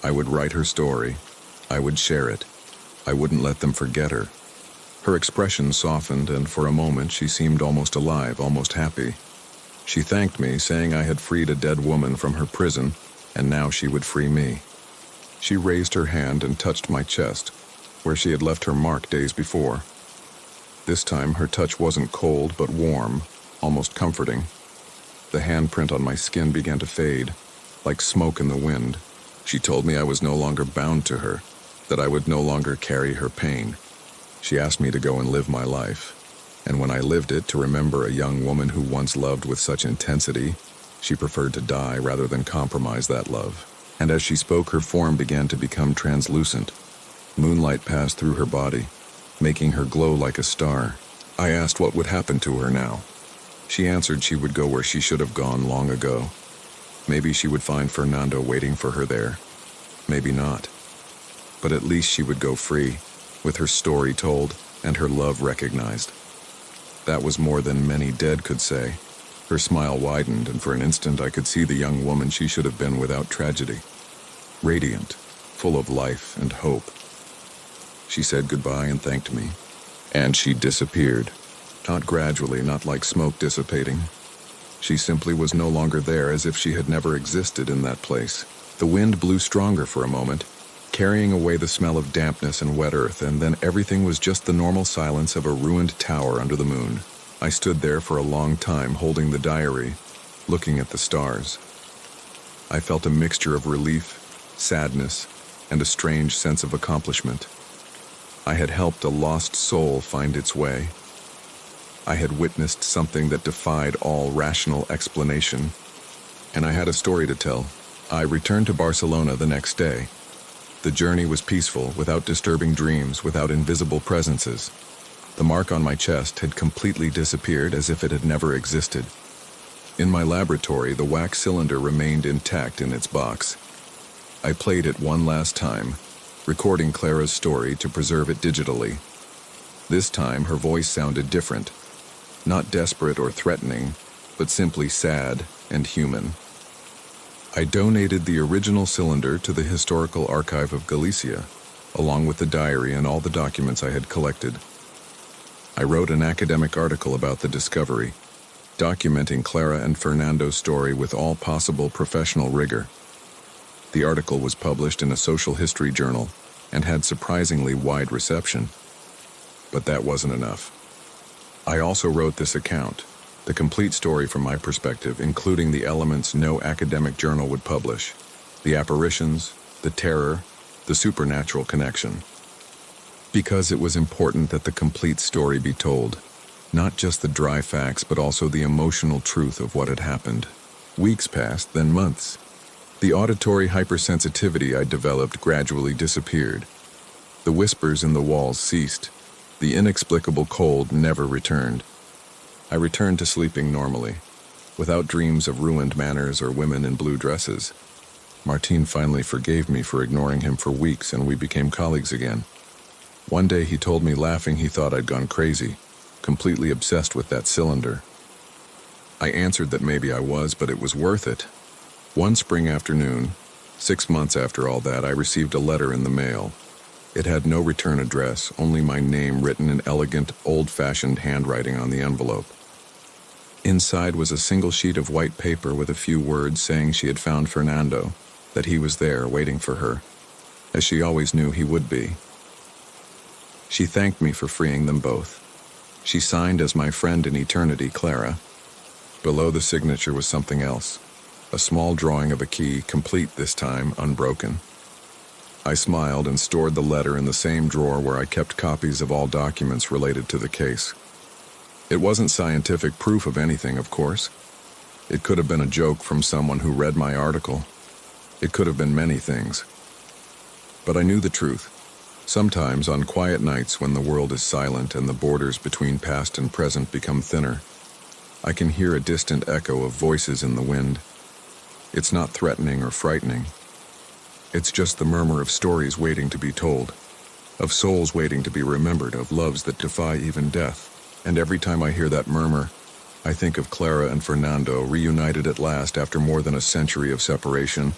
Speaker 1: I would write her story. I would share it. I wouldn't let them forget her. Her expression softened, and for a moment she seemed almost alive, almost happy. She thanked me, saying I had freed a dead woman from her prison, and now she would free me. She raised her hand and touched my chest, where she had left her mark days before. This time her touch wasn't cold, but warm, almost comforting. The handprint on my skin began to fade, like smoke in the wind. She told me I was no longer bound to her, that I would no longer carry her pain. She asked me to go and live my life, and when I lived it, to remember a young woman who once loved with such intensity. She preferred to die rather than compromise that love. And as she spoke, her form began to become translucent. Moonlight passed through her body, making her glow like a star. I asked what would happen to her now. She answered she would go where she should have gone long ago. Maybe she would find Fernando waiting for her there. Maybe not. But at least she would go free, with her story told and her love recognized. That was more than many dead could say. Her smile widened, and for an instant I could see the young woman she should have been without tragedy. Radiant, full of life and hope. She said goodbye and thanked me. And she disappeared. Not gradually, not like smoke dissipating. She simply was no longer there, as if she had never existed in that place. The wind blew stronger for a moment, carrying away the smell of dampness and wet earth, and then everything was just the normal silence of a ruined tower under the moon. I stood there for a long time, holding the diary, looking at the stars. I felt a mixture of relief, sadness, and a strange sense of accomplishment. I had helped a lost soul find its way. I had witnessed something that defied all rational explanation, and I had a story to tell. I returned to Barcelona the next day. The journey was peaceful, without disturbing dreams, without invisible presences. The mark on my chest had completely disappeared, as if it had never existed. In my laboratory, the wax cylinder remained intact in its box. I played it one last time, recording Clara's story to preserve it digitally. This time, her voice sounded different. Not desperate or threatening, but simply sad and human. I donated the original cylinder to the Historical Archive of Galicia. along with the diary and all the documents I had collected. I wrote an academic article about the discovery, documenting Clara and Fernando's story with all possible professional rigor. The article was published in a social history journal and had surprisingly wide reception. But that wasn't enough. I also wrote this account, the complete story from my perspective, including the elements no academic journal would publish, the apparitions, the terror, the supernatural connection. Because it was important that the complete story be told, not just the dry facts, but also the emotional truth of what had happened. Weeks passed, then months. The auditory hypersensitivity I developed gradually disappeared. The whispers in the walls ceased. The inexplicable cold never returned. I returned to sleeping normally, without dreams of ruined manners or women in blue dresses. Martin finally forgave me for ignoring him for weeks, and we became colleagues again. One day he told me laughing he thought I'd gone crazy, completely obsessed with that cylinder. I answered that maybe I was, but it was worth it. One spring afternoon, 6 months after all that, I received a letter in the mail. It had no return address, only my name written in elegant, old-fashioned handwriting on the envelope. Inside was a single sheet of white paper with a few words saying she had found Fernando, that he was there waiting for her, as she always knew he would be. She thanked me for freeing them both. She signed as my friend in eternity, Clara. Below the signature was something else, a small drawing of a key, complete this time, unbroken. I smiled and stored the letter in the same drawer where I kept copies of all documents related to the case. It wasn't scientific proof of anything, of course. It could have been a joke from someone who read my article. It could have been many things. But I knew the truth. Sometimes, on quiet nights when the world is silent and the borders between past and present become thinner, I can hear a distant echo of voices in the wind. It's not threatening or frightening. It's just the murmur of stories waiting to be told, of souls waiting to be remembered, of loves that defy even death. And every time I hear that murmur, I think of Clara and Fernando, reunited at last after more than a century of separation,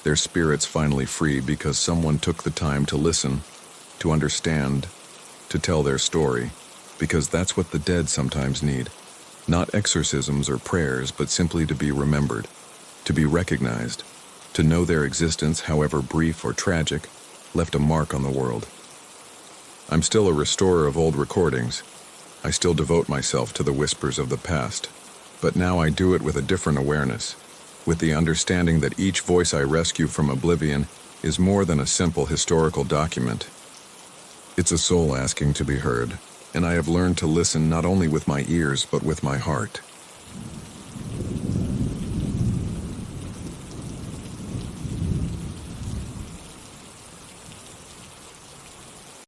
Speaker 1: their spirits finally free because someone took the time to listen, to understand, to tell their story, because that's what the dead sometimes need. Not exorcisms or prayers, but simply to be remembered, to be recognized, to know their existence, however brief or tragic, left a mark on the world. I'm still a restorer of old recordings. I still devote myself to the whispers of the past, but now I do it with a different awareness, with the understanding that each voice I rescue from oblivion is more than a simple historical document. It's a soul asking to be heard, and I have learned to listen not only with my ears but with my heart.